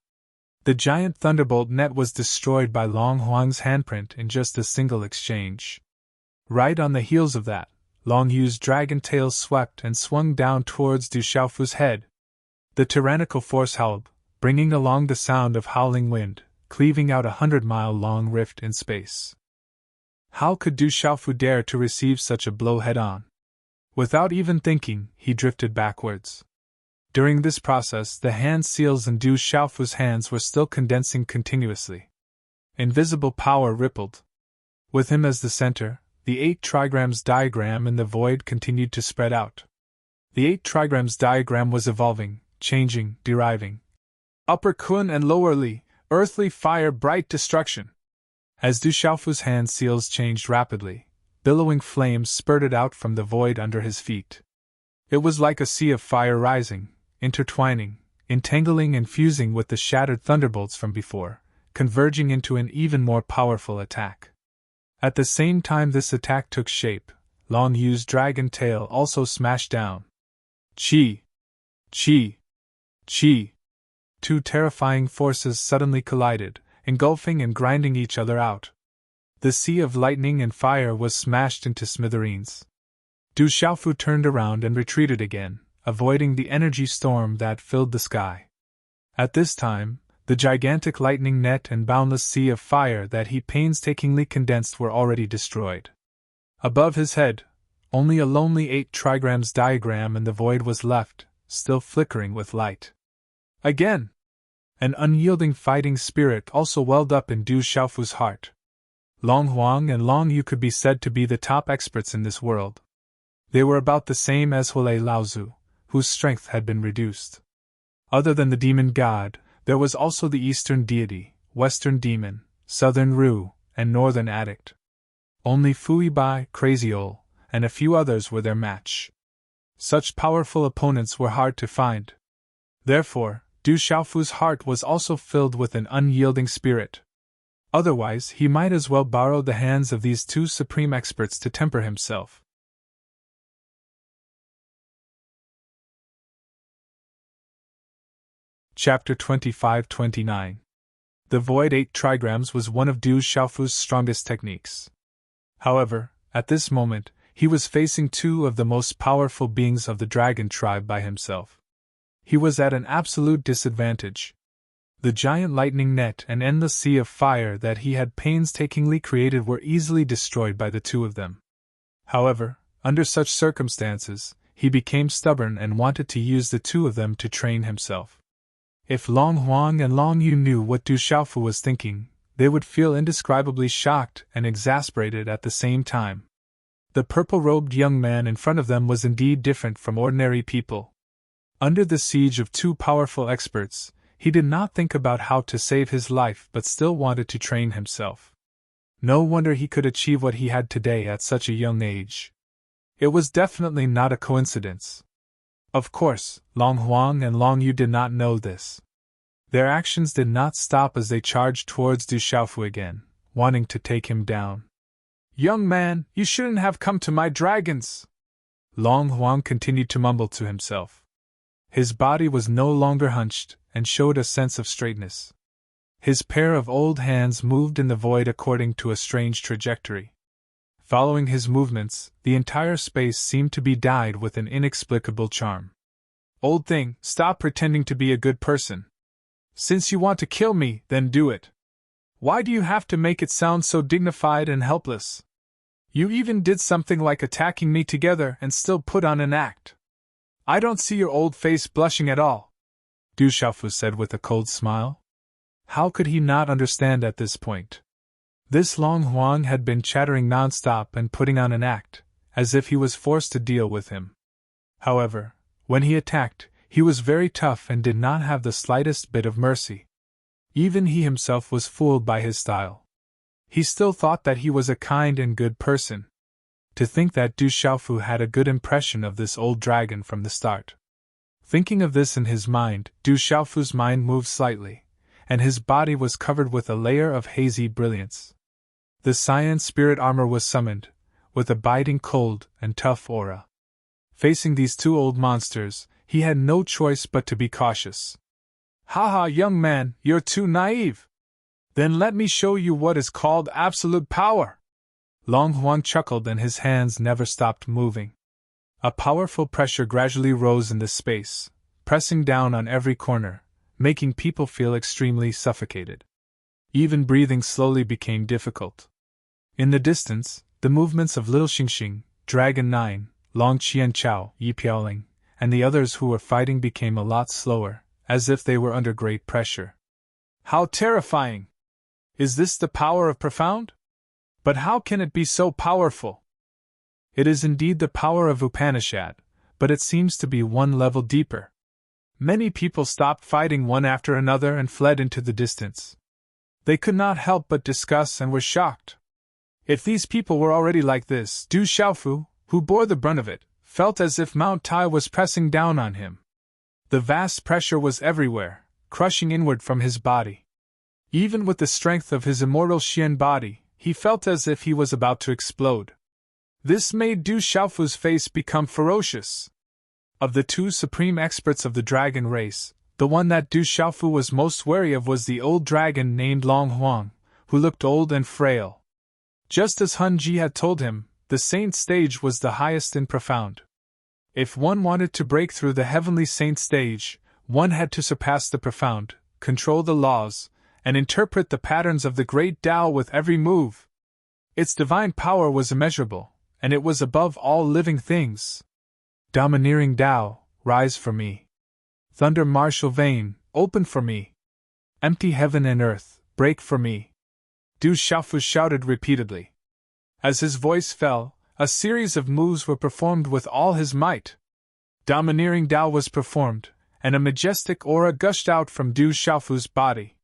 Speaker 1: The giant thunderbolt net was destroyed by Long Huang's handprint in just a single exchange. Right on the heels of that, Long Yu's dragon tail swept and swung down towards Du Xiaofu's head. The tyrannical force howled, bringing along the sound of howling wind, cleaving out a 100-mile-long rift in space. How could Du Xiaofu dare to receive such a blow head-on? Without even thinking, he drifted backwards. During this process, the hand seals in Du Xiaofu's hands were still condensing continuously. Invisible power rippled. With him as the center, the 8 trigrams diagram in the void continued to spread out. The 8 trigrams diagram was evolving, changing, deriving. Upper Kun and lower Li, earthly fire, bright destruction. As Du Xiaofu's hand seals changed rapidly, billowing flames spurted out from the void under his feet. It was like a sea of fire rising, intertwining, entangling and fusing with the shattered thunderbolts from before, converging into an even more powerful attack. At the same time this attack took shape, Long Yu's dragon tail also smashed down. Chi! Chi! Chi! 2 terrifying forces suddenly collided, engulfing and grinding each other out. The sea of lightning and fire was smashed into smithereens. Du Xiaofu turned around and retreated again, avoiding the energy storm that filled the sky. At this time, the gigantic lightning net and boundless sea of fire that he painstakingly condensed were already destroyed. Above his head, only a lonely 8 trigrams diagram in the void was left, still flickering with light. Again! An unyielding fighting spirit also welled up in Du Xiaofu's heart. Long Huang and Long Yu could be said to be the top experts in this world. They were about the same as Huilei Laozu, whose strength had been reduced. Other than the demon god, there was also the eastern deity, western demon, southern Ru, and northern addict. Only Fui Bai, Crazy Ol, and a few others were their match. Such powerful opponents were hard to find. Therefore, Du Xiaofu's heart was also filled with an unyielding spirit. Otherwise, he might as well borrow the hands of these 2 supreme experts to temper himself. Chapter 25-29. The Void 8 trigrams was one of Du Xiaofu's strongest techniques. However, at this moment, he was facing 2 of the most powerful beings of the dragon tribe by himself. He was at an absolute disadvantage. The giant lightning net and endless sea of fire that he had painstakingly created were easily destroyed by the 2 of them. However, under such circumstances, he became stubborn and wanted to use the 2 of them to train himself. If Long Huang and Long Yu knew what Du Xiaofu was thinking, they would feel indescribably shocked and exasperated at the same time. The purple-robed young man in front of them was indeed different from ordinary people. Under the siege of 2 powerful experts, he did not think about how to save his life but still wanted to train himself. No wonder he could achieve what he had today at such a young age. It was definitely not a coincidence. Of course, Long Huang and Long Yu did not know this. Their actions did not stop as they charged towards Du Xiaofu again, wanting to take him down. Young man, you shouldn't have come to my dragons! Long Huang continued to mumble to himself. His body was no longer hunched and showed a sense of straightness. His pair of old hands moved in the void according to a strange trajectory. Following his movements, the entire space seemed to be dyed with an inexplicable charm. Old thing, stop pretending to be a good person. Since you want to kill me, then do it. Why do you have to make it sound so dignified and helpless? You even did something like attacking me together and still put on an act. I don't see your old face blushing at all, Du Xiaofu said with a cold smile. How could he not understand at this point? This Long Huang had been chattering non-stop and putting on an act, as if he was forced to deal with him. However, when he attacked, he was very tough and did not have the slightest bit of mercy. Even he himself was fooled by his style. He still thought that he was a kind and good person. To think that Du Xiaofu had a good impression of this old dragon from the start. Thinking of this in his mind, Du Xiaofu's mind moved slightly, and his body was covered with a layer of hazy brilliance. The cyan spirit armor was summoned, with a biting cold and tough aura. Facing these two old monsters, he had no choice but to be cautious. Haha, young man, you're too naive. Then let me show you what is called absolute power. Long Huang chuckled and his hands never stopped moving. A powerful pressure gradually rose in the space, pressing down on every corner, making people feel extremely suffocated. Even breathing slowly became difficult. In the distance, the movements of Little Xingxing, Dragon 9, Long Qianchao, Yi Piaoling, and the others who were fighting became a lot slower, as if they were under great pressure. How terrifying! Is this the power of profound? But how can it be so powerful? It is indeed the power of Upanishad, but it seems to be one level deeper. Many people stopped fighting one after another and fled into the distance. They could not help but discuss and were shocked. If these people were already like this, Du Xiaofu, who bore the brunt of it, felt as if Mount Tai was pressing down on him. The vast pressure was everywhere, crushing inward from his body. Even with the strength of his immortal Xian body, he felt as if he was about to explode. This made Du Xiaofu's face become ferocious. Of the two supreme experts of the dragon race, the one that Du Xiaofu was most wary of was the old dragon named Long Huang, who looked old and frail. Just as Hun Ji had told him, the saint stage was the highest and profound. If one wanted to break through the heavenly saint stage, one had to surpass the profound, control the laws, and interpret the patterns of the great Tao with every move. Its divine power was immeasurable, and it was above all living things. Domineering Tao, rise for me. Thunder martial vein, open for me. Empty heaven and earth, break for me. Du Xiaofu shouted repeatedly. As his voice fell, a series of moves were performed with all his might. Domineering Tao was performed, and a majestic aura gushed out from Du Xiaofu's body.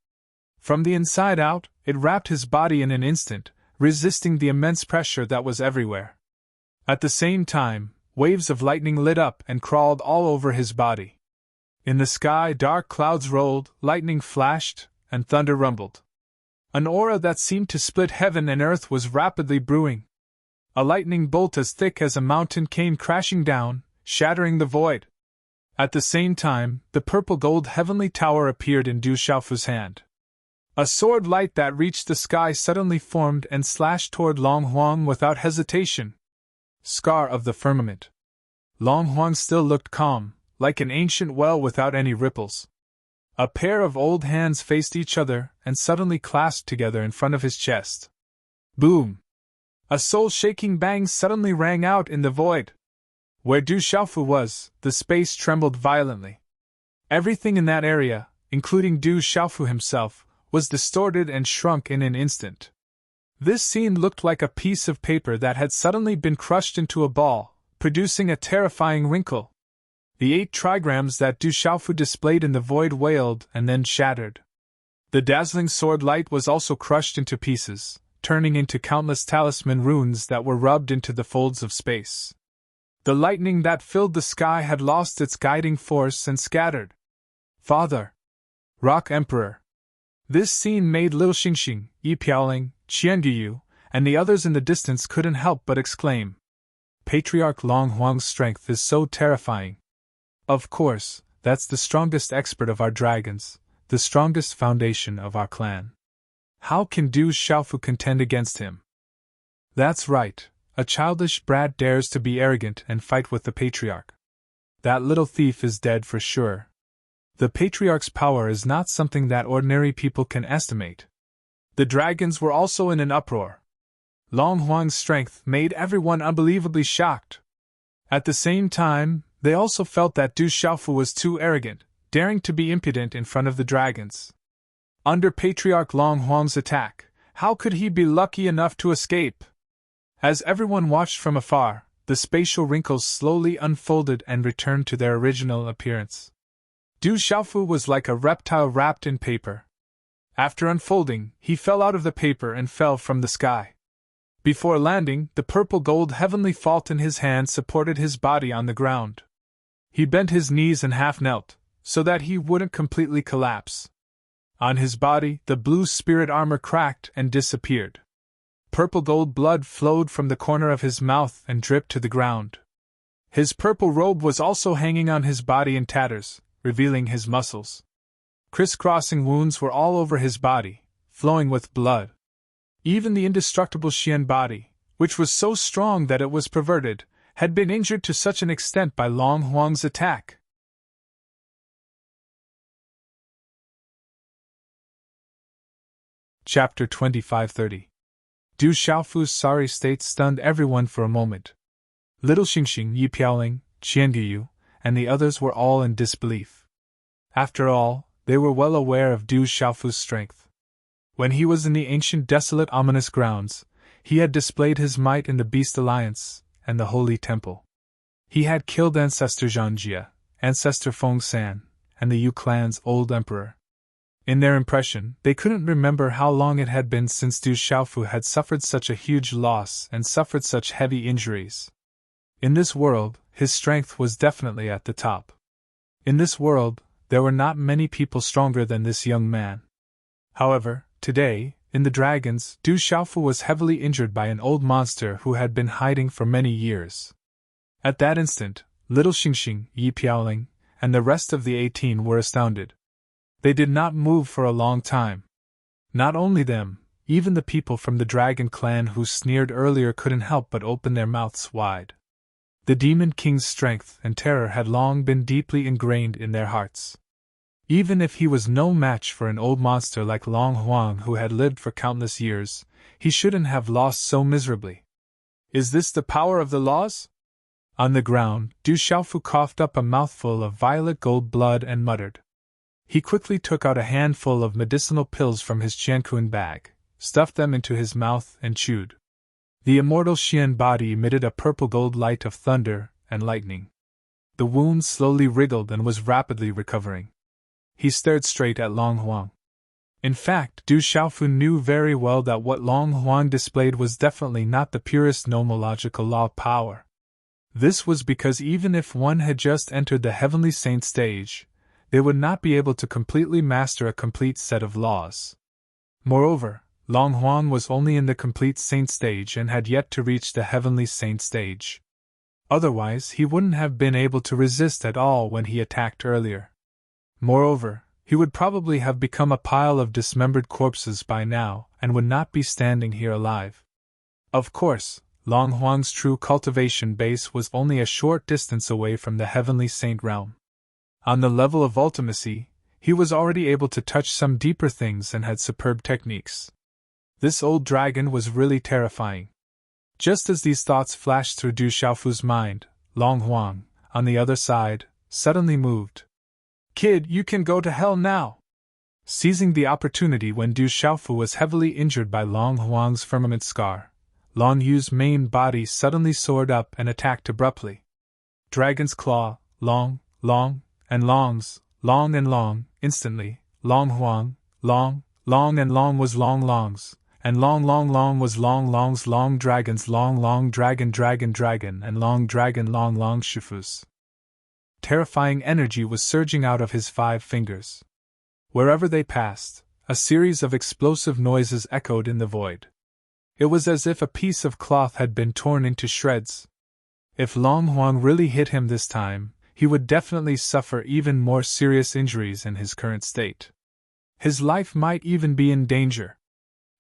Speaker 1: From the inside out, it wrapped his body in an instant, resisting the immense pressure that was everywhere. At the same time, waves of lightning lit up and crawled all over his body. In the sky, dark clouds rolled, lightning flashed, and thunder rumbled. An aura that seemed to split heaven and earth was rapidly brewing. A lightning bolt as thick as a mountain came crashing down, shattering the void. At the same time, the purple-gold heavenly tower appeared in Du Xiaofu's hand. A sword light that reached the sky suddenly formed and slashed toward Long Huang without hesitation. Scar of the firmament. Long Huang still looked calm, like an ancient well without any ripples. A pair of old hands faced each other and suddenly clasped together in front of his chest. Boom! A soul-shaking bang suddenly rang out in the void. Where Du Xiaofu was, the space trembled violently. Everything in that area, including Du Xiaofu himself, was distorted and shrunk in an instant. This scene looked like a piece of paper that had suddenly been crushed into a ball, producing a terrifying wrinkle. The 8 trigrams that Du Xiaofu displayed in the void wailed and then shattered. The dazzling sword light was also crushed into pieces, turning into countless talisman runes that were rubbed into the folds of space. The lightning that filled the sky had lost its guiding force and scattered. Father! Rock Emperor! This scene made little Xingxing, Yi Piaoling, Qianguyu, and the others in the distance couldn't help but exclaim. Patriarch Long Huang's strength is so terrifying. Of course, that's the strongest expert of our dragons, the strongest foundation of our clan. How can Du Xiaofu contend against him? That's right, a childish brat dares to be arrogant and fight with the patriarch. That little thief is dead for sure. The patriarch's power is not something that ordinary people can estimate. The dragons were also in an uproar. Long Huang's strength made everyone unbelievably shocked. At the same time, they also felt that Du Xiaofu was too arrogant, daring to be impudent in front of the dragons. Under Patriarch Long Huang's attack, how could he be lucky enough to escape? As everyone watched from afar, the spatial wrinkles slowly unfolded and returned to their original appearance. Du Xiaofu was like a reptile wrapped in paper. After unfolding, he fell out of the paper and fell from the sky. Before landing, the purple-gold heavenly fault in his hand supported his body on the ground. He bent his knees and half-knelt, so that he wouldn't completely collapse. On his body, the blue spirit armor cracked and disappeared. Purple-gold blood flowed from the corner of his mouth and dripped to the ground. His purple robe was also hanging on his body in tatters, revealing his muscles. Crisscrossing wounds were all over his body, flowing with blood. Even the indestructible Xian body, which was so strong that it was perverted, had been injured to such an extent by Long Huang's attack. Chapter 2530. Du Xiaofu's sorry state stunned everyone for a moment. Little Xingxing, Yi Piaoling, Qianguyu, and the others were all in disbelief. After all, they were well aware of Du Xiaofu's strength. When he was in the ancient desolate ominous grounds, he had displayed his might in the Beast Alliance and the Holy Temple. He had killed Ancestor Zhangjia, Ancestor Feng San, and the Yu clan's old emperor. In their impression, they couldn't remember how long it had been since Du Xiaofu had suffered such a huge loss and suffered such heavy injuries. In this world, his strength was definitely at the top. In this world, there were not many people stronger than this young man. However, today, in the dragons, Du Xiaofu was heavily injured by an old monster who had been hiding for many years. At that instant, little Xingxing, Yi Piaoling, and the rest of the 18 were astounded. They did not move for a long time. Not only them, even the people from the dragon clan who sneered earlier couldn't help but open their mouths wide. The Demon King's strength and terror had long been deeply ingrained in their hearts. Even if he was no match for an old monster like Long Huang who had lived for countless years, he shouldn't have lost so miserably. Is this the power of the laws? On the ground, Du Xiaofu coughed up a mouthful of violet gold blood and muttered. He quickly took out a handful of medicinal pills from his Qianquan bag, stuffed them into his mouth and chewed. The immortal Xian body emitted a purple-gold light of thunder and lightning. The wound slowly wriggled and was rapidly recovering. He stared straight at Long Huang. In fact, Du Xiaofu knew very well that what Long Huang displayed was definitely not the purest nomological law power. This was because even if one had just entered the Heavenly Saint stage, they would not be able to completely master a complete set of laws. Moreover, Long Huang was only in the complete saint stage and had yet to reach the heavenly saint stage. Otherwise, he wouldn't have been able to resist at all when he attacked earlier. Moreover, he would probably have become a pile of dismembered corpses by now and would not be standing here alive. Of course, Long Huang's true cultivation base was only a short distance away from the heavenly saint realm. On the level of ultimacy, he was already able to touch some deeper things and had superb techniques. This old dragon was really terrifying. Just as these thoughts flashed through Du Xiaofu's mind, Long Huang, on the other side, suddenly moved. "Kid, you can go to hell now!" Seizing the opportunity when Du Xiaofu was heavily injured by Long Huang's firmament scar, Long Yu's main body suddenly soared up and attacked abruptly. Dragon's Claw, Long, Long, and Long's, Long and Long, instantly, Long Huang, Long, Long and Long was Long Long's, And long was Long's long dragon's long dragon and long dragon long Shifu's. Terrifying energy was surging out of his 5 fingers. Wherever they passed, a series of explosive noises echoed in the void. It was as if a piece of cloth had been torn into shreds. If Long Huang really hit him this time, he would definitely suffer even more serious injuries in his current state. His life might even be in danger.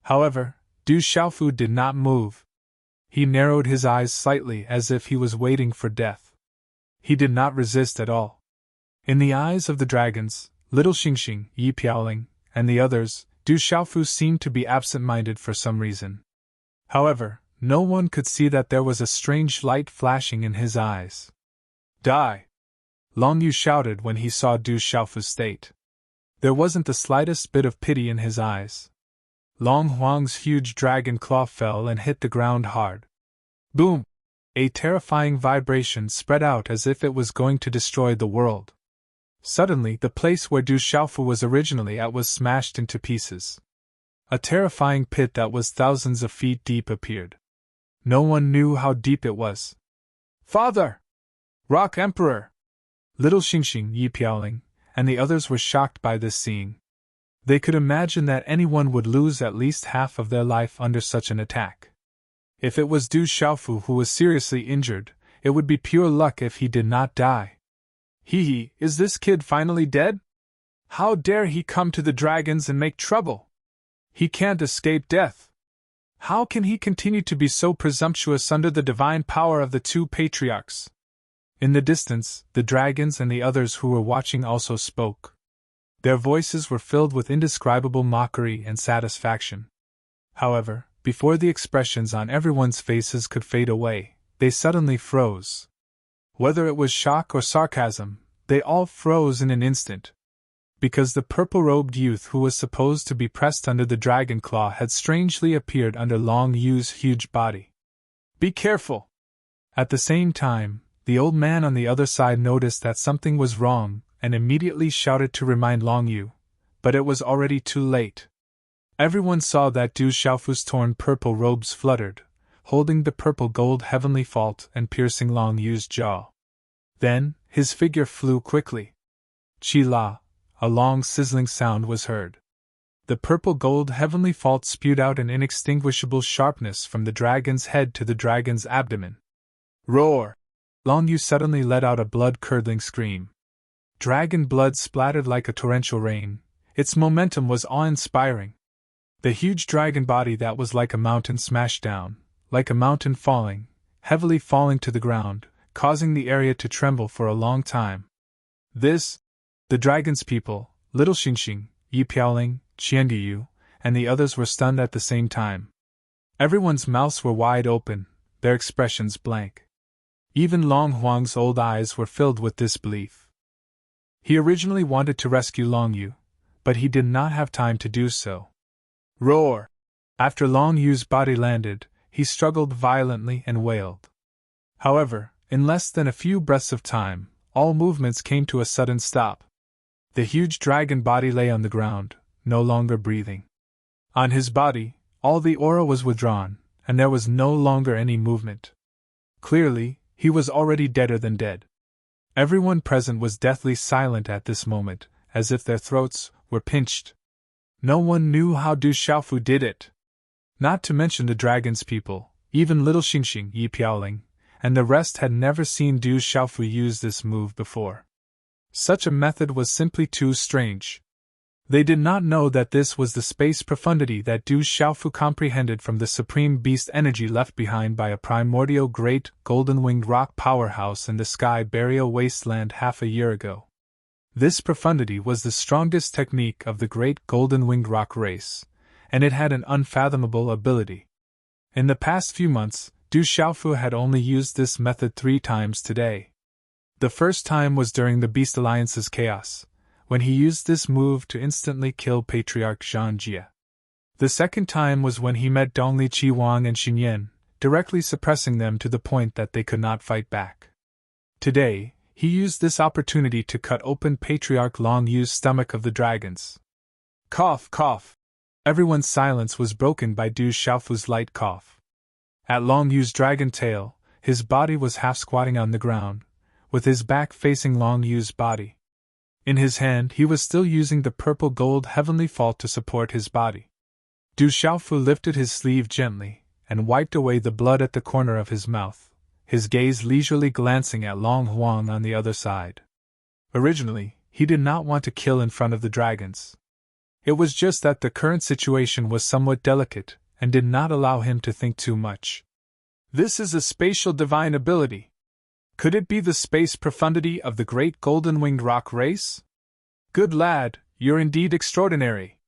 Speaker 1: However, Du Xiaofu did not move. He narrowed his eyes slightly as if he was waiting for death. He did not resist at all. In the eyes of the dragons, Little Xingxing, Yi Piaoling, and the others, Du Xiaofu seemed to be absent-minded for some reason. However, no one could see that there was a strange light flashing in his eyes. Die! Long Yu shouted when he saw Du Xiaofu's state. There wasn't the slightest bit of pity in his eyes. Long Huang's huge dragon claw fell and hit the ground hard. Boom! A terrifying vibration spread out as if it was going to destroy the world. Suddenly, the place where Du Xiaofu was originally at was smashed into pieces. A terrifying pit that was thousands of feet deep appeared. No one knew how deep it was. Father! Rock Emperor! Little Xingxing, Yi Piaoling, and the others were shocked by this seeing. They could imagine that anyone would lose at least half of their life under such an attack. If it was Du Xiaofu who was seriously injured, it would be pure luck if he did not die. Hee, is this kid finally dead? How dare he come to the dragons and make trouble? He can't escape death. How can he continue to be so presumptuous under the divine power of the 2 patriarchs? In the distance, the dragons and the others who were watching also spoke. Their voices were filled with indescribable mockery and satisfaction. However, before the expressions on everyone's faces could fade away, they suddenly froze. Whether it was shock or sarcasm, they all froze in an instant. Because the purple-robed youth who was supposed to be pressed under the dragon claw had strangely appeared under Long Yu's huge body. Be careful! At the same time, the old man on the other side noticed that something was wrong and immediately shouted to remind Long Yu, but it was already too late. Everyone saw that Du Xiaofu's torn purple robes fluttered, holding the purple-gold heavenly fault and piercing Long Yu's jaw. Then, his figure flew quickly. Chi-la, a long sizzling sound was heard. The purple-gold heavenly fault spewed out an inextinguishable sharpness from the dragon's head to the dragon's abdomen. Roar! Long Yu suddenly let out a blood-curdling scream. Dragon blood splattered like a torrential rain. Its momentum was awe-inspiring. The huge dragon body that was like a mountain smashed down, like a mountain falling, heavily falling to the ground, causing the area to tremble for a long time. The dragon's people, Little Xingxing, Yi Piaoling, Qiandiyu, and the others were stunned at the same time. Everyone's mouths were wide open, their expressions blank. Even Long Huang's old eyes were filled with disbelief. He originally wanted to rescue Long Yu, but he did not have time to do so. Roar! After Long Yu's body landed, he struggled violently and wailed. However, in less than a few breaths of time, all movements came to a sudden stop. The huge dragon body lay on the ground, no longer breathing. On his body, all the aura was withdrawn, and there was no longer any movement. Clearly, he was already deader than dead. Everyone present was deathly silent at this moment, as if their throats were pinched. No one knew how Du Xiaofu did it. Not to mention the dragon's people, even Little Xingxing, Yi Piaoling, and the rest had never seen Du Xiaofu use this move before. Such a method was simply too strange. They did not know that this was the space profundity that Du Xiaofu comprehended from the supreme beast energy left behind by a primordial great, golden-winged rock powerhouse in the sky burial wasteland half a year ago. This profundity was the strongest technique of the great golden-winged rock race, and it had an unfathomable ability. In the past few months, Du Xiaofu had only used this method 3 times today. The first time was during the Beast Alliance's chaos, when he used this move to instantly kill Patriarch Zhang Jie. The second time was when he met Dongli Qiwang and Xinyan, directly suppressing them to the point that they could not fight back. Today, he used this opportunity to cut open Patriarch Long Yu's stomach of the dragons. Cough, cough! Everyone's silence was broken by Du Xiaofu's light cough. At Long Yu's dragon tail, his body was half squatting on the ground, with his back facing Long Yu's body. In his hand he was still using the purple gold heavenly fault to support his body. Du Xiaofu lifted his sleeve gently, and wiped away the blood at the corner of his mouth, his gaze leisurely glancing at Long Huang on the other side. Originally, he did not want to kill in front of the dragons. It was just that the current situation was somewhat delicate, and did not allow him to think too much. This is a spatial divine ability. Could it be the space profundity of the great golden-winged rock race? Good lad, you're indeed extraordinary.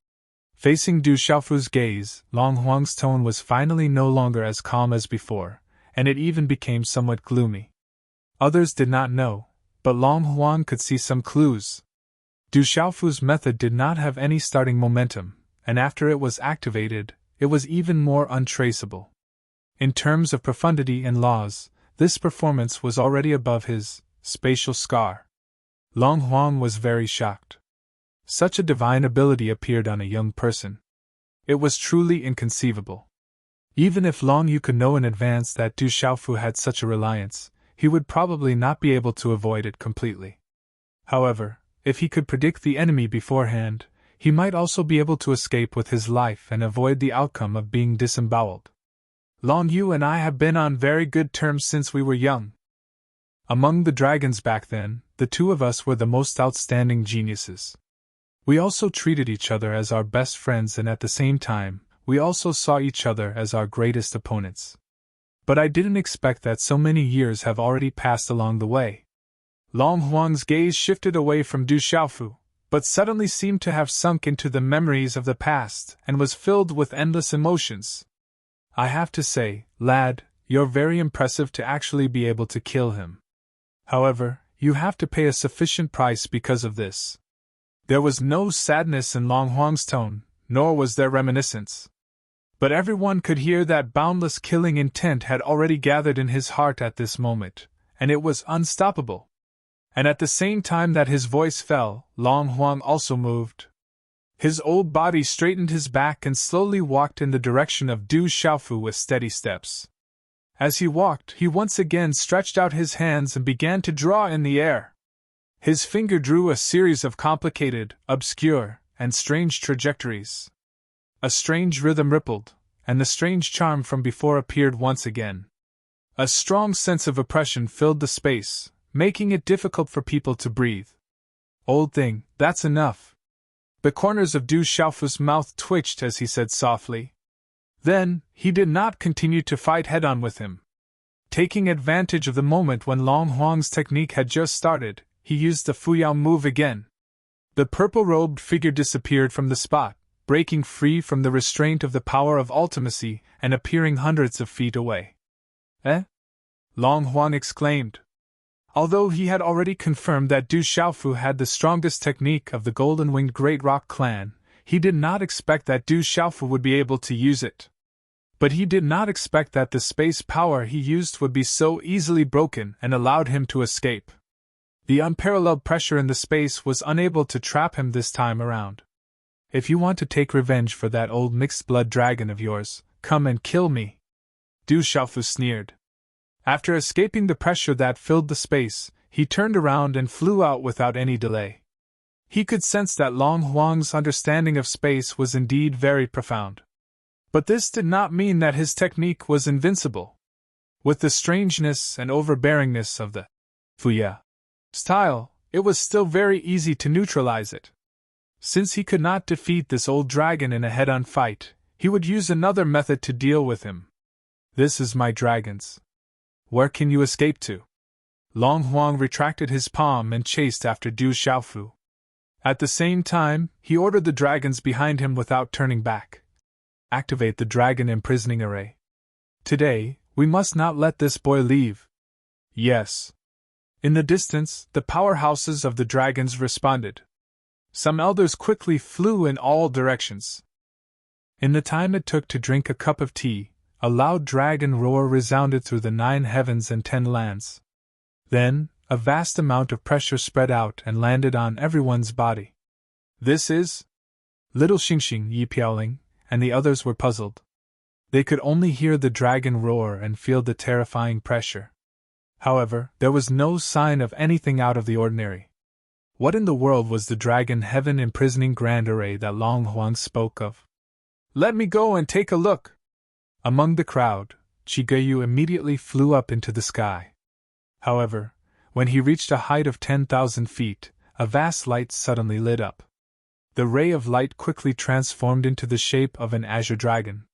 Speaker 1: Facing Du Xiaofu's gaze, Long Huang's tone was finally no longer as calm as before, and it even became somewhat gloomy. Others did not know, but Long Huang could see some clues. Du Xiaofu's method did not have any starting momentum, and after it was activated, it was even more untraceable. In terms of profundity and laws, this performance was already above his spatial scar. Long Huang was very shocked. Such a divine ability appeared on a young person. It was truly inconceivable. Even if Long Yu could know in advance that Du Xiaofu had such a reliance, he would probably not be able to avoid it completely. However, if he could predict the enemy beforehand, he might also be able to escape with his life and avoid the outcome of being disemboweled. Long Yu and I have been on very good terms since we were young. Among the dragons back then, the two of us were the most outstanding geniuses. We also treated each other as our best friends, and at the same time, we also saw each other as our greatest opponents. But I didn't expect that so many years have already passed along the way. Long Huang's gaze shifted away from Du Xiaofu, but suddenly seemed to have sunk into the memories of the past and was filled with endless emotions. I have to say, lad, you're very impressive to actually be able to kill him. However, you have to pay a sufficient price because of this. There was no sadness in Long Huang's tone, nor was there reminiscence. But everyone could hear that boundless killing intent had already gathered in his heart at this moment, and it was unstoppable. And at the same time that his voice fell, Long Huang also moved. His old body straightened his back and slowly walked in the direction of Du Xiaofu with steady steps. As he walked, he once again stretched out his hands and began to draw in the air. His finger drew a series of complicated, obscure, and strange trajectories. A strange rhythm rippled, and the strange charm from before appeared once again. A strong sense of oppression filled the space, making it difficult for people to breathe. Old thing, that's enough. The corners of Du Xiaofu's mouth twitched as he said softly. Then, he did not continue to fight head-on with him. Taking advantage of the moment when Long Huang's technique had just started, he used the Fuyao move again. The purple-robed figure disappeared from the spot, breaking free from the restraint of the power of ultimacy and appearing hundreds of feet away. Eh? Long Huang exclaimed. Although he had already confirmed that Du Xiaofu had the strongest technique of the golden-winged Great Rock clan, he did not expect that Du Xiaofu would be able to use it. But he did not expect that the space power he used would be so easily broken and allowed him to escape. The unparalleled pressure in the space was unable to trap him this time around. If you want to take revenge for that old mixed-blood dragon of yours, come and kill me. Du Xiaofu sneered. After escaping the pressure that filled the space, he turned around and flew out without any delay. He could sense that Long Huang's understanding of space was indeed very profound. But this did not mean that his technique was invincible. With the strangeness and overbearingness of the Fuya style, it was still very easy to neutralize it. Since he could not defeat this old dragon in a head-on fight, he would use another method to deal with him. This is my dragons. Where can you escape to? Long Huang retracted his palm and chased after Du Xiaofu. At the same time, he ordered the dragons behind him without turning back. Activate the dragon imprisoning array. Today, we must not let this boy leave. Yes. In the distance, the powerhouses of the dragons responded. Some elders quickly flew in all directions. In the time it took to drink a cup of tea, a loud dragon roar resounded through the 9 heavens and 10 lands. Then, a vast amount of pressure spread out and landed on everyone's body. This is? Little Xingxing Yi Piaoling, and the others were puzzled. They could only hear the dragon roar and feel the terrifying pressure. However, there was no sign of anything out of the ordinary. What in the world was the dragon heaven imprisoning grand array that Long Huang spoke of? "Let me go and take a look!" Among the crowd, Chigeyu immediately flew up into the sky. However, when he reached a height of 10,000 feet, a vast light suddenly lit up. The ray of light quickly transformed into the shape of an azure dragon.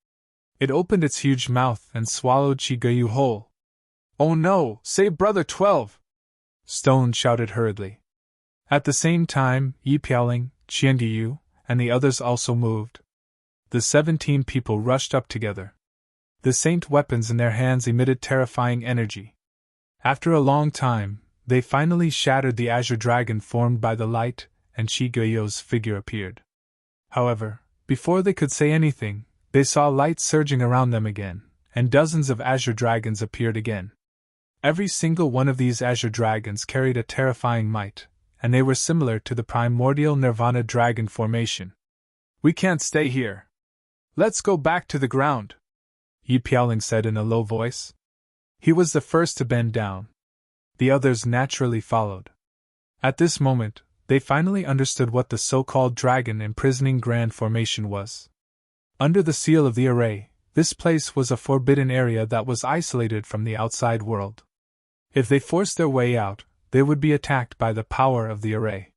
Speaker 1: It opened its huge mouth and swallowed Chigeyu whole. "Oh no, save Brother 12! Stone shouted hurriedly. At the same time, Yi Piaoling, Qiandiyu, and the others also moved. The 17 people rushed up together. The saint weapons in their hands emitted terrifying energy. After a long time, they finally shattered the azure dragon formed by the light, and Chigeyu's figure appeared. However, before they could say anything, they saw light surging around them again, and dozens of azure dragons appeared again. Every single one of these azure dragons carried a terrifying might, and they were similar to the primordial Nirvana dragon formation. "We can't stay here. Let's go back to the ground," Yi Piaoling said in a low voice. He was the first to bend down. The others naturally followed. At this moment, they finally understood what the so-called dragon imprisoning grand formation was. Under the seal of the array, this place was a forbidden area that was isolated from the outside world. If they forced their way out, they would be attacked by the power of the array.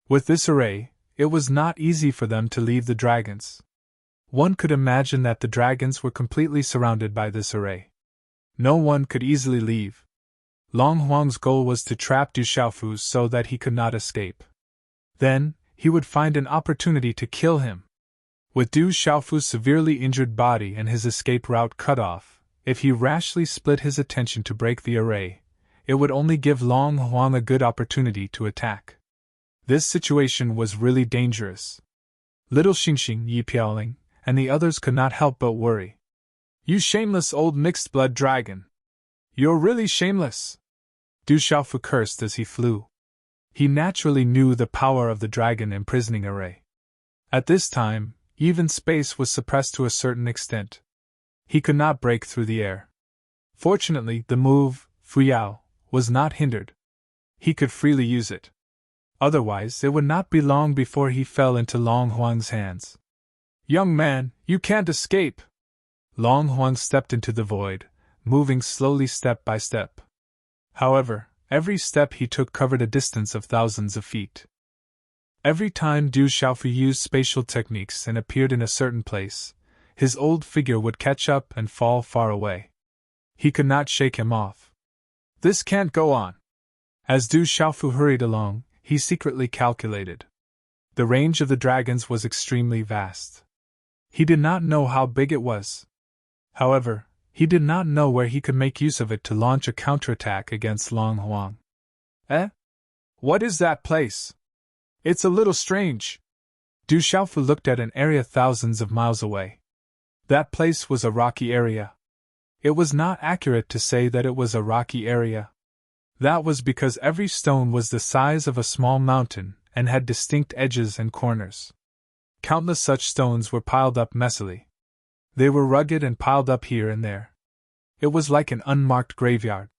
Speaker 1: With this array, it was not easy for them to leave the dragons. One could imagine that the dragons were completely surrounded by this array. No one could easily leave. Long Huang's goal was to trap Du Xiaofu so that he could not escape. Then, he would find an opportunity to kill him. With Du Xiaofu's severely injured body and his escape route cut off, if he rashly split his attention to break the array, it would only give Long Huang a good opportunity to attack. This situation was really dangerous. Little Xingxing, Yi Piaoling, and the others could not help but worry. "You shameless old mixed-blood dragon! You're really shameless!" Du Xiaofu cursed as he flew. He naturally knew the power of the dragon imprisoning array. At this time, even space was suppressed to a certain extent. He could not break through the air. Fortunately, the move, Fuyao, was not hindered. He could freely use it. Otherwise, it would not be long before he fell into Long Huang's hands. "Young man, you can't escape!" Long Huang stepped into the void, moving slowly step by step. However, every step he took covered a distance of thousands of feet. Every time Du Xiaofu used spatial techniques and appeared in a certain place, his old figure would catch up and fall far away. He could not shake him off. This can't go on. As Du Xiaofu hurried along, he secretly calculated. The range of the dragons was extremely vast. He did not know how big it was. However, he did not know where he could make use of it to launch a counterattack against Long Huang. "Eh? What is that place? It's a little strange." Du Xiaofu looked at an area thousands of miles away. That place was a rocky area. It was not accurate to say that it was a rocky area. That was because every stone was the size of a small mountain and had distinct edges and corners. Countless such stones were piled up messily. They were rugged and piled up here and there. It was like an unmarked graveyard.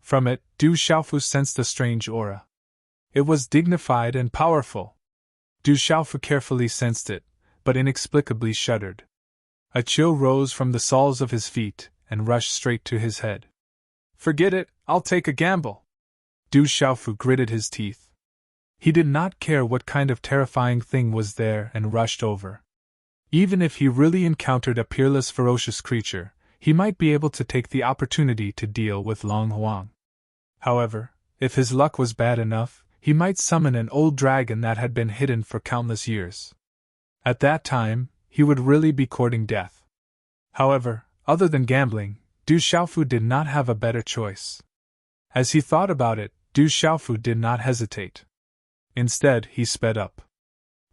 Speaker 1: From it, Du Xiaofu sensed a strange aura. It was dignified and powerful. Du Xiaofu carefully sensed it, but inexplicably shuddered. A chill rose from the soles of his feet and rushed straight to his head. "Forget it, I'll take a gamble." Du Xiaofu gritted his teeth. He did not care what kind of terrifying thing was there and rushed over. Even if he really encountered a peerless ferocious creature, he might be able to take the opportunity to deal with Long Huang. However, if his luck was bad enough, he might summon an old dragon that had been hidden for countless years. At that time, he would really be courting death. However, other than gambling, Du Xiaofu did not have a better choice. As he thought about it, Du Xiaofu did not hesitate. Instead, he sped up.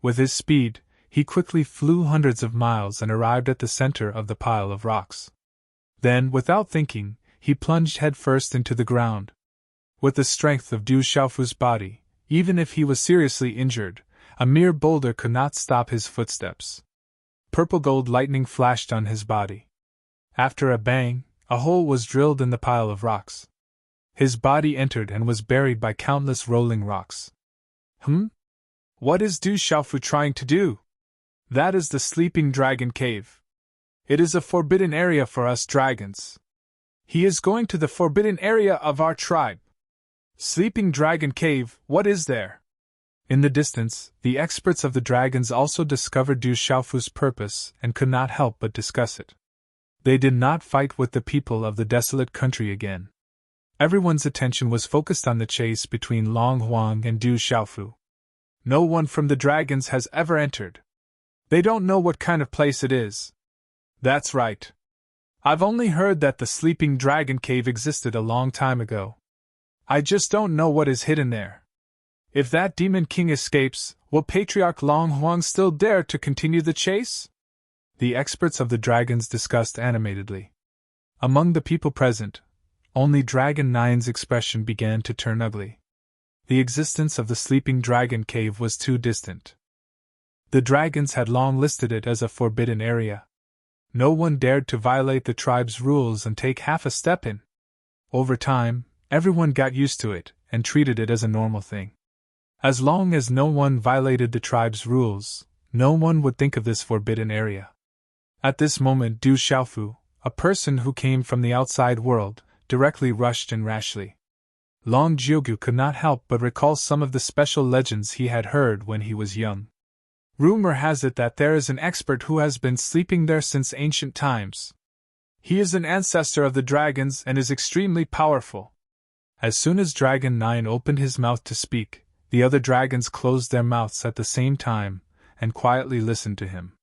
Speaker 1: With his speed, he quickly flew hundreds of miles and arrived at the center of the pile of rocks. Then, without thinking, he plunged headfirst into the ground. With the strength of Du Xiaofu's body, even if he was seriously injured, a mere boulder could not stop his footsteps. Purple gold lightning flashed on his body. After a bang, a hole was drilled in the pile of rocks. His body entered and was buried by countless rolling rocks. What is Du Xiaofu trying to do? That is the Sleeping Dragon Cave. It is a forbidden area for us dragons. He is going to the forbidden area of our tribe. Sleeping Dragon Cave, what is there? In the distance, the experts of the dragons also discovered Du Xiaofu's purpose and could not help but discuss it. They did not fight with the people of the desolate country again. Everyone's attention was focused on the chase between Long Huang and Du Xiaofu. No one from the dragons has ever entered. They don't know what kind of place it is. That's right. I've only heard that the Sleeping Dragon Cave existed a long time ago. I just don't know what is hidden there. If that Demon King escapes, will Patriarch Long Huang still dare to continue the chase? The experts of the dragons discussed animatedly. Among the people present, only Dragon Nine's expression began to turn ugly. The existence of the Sleeping Dragon Cave was too distant. The dragons had long listed it as a forbidden area. No one dared to violate the tribe's rules and take half a step in. Over time, everyone got used to it and treated it as a normal thing. As long as no one violated the tribe's rules, no one would think of this forbidden area. At this moment, Du Xiaofu, a person who came from the outside world, directly rushed in rashly. Long Jiugu could not help but recall some of the special legends he had heard when he was young. Rumor has it that there is an expert who has been sleeping there since ancient times. He is an ancestor of the dragons and is extremely powerful. As soon as Dragon 9 opened his mouth to speak, the other dragons closed their mouths at the same time and quietly listened to him.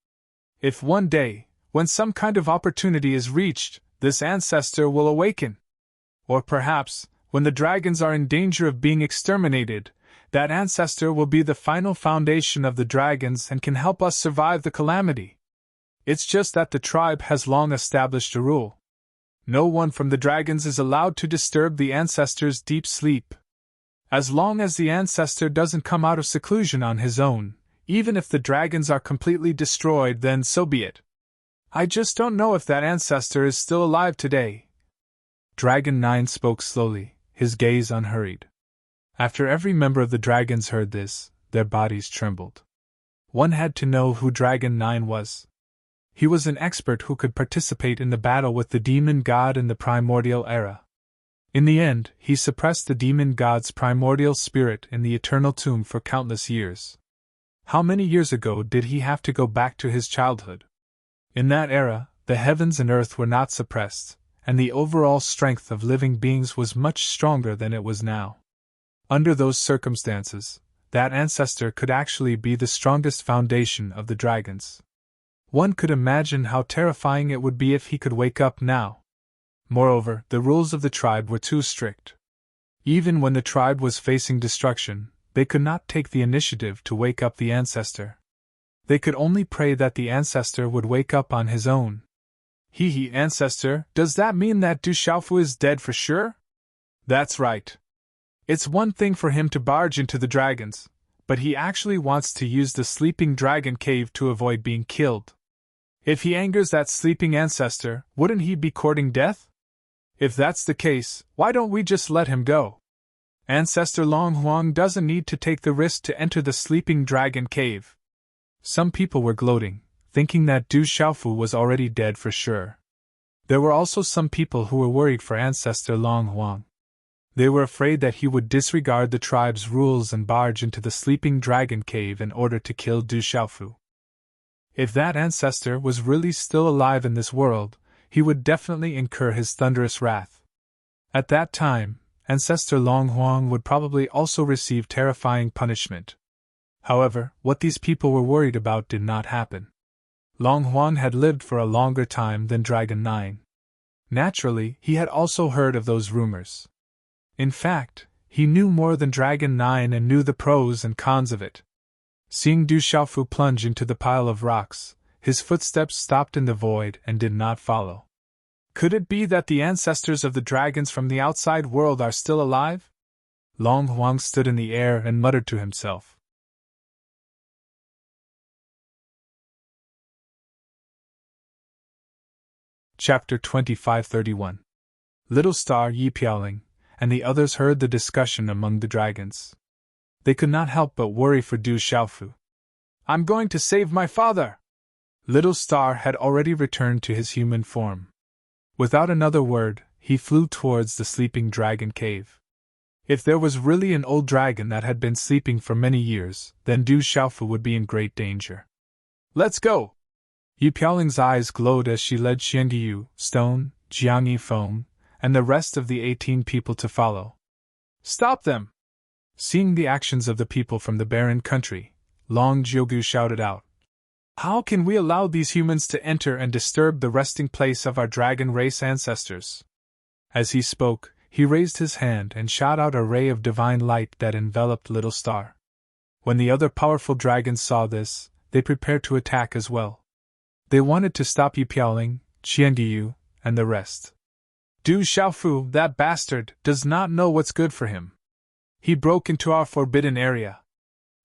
Speaker 1: If one day, when some kind of opportunity is reached, this ancestor will awaken. Or perhaps, when the dragons are in danger of being exterminated, that ancestor will be the final foundation of the dragons and can help us survive the calamity. It's just that the tribe has long established a rule. No one from the dragons is allowed to disturb the ancestor's deep sleep. As long as the ancestor doesn't come out of seclusion on his own, even if the dragons are completely destroyed, then so be it. I just don't know if that ancestor is still alive today. Dragon 9 spoke slowly, his gaze unhurried. After every member of the dragons heard this, their bodies trembled. One had to know who Dragon 9 was. He was an expert who could participate in the battle with the demon god in the primordial era. In the end, he suppressed the demon god's primordial spirit in the eternal tomb for countless years. How many years ago did he have to go back to his childhood? In that era, the heavens and earth were not suppressed, and the overall strength of living beings was much stronger than it was now. Under those circumstances, that ancestor could actually be the strongest foundation of the dragons. One could imagine how terrifying it would be if he could wake up now. Moreover, the rules of the tribe were too strict. Even when the tribe was facing destruction, they could not take the initiative to wake up the ancestor. They could only pray that the ancestor would wake up on his own. Ancestor, does that mean that Du Xiaofu is dead for sure? That's right. It's one thing for him to barge into the dragons, but he actually wants to use the Sleeping Dragon Cave to avoid being killed. If he angers that sleeping ancestor, wouldn't he be courting death? If that's the case, why don't we just let him go? Ancestor Long Huang doesn't need to take the risk to enter the Sleeping Dragon Cave. Some people were gloating, thinking that Du Xiaofu was already dead for sure. There were also some people who were worried for Ancestor Long Huang. They were afraid that he would disregard the tribe's rules and barge into the Sleeping Dragon Cave in order to kill Du Xiaofu. If that ancestor was really still alive in this world, he would definitely incur his thunderous wrath. At that time, Ancestor Long Huang would probably also receive terrifying punishment. However, what these people were worried about did not happen. Long Huang had lived for a longer time than Dragon 9. Naturally, he had also heard of those rumors. In fact, he knew more than Dragon 9 and knew the pros and cons of it. Seeing Du Xiaofu plunge into the pile of rocks, his footsteps stopped in the void and did not follow. Could it be that the ancestors of the dragons from the outside world are still alive? Long Huang stood in the air and muttered to himself. Chapter 2531. Little Star Yipiaoling and the others heard the discussion among the dragons. They could not help but worry for Du Xiaofu. "I'm going to save my father!" Little Star had already returned to his human form. Without another word, he flew towards the sleeping dragon cave. If there was really an old dragon that had been sleeping for many years, then Du Xiaofu would be in great danger. "Let's go!" Yipiaoling's eyes glowed as she led Xiangyu, Stone, Jiang Yifeng, and the rest of the 18 people to follow. "Stop them!" Seeing the actions of the people from the barren country, Long Jiugu shouted out. "How can we allow these humans to enter and disturb the resting place of our dragon race ancestors?" As he spoke, he raised his hand and shot out a ray of divine light that enveloped Little Star. When the other powerful dragons saw this, they prepared to attack as well. They wanted to stop Yipiaoling, Qiandiyu, and the rest. "Du Xiaofu, that bastard, does not know what's good for him. He broke into our forbidden area.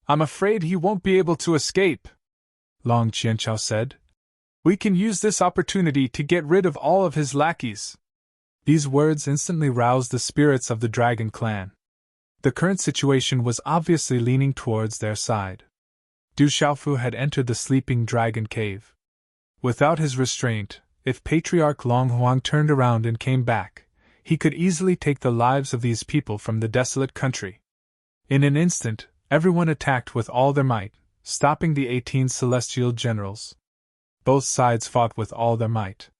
Speaker 1: I'm afraid he won't be able to escape," Long Qianchao said. "We can use this opportunity to get rid of all of his lackeys." These words instantly roused the spirits of the dragon clan. The current situation was obviously leaning towards their side. Du Xiaofu had entered the sleeping dragon cave. Without his restraint, if Patriarch Long Huang turned around and came back, he could easily take the lives of these people from the desolate country. In an instant, everyone attacked with all their might, stopping the 18 celestial generals. Both sides fought with all their might.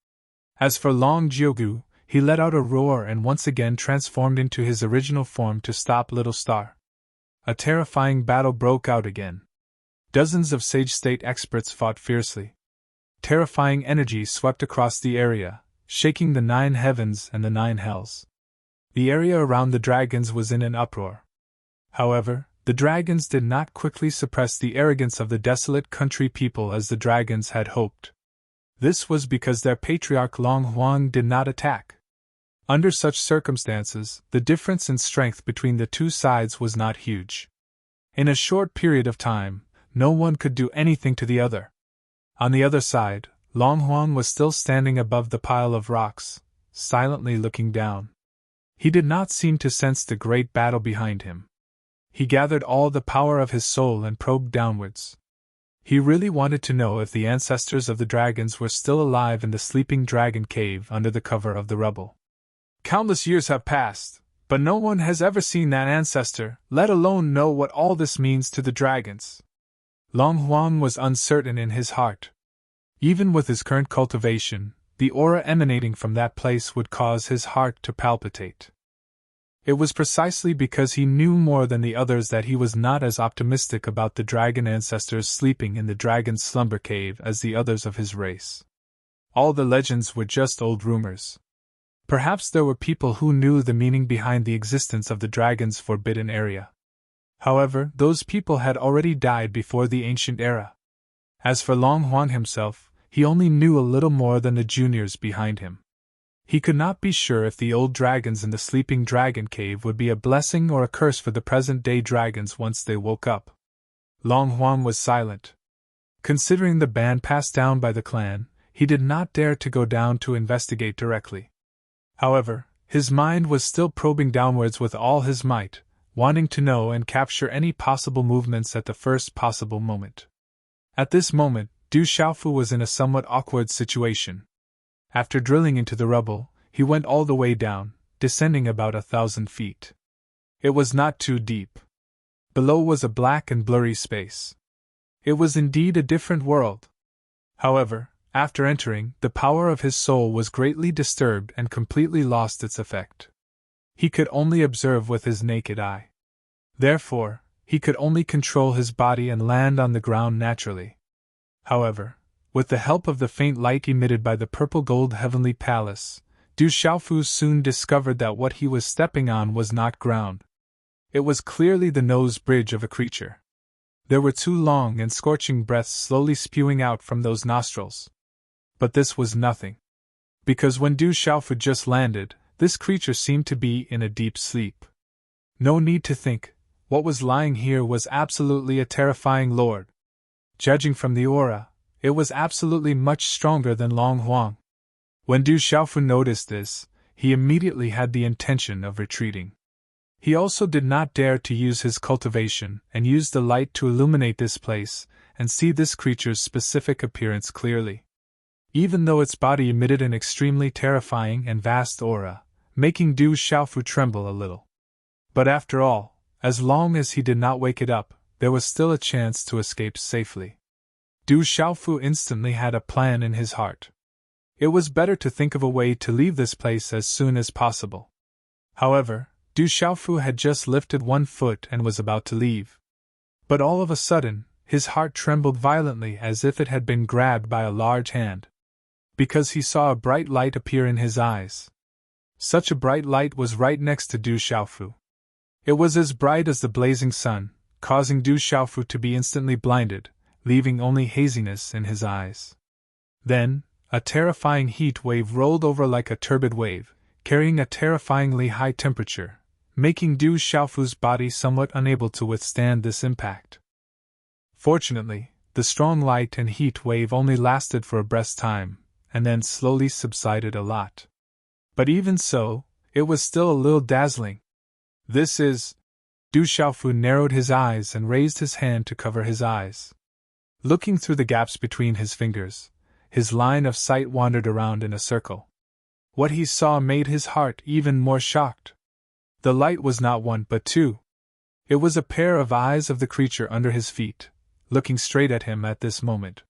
Speaker 1: As for Long Jiugu, he let out a roar and once again transformed into his original form to stop Little Star. A terrifying battle broke out again. Dozens of sage state experts fought fiercely. Terrifying energy swept across the area, shaking the 9 heavens and the 9 hells. The area around the dragons was in an uproar. However, the dragons did not quickly suppress the arrogance of the desolate country people as the dragons had hoped. This was because their patriarch Long Huang did not attack. Under such circumstances, the difference in strength between the two sides was not huge. In a short period of time, no one could do anything to the other. On the other side, Long Huang was still standing above the pile of rocks, silently looking down. He did not seem to sense the great battle behind him. He gathered all the power of his soul and probed downwards. He really wanted to know if the ancestors of the dragons were still alive in the sleeping dragon cave under the cover of the rubble. Countless years have passed, but no one has ever seen that ancestor, let alone know what all this means to the dragons. Long Huang was uncertain in his heart. Even with his current cultivation, the aura emanating from that place would cause his heart to palpitate. It was precisely because he knew more than the others that he was not as optimistic about the dragon ancestors sleeping in the dragon's slumber cave as the others of his race. All the legends were just old rumors. Perhaps there were people who knew the meaning behind the existence of the dragon's forbidden area. However, those people had already died before the ancient era. As for Long Huang himself, he only knew a little more than the juniors behind him. He could not be sure if the old dragons in the sleeping dragon cave would be a blessing or a curse for the present-day dragons once they woke up. Long Huang was silent. Considering the ban passed down by the clan, he did not dare to go down to investigate directly. However, his mind was still probing downwards with all his might, wanting to know and capture any possible movements at the first possible moment. At this moment, Du Xiaofu was in a somewhat awkward situation. After drilling into the rubble, he went all the way down, descending about 1,000 feet. It was not too deep. Below was a black and blurry space. It was indeed a different world. However, after entering, the power of his soul was greatly disturbed and completely lost its effect. He could only observe with his naked eye. Therefore, he could only control his body and land on the ground naturally. However, with the help of the faint light emitted by the purple-gold heavenly palace, Du Xiaofu soon discovered that what he was stepping on was not ground. It was clearly the nose bridge of a creature. There were 2 long and scorching breaths slowly spewing out from those nostrils. But this was nothing. Because when Du Xiaofu just landed, this creature seemed to be in a deep sleep. No need to think, what was lying here was absolutely a terrifying lord. Judging from the aura, it was absolutely much stronger than Long Huang. When Du Xiaofu noticed this, he immediately had the intention of retreating. He also did not dare to use his cultivation and use the light to illuminate this place and see this creature's specific appearance clearly. Even though its body emitted an extremely terrifying and vast aura, making Du Xiaofu tremble a little. But after all, as long as he did not wake it up, there was still a chance to escape safely. Du Xiaofu instantly had a plan in his heart. It was better to think of a way to leave this place as soon as possible. However, Du Xiaofu had just lifted one foot and was about to leave. But all of a sudden, his heart trembled violently as if it had been grabbed by a large hand. Because he saw a bright light appear in his eyes. Such a bright light was right next to Du Xiaofu. It was as bright as the blazing sun, causing Du Xiaofu to be instantly blinded, leaving only haziness in his eyes. Then, a terrifying heat wave rolled over like a turbid wave, carrying a terrifyingly high temperature, making Du Xiaofu's body somewhat unable to withstand this impact. Fortunately, the strong light and heat wave only lasted for a breath's time, and then slowly subsided a lot. But even so, it was still a little dazzling. This is... Du Xiaofu narrowed his eyes and raised his hand to cover his eyes. Looking through the gaps between his fingers, his line of sight wandered around in a circle. What he saw made his heart even more shocked. The light was not one but two. It was a pair of eyes of the creature under his feet, looking straight at him at this moment.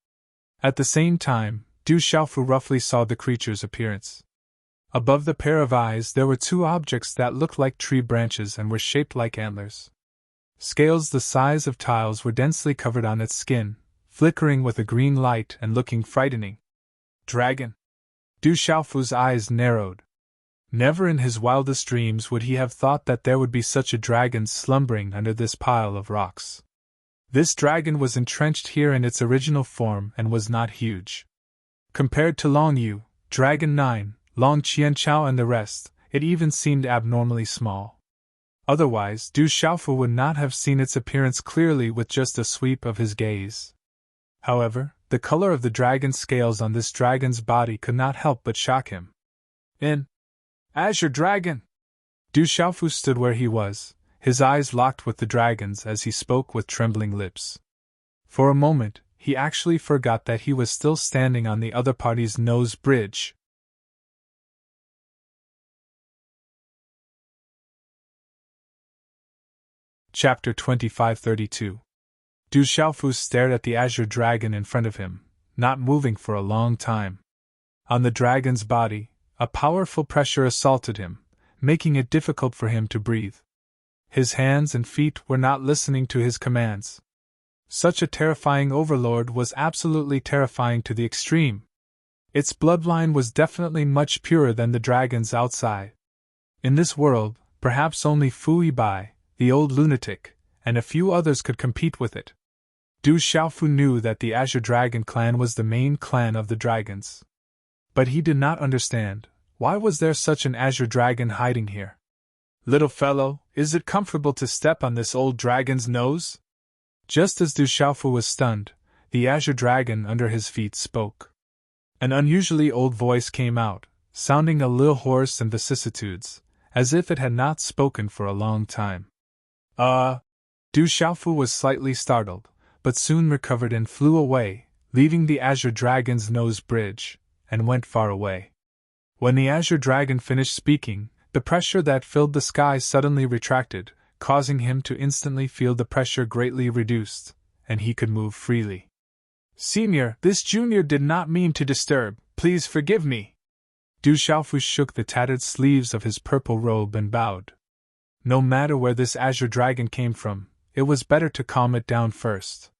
Speaker 1: At the same time, Du Xiaofu roughly saw the creature's appearance. Above the pair of eyes there were two objects that looked like tree branches and were shaped like antlers. Scales the size of tiles were densely covered on its skin, flickering with a green light and looking frightening. Dragon! Du Xiaofu's eyes narrowed. Never in his wildest dreams would he have thought that there would be such a dragon slumbering under this pile of rocks. This dragon was entrenched here in its original form and was not huge. Compared to Long Yu, Dragon 9, Long Qianchao and the rest, it even seemed abnormally small. Otherwise, Du Xiaofu would not have seen its appearance clearly with just a sweep of his gaze. However, the color of the dragon's scales on this dragon's body could not help but shock him. In Azure Dragon! Du Xiaofu stood where he was, his eyes locked with the dragon's as he spoke with trembling lips. For a moment, he actually forgot that he was still standing on the other party's nose bridge. Chapter 2532. Du Xiaofu stared at the azure dragon in front of him, not moving for a long time. On the dragon's body, a powerful pressure assaulted him, making it difficult for him to breathe. His hands and feet were not listening to his commands. Such a terrifying overlord was absolutely terrifying to the extreme. Its bloodline was definitely much purer than the dragon's outside. In this world, perhaps only Fu Yibai, the old lunatic, and a few others could compete with it. Du Xiaofu knew that the Azure Dragon clan was the main clan of the dragons. But he did not understand, why was there such an Azure Dragon hiding here? Little fellow, is it comfortable to step on this old dragon's nose? Just as Du Xiaofu was stunned, the Azure Dragon under his feet spoke. An unusually old voice came out, sounding a little hoarse and vicissitudes, as if it had not spoken for a long time. Du Xiaofu was slightly startled, but soon recovered and flew away, leaving the Azure Dragon's nose bridge, and went far away. When the Azure Dragon finished speaking, the pressure that filled the sky suddenly retracted, causing him to instantly feel the pressure greatly reduced, and he could move freely. Senior, this junior did not mean to disturb, please forgive me. Du Xiaofu shook the tattered sleeves of his purple robe and bowed. No matter where this Azure Dragon came from, it was better to calm it down first.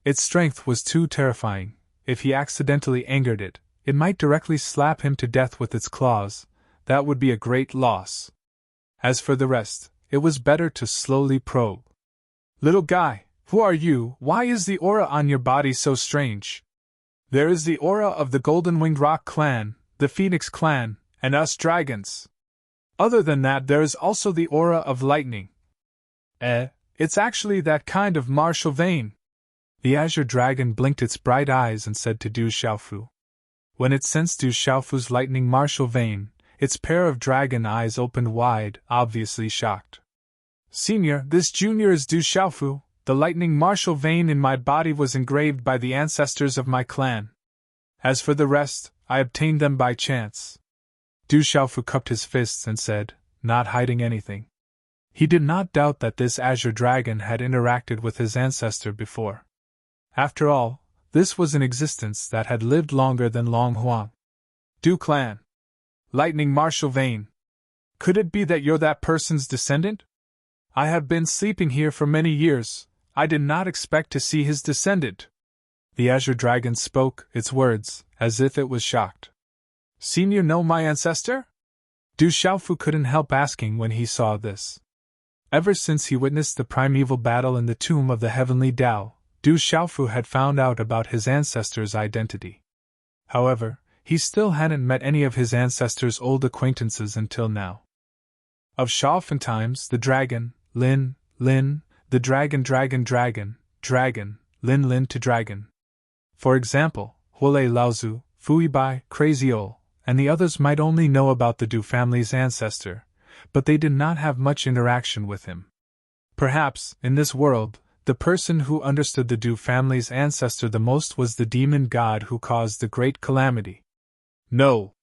Speaker 1: Its strength was too terrifying. If he accidentally angered it, it might directly slap him to death with its claws. That would be a great loss. As for the rest, it was better to slowly probe. Little guy, who are you? Why is the aura on your body so strange? There is the aura of the Golden-Winged Rock clan, the Phoenix clan, and us dragons. Other than that, there is also the aura of lightning. It's actually that kind of martial vein. The Azure Dragon blinked its bright eyes and said to Du Xiaofu. When it sensed Du Xiaofu's lightning martial vein, its pair of dragon eyes opened wide, obviously shocked. Senior, this junior is Du Xiaofu. The lightning martial vein in my body was engraved by the ancestors of my clan. As for the rest, I obtained them by chance. Du Xiaofu cupped his fists and said, not hiding anything. He did not doubt that this azure dragon had interacted with his ancestor before. After all, this was an existence that had lived longer than Long Huang. Du clan. Lightning martial vein. Could it be that you're that person's descendant? I have been sleeping here for many years. I did not expect to see his descendant. The azure dragon spoke its words, as if it was shocked. Senior, know my ancestor? Du Xiaofu couldn't help asking when he saw this. Ever since he witnessed the primeval battle in the tomb of the heavenly Tao, Du Xiaofu had found out about his ancestor's identity. However, he still hadn't met any of his ancestor's old acquaintances until now. Of Shaofan times, the dragon, Lin, the dragon, Lin to dragon. For example, Huolei Laozu, Fuibai, Crazy Ol, and the others might only know about the Du family's ancestor, but they did not have much interaction with him. Perhaps, in this world, the person who understood the Du family's ancestor the most was the demon god who caused the great calamity. No.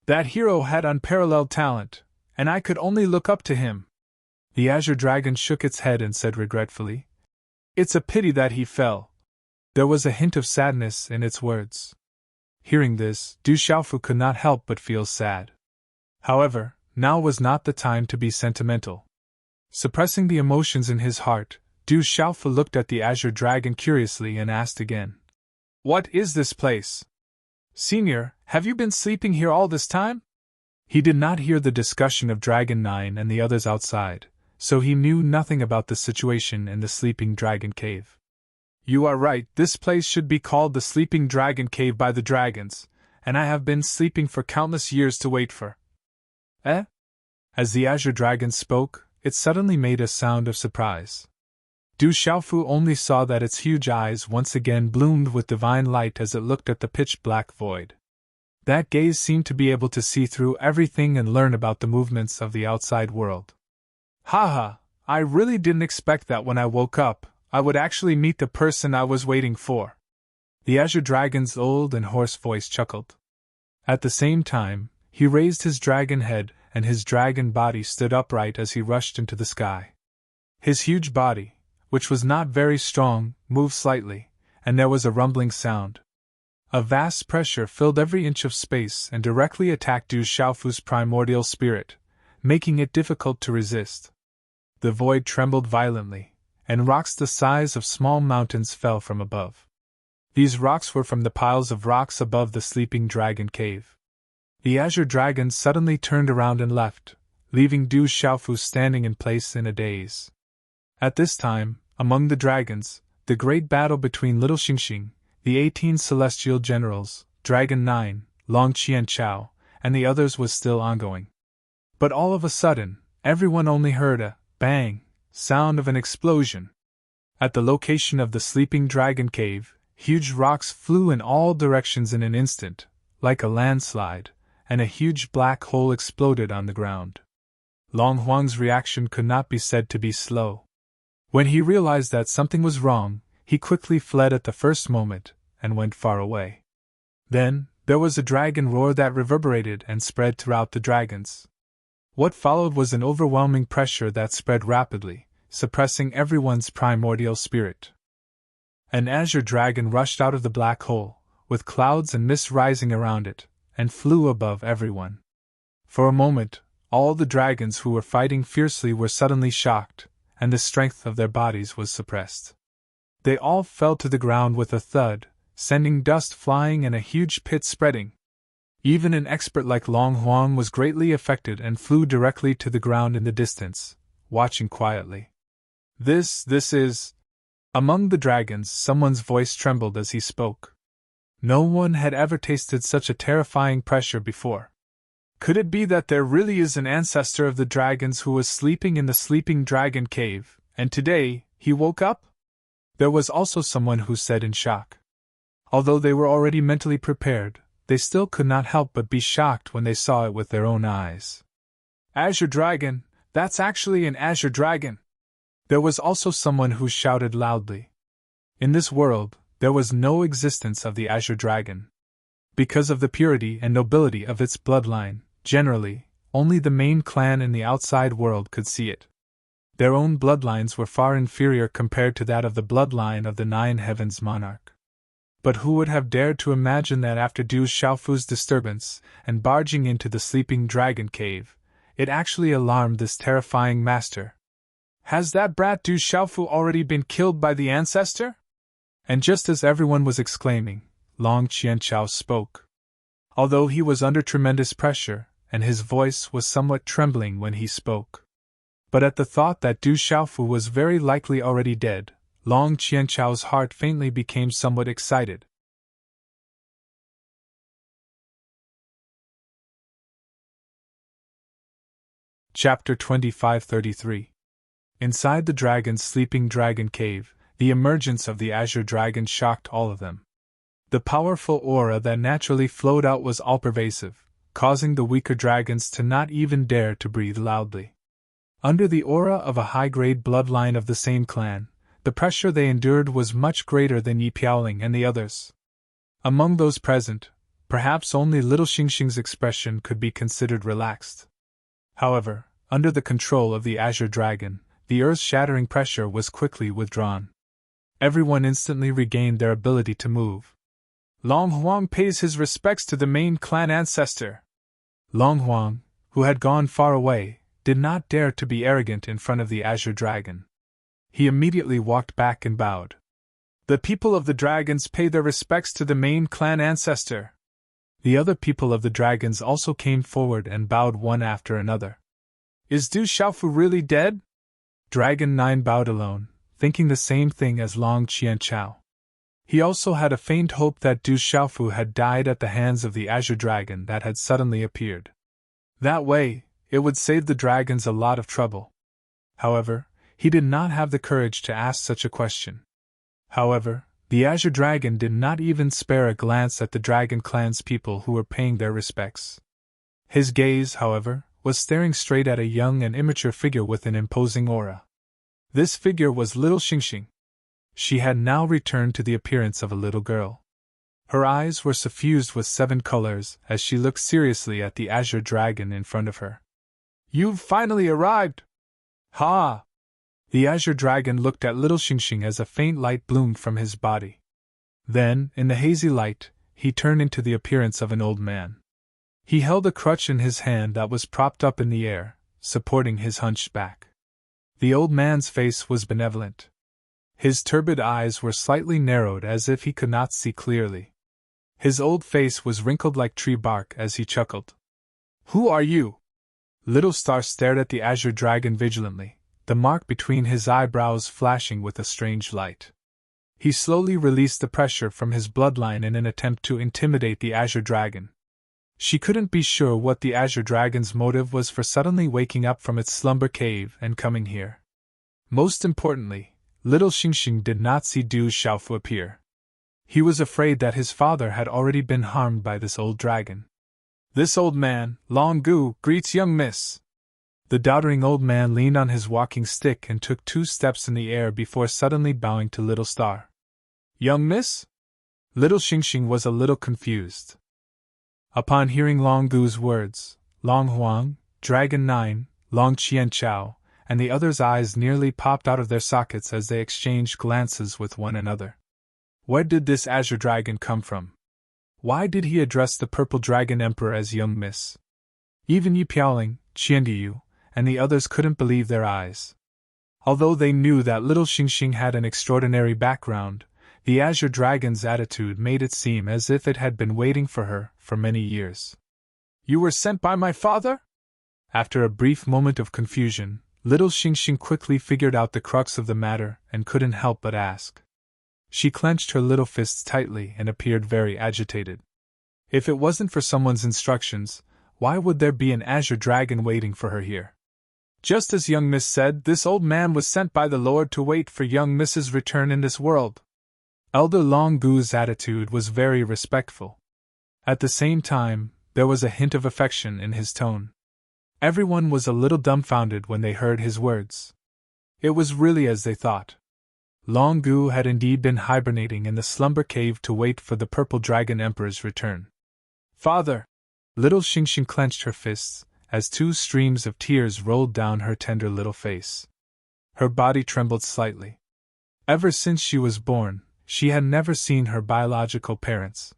Speaker 1: That hero had unparalleled talent, and I could only look up to him. The azure dragon shook its head and said regretfully, It's a pity that he fell. There was a hint of sadness in its words. Hearing this, Du Xiaofu could not help but feel sad. However, now was not the time to be sentimental. Suppressing the emotions in his heart, Du Xiaofu looked at the azure dragon curiously and asked again, What is this place? Senior, have you been sleeping here all this time? He did not hear the discussion of Dragon 9 and the others outside, so he knew nothing about the situation in the Sleeping Dragon Cave. You are right, this place should be called the Sleeping Dragon Cave by the dragons, and I have been sleeping for countless years to wait for. Eh? As the azure dragon spoke, it suddenly made a sound of surprise. Du Xiaofu only saw that its huge eyes once again bloomed with divine light as it looked at the pitch-black void. That gaze seemed to be able to see through everything and learn about the movements of the outside world. Haha, I really didn't expect that when I woke up, I would actually meet the person I was waiting for. The azure dragon's old and hoarse voice chuckled. At the same time, he raised his dragon head and his dragon body stood upright as he rushed into the sky. His huge body, which was not very strong, moved slightly, and there was a rumbling sound. A vast pressure filled every inch of space and directly attacked Du Xiaofu's primordial spirit, making it difficult to resist. The void trembled violently, and rocks the size of small mountains fell from above. These rocks were from the piles of rocks above the Sleeping Dragon Cave. The azure dragon suddenly turned around and left, leaving Du Xiaofu standing in place in a daze. At this time, among the dragons, the great battle between Little Xingxing, the 18 celestial generals, Dragon 9, Long Qianchao, and the others was still ongoing. But all of a sudden, everyone only heard a bang sound of an explosion. At the location of the Sleeping Dragon Cave, huge rocks flew in all directions in an instant, like a landslide, and a huge black hole exploded on the ground. Long Huang's reaction could not be said to be slow. When he realized that something was wrong, he quickly fled at the first moment, and went far away. Then, there was a dragon roar that reverberated and spread throughout the dragons. What followed was an overwhelming pressure that spread rapidly, suppressing everyone's primordial spirit. An azure dragon rushed out of the black hole, with clouds and mist rising around it, and flew above everyone. For a moment, all the dragons who were fighting fiercely were suddenly shocked, and the strength of their bodies was suppressed. They all fell to the ground with a thud, sending dust flying and a huge pit spreading. Even an expert like Long Huang was greatly affected and flew directly to the ground in the distance, watching quietly. This is... Among the dragons, someone's voice trembled as he spoke. No one had ever tasted such a terrifying pressure before. Could it be that there really is an ancestor of the dragons who was sleeping in the Sleeping Dragon Cave, and today, he woke up? There was also someone who said in shock. Although they were already mentally prepared, they still could not help but be shocked when they saw it with their own eyes. Azure Dragon! That's actually an Azure Dragon! There was also someone who shouted loudly. In this world, there was no existence of the Azure Dragon. Because of the purity and nobility of its bloodline, generally, only the main clan in the outside world could see it. Their own bloodlines were far inferior compared to that of the bloodline of the Nine Heavens monarch. But who would have dared to imagine that after Du Xiaofu's disturbance and barging into the sleeping dragon cave, it actually alarmed this terrifying master? Has that brat Du Xiaofu already been killed by the ancestor? And just as everyone was exclaiming, Long Qianchao spoke. Although he was under tremendous pressure, and his voice was somewhat trembling when he spoke. But at the thought that Du Xiaofu was very likely already dead, Long Qianchao's heart faintly became somewhat excited. Chapter 2533. Inside the dragon's sleeping dragon cave, the emergence of the Azure Dragon shocked all of them. The powerful aura that naturally flowed out was all-pervasive, causing the weaker dragons to not even dare to breathe loudly. Under the aura of a high-grade bloodline of the same clan, the pressure they endured was much greater than Yi Piaoling and the others. Among those present, perhaps only little Xingxing's expression could be considered relaxed. However, under the control of the Azure Dragon, the earth-shattering pressure was quickly withdrawn. Everyone instantly regained their ability to move. Long Huang pays his respects to the main clan ancestor. Long Huang, who had gone far away, did not dare to be arrogant in front of the Azure Dragon. He immediately walked back and bowed. The people of the dragons pay their respects to the main clan ancestor. The other people of the dragons also came forward and bowed one after another. Is Du Xiaofu really dead? Dragon 9 bowed alone, thinking the same thing as Long Qianchao. He also had a faint hope that Du Xiaofu had died at the hands of the Azure Dragon that had suddenly appeared. That way, it would save the dragons a lot of trouble. However, he did not have the courage to ask such a question. However, the Azure Dragon did not even spare a glance at the Dragon Clan's people who were paying their respects. His gaze, however, was staring straight at a young and immature figure with an imposing aura. This figure was little Xingxing. She had now returned to the appearance of a little girl. Her eyes were suffused with 7 colors as she looked seriously at the Azure Dragon in front of her. You've finally arrived! Ha! The Azure Dragon looked at little Xingxing as a faint light bloomed from his body. Then, in the hazy light, he turned into the appearance of an old man. He held a crutch in his hand that was propped up in the air, supporting his hunched back. The old man's face was benevolent. His turbid eyes were slightly narrowed as if he could not see clearly. His old face was wrinkled like tree bark as he chuckled. Who are you? Little Star stared at the Azure Dragon vigilantly, the mark between his eyebrows flashing with a strange light. He slowly released the pressure from his bloodline in an attempt to intimidate the Azure Dragon. She couldn't be sure what the Azure Dragon's motive was for suddenly waking up from its slumber cave and coming here. Most importantly, little Xingxing did not see Du Xiaofu appear. He was afraid that his father had already been harmed by this old dragon. This old man, Long Gu, greets young miss. The doddering old man leaned on his walking stick and took 2 steps in the air before suddenly bowing to Little Star. Young miss? Little Xingxing was a little confused. Upon hearing Long Gu's words, Long Huang, Dragon 9, Long Qianchao, and the others' eyes nearly popped out of their sockets as they exchanged glances with one another. Where did this Azure Dragon come from? Why did he address the Purple Dragon Emperor as young miss? Even Yi Piaoling, Qiandiyu, and the others couldn't believe their eyes. Although they knew that little Xingxing had an extraordinary background, the Azure Dragon's attitude made it seem as if it had been waiting for her for many years. You were sent by my father? After a brief moment of confusion, little Xingxing quickly figured out the crux of the matter and couldn't help but ask. She clenched her little fists tightly and appeared very agitated. If it wasn't for someone's instructions, why would there be an Azure Dragon waiting for her here? Just as young Miss said, this old man was sent by the Lord to wait for young Miss's return in this world. Elder Long Gu's attitude was very respectful. At the same time, there was a hint of affection in his tone. Everyone was a little dumbfounded when they heard his words. It was really as they thought. Long Gu had indeed been hibernating in the slumber cave to wait for the Purple Dragon Emperor's return. Father! Little Xingxing clenched her fists, as 2 streams of tears rolled down her tender little face. Her body trembled slightly. Ever since she was born, she had never seen her biological parents.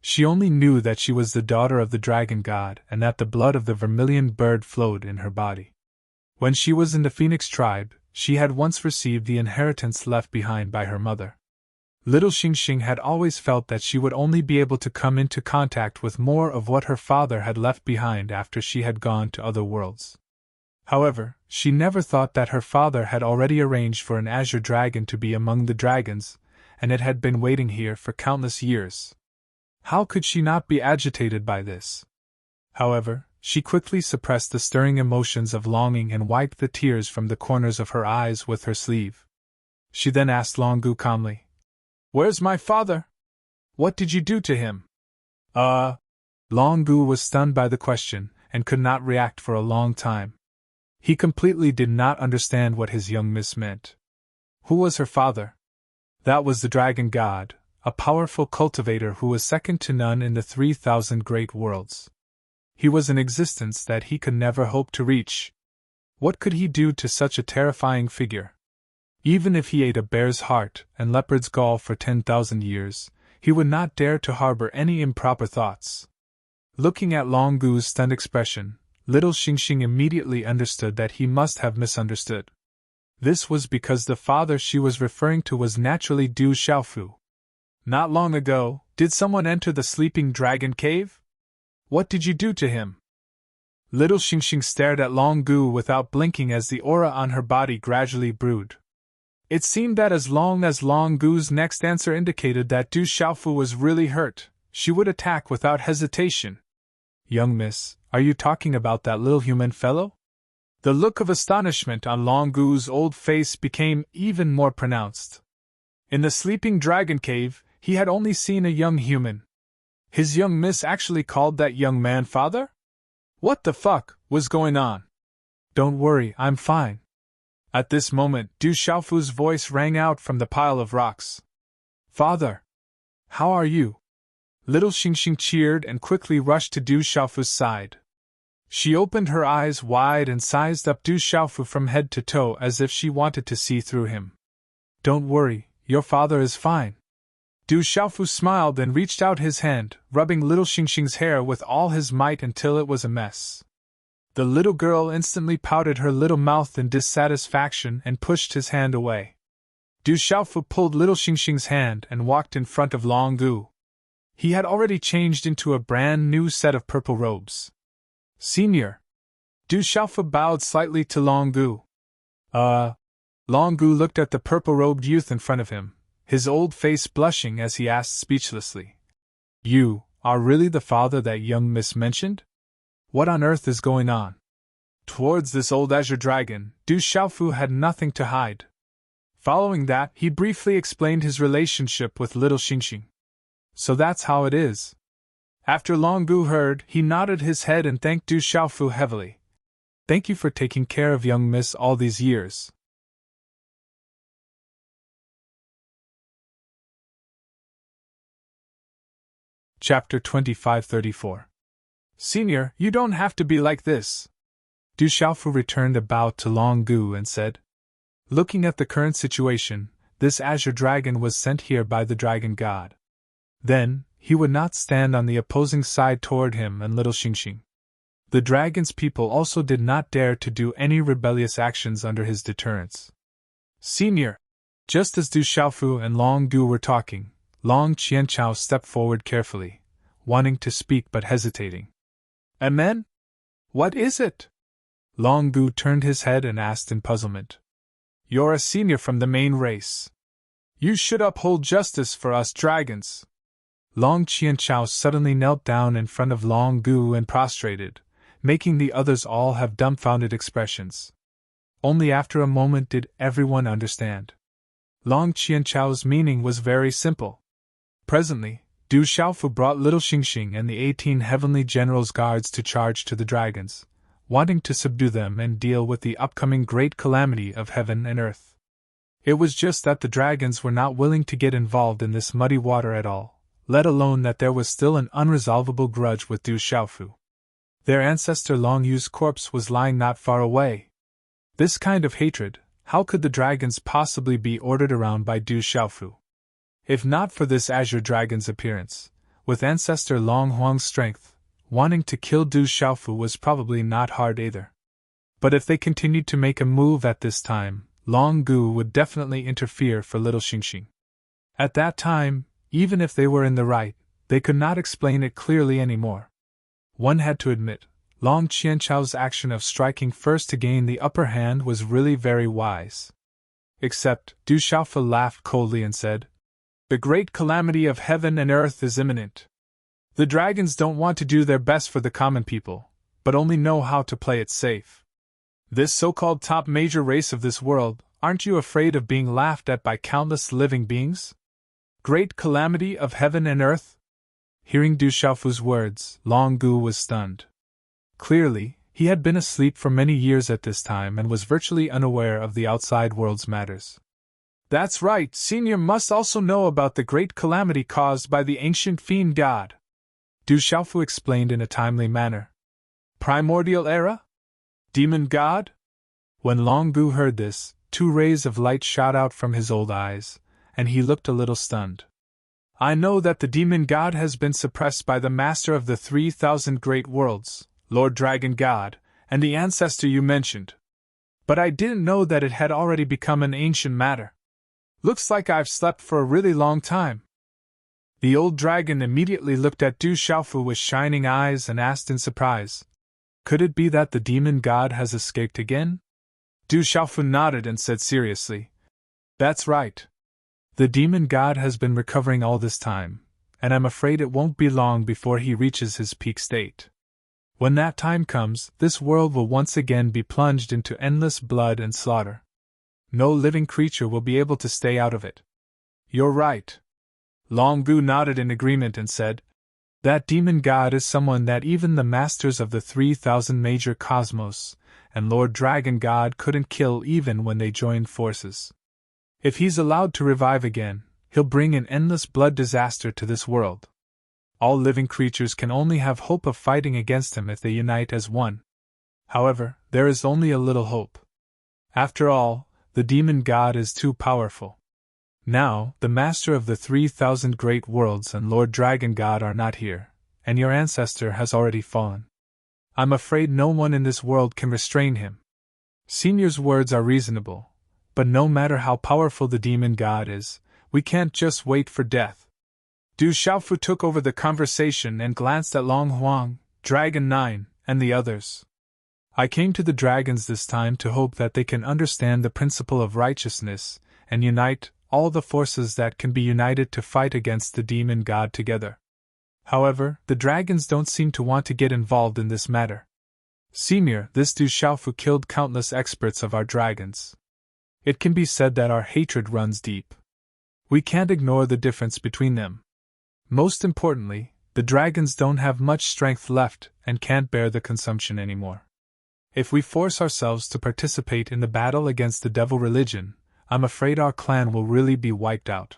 Speaker 1: She only knew that she was the daughter of the dragon god and that the blood of the vermilion bird flowed in her body. When she was in the Phoenix tribe, she had once received the inheritance left behind by her mother. Little Xingxing had always felt that she would only be able to come into contact with more of what her father had left behind after she had gone to other worlds. However, she never thought that her father had already arranged for an azure dragon to be among the dragons, and it had been waiting here for countless years. How could she not be agitated by this? However, she quickly suppressed the stirring emotions of longing and wiped the tears from the corners of her eyes with her sleeve. She then asked Long Gu calmly, "Where's my father? What did you do to him?" Long Gu was stunned by the question, and could not react for a long time. He completely did not understand what his young miss meant. Who was her father? That was the dragon god, a powerful cultivator who was second to none in the 3,000 great worlds. He was an existence that he could never hope to reach. What could he do to such a terrifying figure? Even if he ate a bear's heart and leopard's gall for 10,000 years, he would not dare to harbor any improper thoughts. Looking at Long Gu's stunned expression, Little Xingxing immediately understood that he must have misunderstood. This was because the father she was referring to was naturally Du Xiaofu. Not long ago, did someone enter the sleeping dragon cave? What did you do to him? Little Xingxing stared at Long Gu without blinking as the aura on her body gradually brewed. It seemed that as long as Long Gu's next answer indicated that Du Xiaofu was really hurt, she would attack without hesitation. Young miss, are you talking about that little human fellow? The look of astonishment on Long Gu's old face became even more pronounced. In the sleeping dragon cave, he had only seen a young human. His young miss actually called that young man father? What the fuck was going on? Don't worry, I'm fine. At this moment, Du Xiaofu's voice rang out from the pile of rocks. Father! How are you? Little Xingxing cheered and quickly rushed to Du Xiaofu's side. She opened her eyes wide and sized up Du Xiaofu from head to toe as if she wanted to see through him. Don't worry, your father is fine. Du Xiaofu smiled and reached out his hand, rubbing Little Xingxing's hair with all his might until it was a mess. The little girl instantly pouted her little mouth in dissatisfaction and pushed his hand away. Du Xiaofu pulled Little Xingxing's hand and walked in front of Long Gu. He had already changed into a brand new set of purple robes. Senior. Du Xiaofu bowed slightly to Long Gu. Long Gu looked at the purple-robed youth in front of him, his old face blushing as he asked speechlessly. You are really the father that young miss mentioned? What on earth is going on? Towards this old azure dragon, Du Xiaofu had nothing to hide. Following that, he briefly explained his relationship with Little Xingxing. So that's how it is. After Long Gu heard, he nodded his head and thanked Du Xiaofu heavily. Thank you for taking care of young miss all these years. Chapter 2534. Senior, you don't have to be like this. Du Xiaofu returned a bow to Long Gu and said, looking at the current situation, this azure dragon was sent here by the dragon god. Then, he would not stand on the opposing side toward him and Little Xingxing. The dragon's people also did not dare to do any rebellious actions under his deterrence. Senior! Just as Du Xiaofu and Long Gu were talking, Long Qianchao stepped forward carefully, wanting to speak but hesitating. Amen? What is it? Long Gu turned his head and asked in puzzlement. You're a senior from the main race. You should uphold justice for us dragons. Long Qianchao suddenly knelt down in front of Long Gu and prostrated, making the others all have dumbfounded expressions. Only after a moment did everyone understand. Long Qianchao's meaning was very simple. Presently, Du Xiaofu brought little Xingxing and the 18 heavenly generals' guards to charge to the dragons, wanting to subdue them and deal with the upcoming great calamity of heaven and earth. It was just that the dragons were not willing to get involved in this muddy water at all, let alone that there was still an unresolvable grudge with Du Xiaofu. Their ancestor Long Yu's corpse was lying not far away. This kind of hatred, how could the dragons possibly be ordered around by Du Xiaofu? If not for this azure dragon's appearance, with ancestor Long Huang's strength, wanting to kill Du Xiaofu was probably not hard either. But if they continued to make a move at this time, Long Gu would definitely interfere for little Xingxing. At that time, even if they were in the right, they could not explain it clearly anymore. One had to admit, Long Qianchao's action of striking first to gain the upper hand was really very wise. Except, Du Xiaofu laughed coldly and said, "The great calamity of heaven and earth is imminent. The dragons don't want to do their best for the common people, but only know how to play it safe. This so-called top major race of this world, aren't you afraid of being laughed at by countless living beings? Great calamity of heaven and earth?" Hearing Du Xiaofu's words, Long Gu was stunned. Clearly, he had been asleep for many years at this time and was virtually unaware of the outside world's matters. "That's right, Senior must also know about the great calamity caused by the ancient fiend god," Du Xiaofu explained in a timely manner. "Primordial era? Demon god?" When Long Gu heard this, 2 rays of light shot out from his old eyes, and he looked a little stunned. "I know that the demon god has been suppressed by the master of the 3,000 great worlds, Lord Dragon God, and the ancestor you mentioned. But I didn't know that it had already become an ancient matter. Looks like I've slept for a really long time." The old dragon immediately looked at Du Xiaofu with shining eyes and asked in surprise, "Could it be that the demon god has escaped again?" Du Xiaofu nodded and said seriously, "That's right. The demon god has been recovering all this time, and I'm afraid it won't be long before he reaches his peak state. When that time comes, this world will once again be plunged into endless blood and slaughter. No living creature will be able to stay out of it." "You're right." Long Gu nodded in agreement and said, "That demon god is someone that even the masters of the 3,000 major cosmos and Lord Dragon God couldn't kill even when they joined forces. If he's allowed to revive again, he'll bring an endless blood disaster to this world. All living creatures can only have hope of fighting against him if they unite as one. However, there is only a little hope. After all, the demon god is too powerful. Now, the master of the 3,000 great worlds and Lord Dragon God are not here, and your ancestor has already fallen. I'm afraid no one in this world can restrain him. Senior's words are reasonable, but no matter how powerful the demon god is, we can't just wait for death." Du Xiaofu took over the conversation and glanced at Long Huang, Dragon 9, and the others. "I came to the dragons this time to hope that they can understand the principle of righteousness and unite all the forces that can be united to fight against the demon god together. However, the dragons don't seem to want to get involved in this matter. Senior, this Du Xiaofu killed countless experts of our dragons. It can be said that our hatred runs deep. We can't ignore the difference between them. Most importantly, the dragons don't have much strength left and can't bear the consumption anymore. If we force ourselves to participate in the battle against the devil religion, I'm afraid our clan will really be wiped out.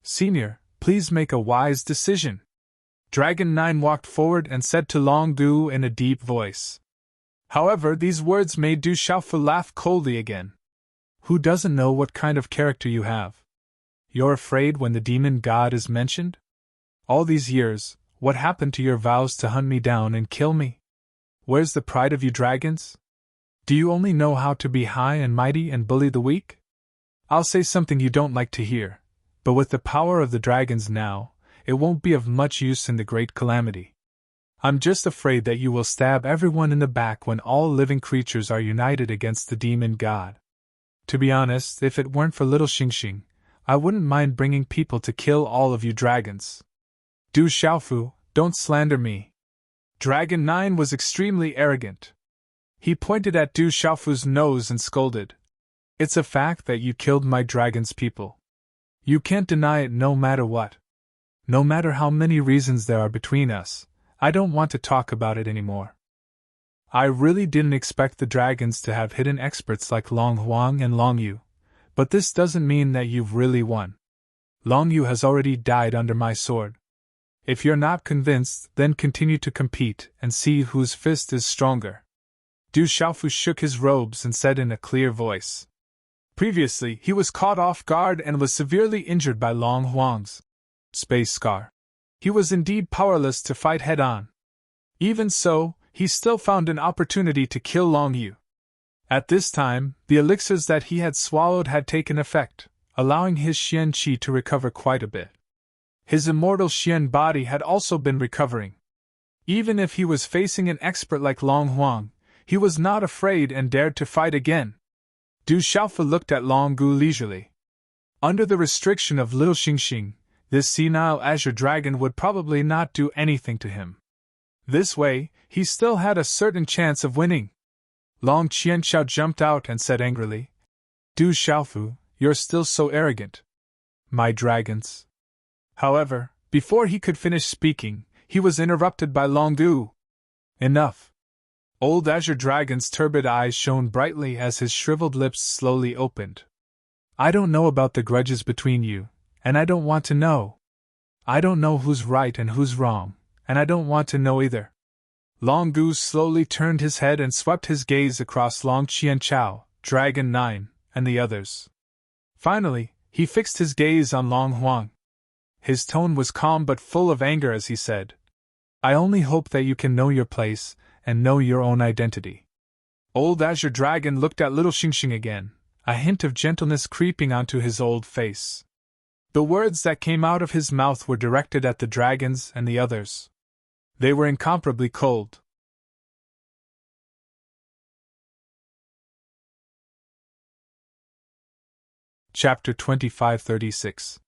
Speaker 1: Senior, please make a wise decision." Dragon 9 walked forward and said to Long Gu in a deep voice. However, these words made Du Xiaofu laugh coldly again. "Who doesn't know what kind of character you have? You're afraid when the demon god is mentioned? All these years, what happened to your vows to hunt me down and kill me? Where's the pride of you dragons? Do you only know how to be high and mighty and bully the weak? I'll say something you don't like to hear, but with the power of the dragons now, it won't be of much use in the great calamity. I'm just afraid that you will stab everyone in the back when all living creatures are united against the demon god. To be honest, if it weren't for little Xingxing, I wouldn't mind bringing people to kill all of you dragons. Du Xiaofu, don't slander me." Dragon 9 was extremely arrogant. He pointed at Du Xiaofu's nose and scolded. "It's a fact that you killed my dragon's people. You can't deny it no matter what. No matter how many reasons there are between us, I don't want to talk about it anymore. I really didn't expect the dragons to have hidden experts like Long Huang and Long Yu, but this doesn't mean that you've really won. Long Yu has already died under my sword. If you're not convinced, then continue to compete and see whose fist is stronger. Du Xiaofu shook his robes and said in a clear voice. Previously, he was caught off guard and was severely injured by Long Huang's space scar. He was indeed powerless to fight head-on. Even so, he still found an opportunity to kill Long Yu. At this time, the elixirs that he had swallowed had taken effect, allowing his Xian Qi to recover quite a bit. His immortal Xian body had also been recovering. Even if he was facing an expert like Long Huang, he was not afraid and dared to fight again. Du Xiaofu looked at Long Gu leisurely. Under the restriction of Little Xingxing, this senile azure dragon would probably not do anything to him. This way, he still had a certain chance of winning. Long Qianxiao jumped out and said angrily, Du Xiaofu, you're still so arrogant. My dragons. However, before he could finish speaking, he was interrupted by Long Gu. Enough. Old Azure Dragon's turbid eyes shone brightly as his shriveled lips slowly opened. I don't know about the grudges between you, and I don't want to know. I don't know who's right and who's wrong, and I don't want to know either. Long Gu slowly turned his head and swept his gaze across Long Qianchao, Dragon 9, and the others. Finally, he fixed his gaze on Long Huang. His tone was calm but full of anger as he said, I only hope that you can know your place and know your own identity. Old Azure Dragon looked at Little Xingxing again, a hint of gentleness creeping onto his old face. The words that came out of his mouth were directed at the dragons and the others. They were incomparably cold. Chapter 2536.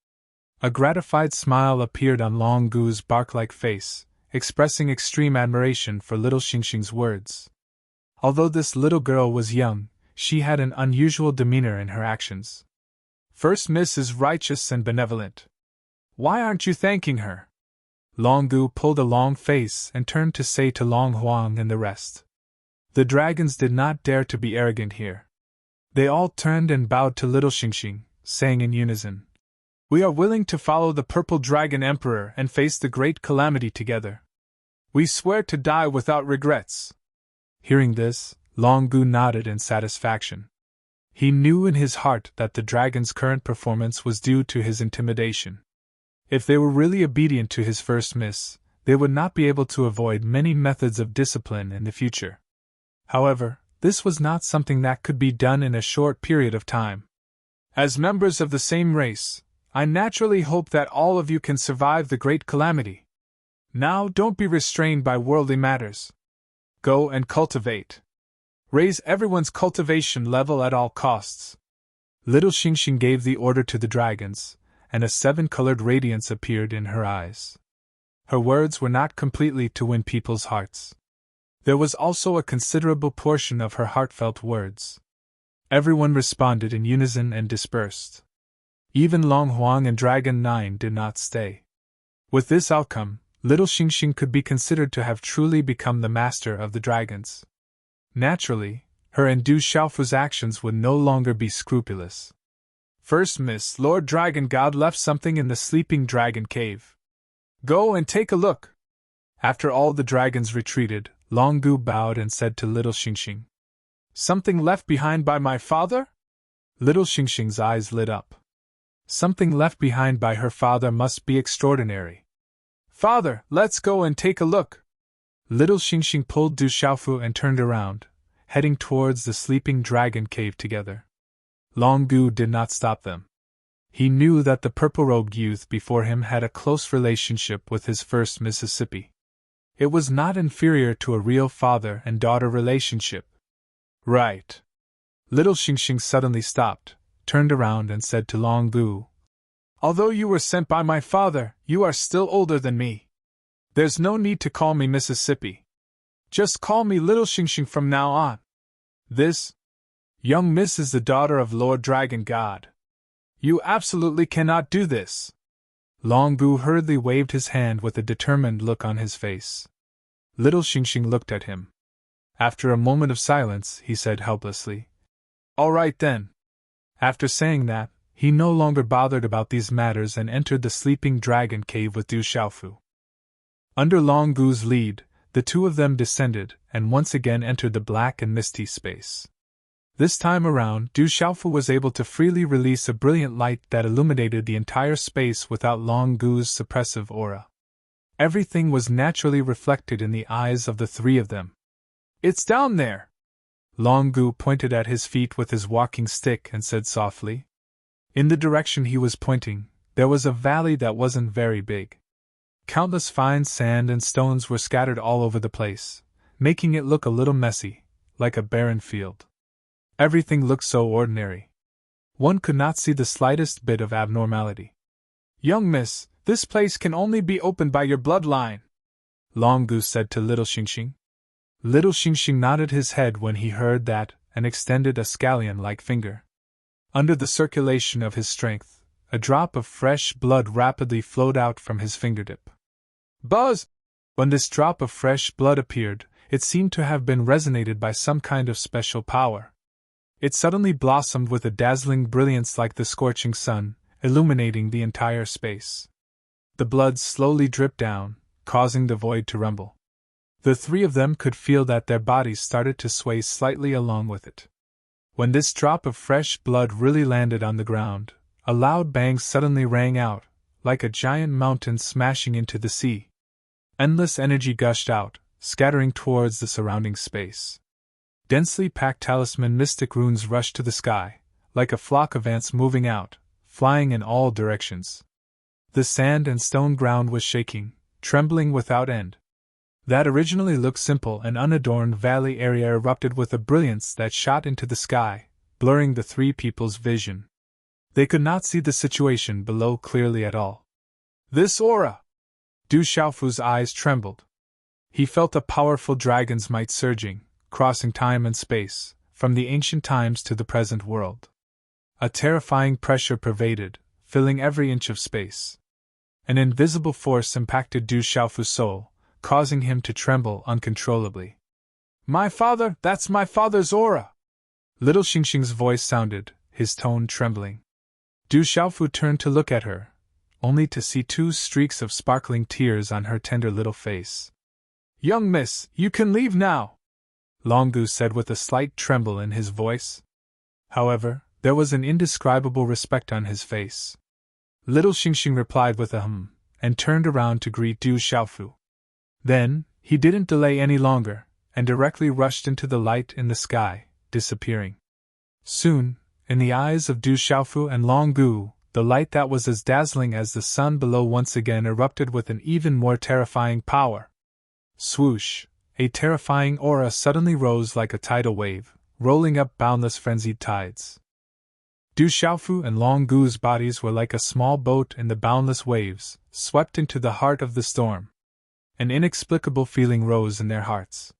Speaker 1: A gratified smile appeared on Long Gu's bark-like face, expressing extreme admiration for Little Xingxing's words. Although this little girl was young, she had an unusual demeanor in her actions. First Miss is righteous and benevolent. Why aren't you thanking her? Long Gu pulled a long face and turned to say to Long Huang and the rest. The dragons did not dare to be arrogant here. They all turned and bowed to Little Xingxing, saying in unison, We are willing to follow the Purple Dragon Emperor and face the great calamity together. We swear to die without regrets. Hearing this, Long Gu nodded in satisfaction. He knew in his heart that the dragon's current performance was due to his intimidation. If they were really obedient to his first miss, they would not be able to avoid many methods of discipline in the future. However, this was not something that could be done in a short period of time. As members of the same race, I naturally hope that all of you can survive the great calamity. Now don't be restrained by worldly matters. Go and cultivate. Raise everyone's cultivation level at all costs. Little Xingxing gave the order to the dragons, and a 7-colored radiance appeared in her eyes. Her words were not completely to win people's hearts. There was also a considerable portion of her heartfelt words. Everyone responded in unison and dispersed. Even Long Huang and Dragon 9 did not stay. With this outcome, Little Xingxing could be considered to have truly become the master of the dragons. Naturally, her and Du Xiaofu's actions would no longer be scrupulous. First Miss Lord Dragon God left something in the sleeping dragon cave. Go and take a look. After all the dragons retreated, Long Gu bowed and said to Little Xingxing, Something left behind by my father? Little Xingxing's eyes lit up. Something left behind by her father must be extraordinary. Father, let's go and take a look. Little Xingxing pulled Du Xiaofu and turned around, heading towards the sleeping dragon cave together. Long Gu did not stop them. He knew that the purple-robed youth before him had a close relationship with his first Mississippi. It was not inferior to a real father and daughter relationship. Right. Little Xingxing suddenly stopped, turned around and said to Long Gu, Although you were sent by my father, you are still older than me. There's no need to call me Mississippi. Just call me Little Xingxing from now on. This young miss is the daughter of Lord Dragon God. You absolutely cannot do this. Long Gu hurriedly waved his hand with a determined look on his face. Little Xingxing looked at him. After a moment of silence, he said helplessly, "All right then." After saying that, he no longer bothered about these matters and entered the sleeping dragon cave with Du Xiaofu. Under Long Gu's lead, the two of them descended and once again entered the black and misty space. This time around, Du Xiaofu was able to freely release a brilliant light that illuminated the entire space without Long Gu's suppressive aura. Everything was naturally reflected in the eyes of the three of them. "It's down there!" Long Gu pointed at his feet with his walking stick and said softly. In the direction he was pointing, there was a valley that wasn't very big. Countless fine sand and stones were scattered all over the place, making it look a little messy, like a barren field. Everything looked so ordinary. One could not see the slightest bit of abnormality. "Young miss, this place can only be opened by your bloodline," Long Gu said to Little Xingxing. Little Xingxing nodded his head when he heard that and extended a scallion-like finger. Under the circulation of his strength, a drop of fresh blood rapidly flowed out from his fingertip. Buzz! When this drop of fresh blood appeared, it seemed to have been resonated by some kind of special power. It suddenly blossomed with a dazzling brilliance like the scorching sun, illuminating the entire space. The blood slowly dripped down, causing the void to rumble. The three of them could feel that their bodies started to sway slightly along with it. When this drop of fresh blood really landed on the ground, a loud bang suddenly rang out, like a giant mountain smashing into the sea. Endless energy gushed out, scattering towards the surrounding space. Densely packed talisman mystic runes rushed to the sky, like a flock of ants moving out, flying in all directions. The sand and stone ground was shaking, trembling without end. That originally looked simple and unadorned valley area erupted with a brilliance that shot into the sky, blurring the three people's vision. They could not see the situation below clearly at all. "This aura!" Du Xiaofu's eyes trembled. He felt a powerful dragon's might surging, crossing time and space, from the ancient times to the present world. A terrifying pressure pervaded, filling every inch of space. An invisible force impacted Du Xiaofu's soul, causing him to tremble uncontrollably. "My father, that's my father's aura!" Little Xingxing's voice sounded, his tone trembling. Du Xiaofu turned to look at her, only to see two streaks of sparkling tears on her tender little face. "Young miss, you can leave now," Long Gu said with a slight tremble in his voice. However, there was an indescribable respect on his face. Little Xingxing replied with a hum, and turned around to greet Du Xiaofu. Then, he didn't delay any longer, and directly rushed into the light in the sky, disappearing. Soon, in the eyes of Du Xiaofu and Long Gu, the light that was as dazzling as the sun below once again erupted with an even more terrifying power. Swoosh! A terrifying aura suddenly rose like a tidal wave, rolling up boundless frenzied tides. Du Xiaofu and Long Gu's bodies were like a small boat in the boundless waves, swept into the heart of the storm. An inexplicable feeling rose in their hearts.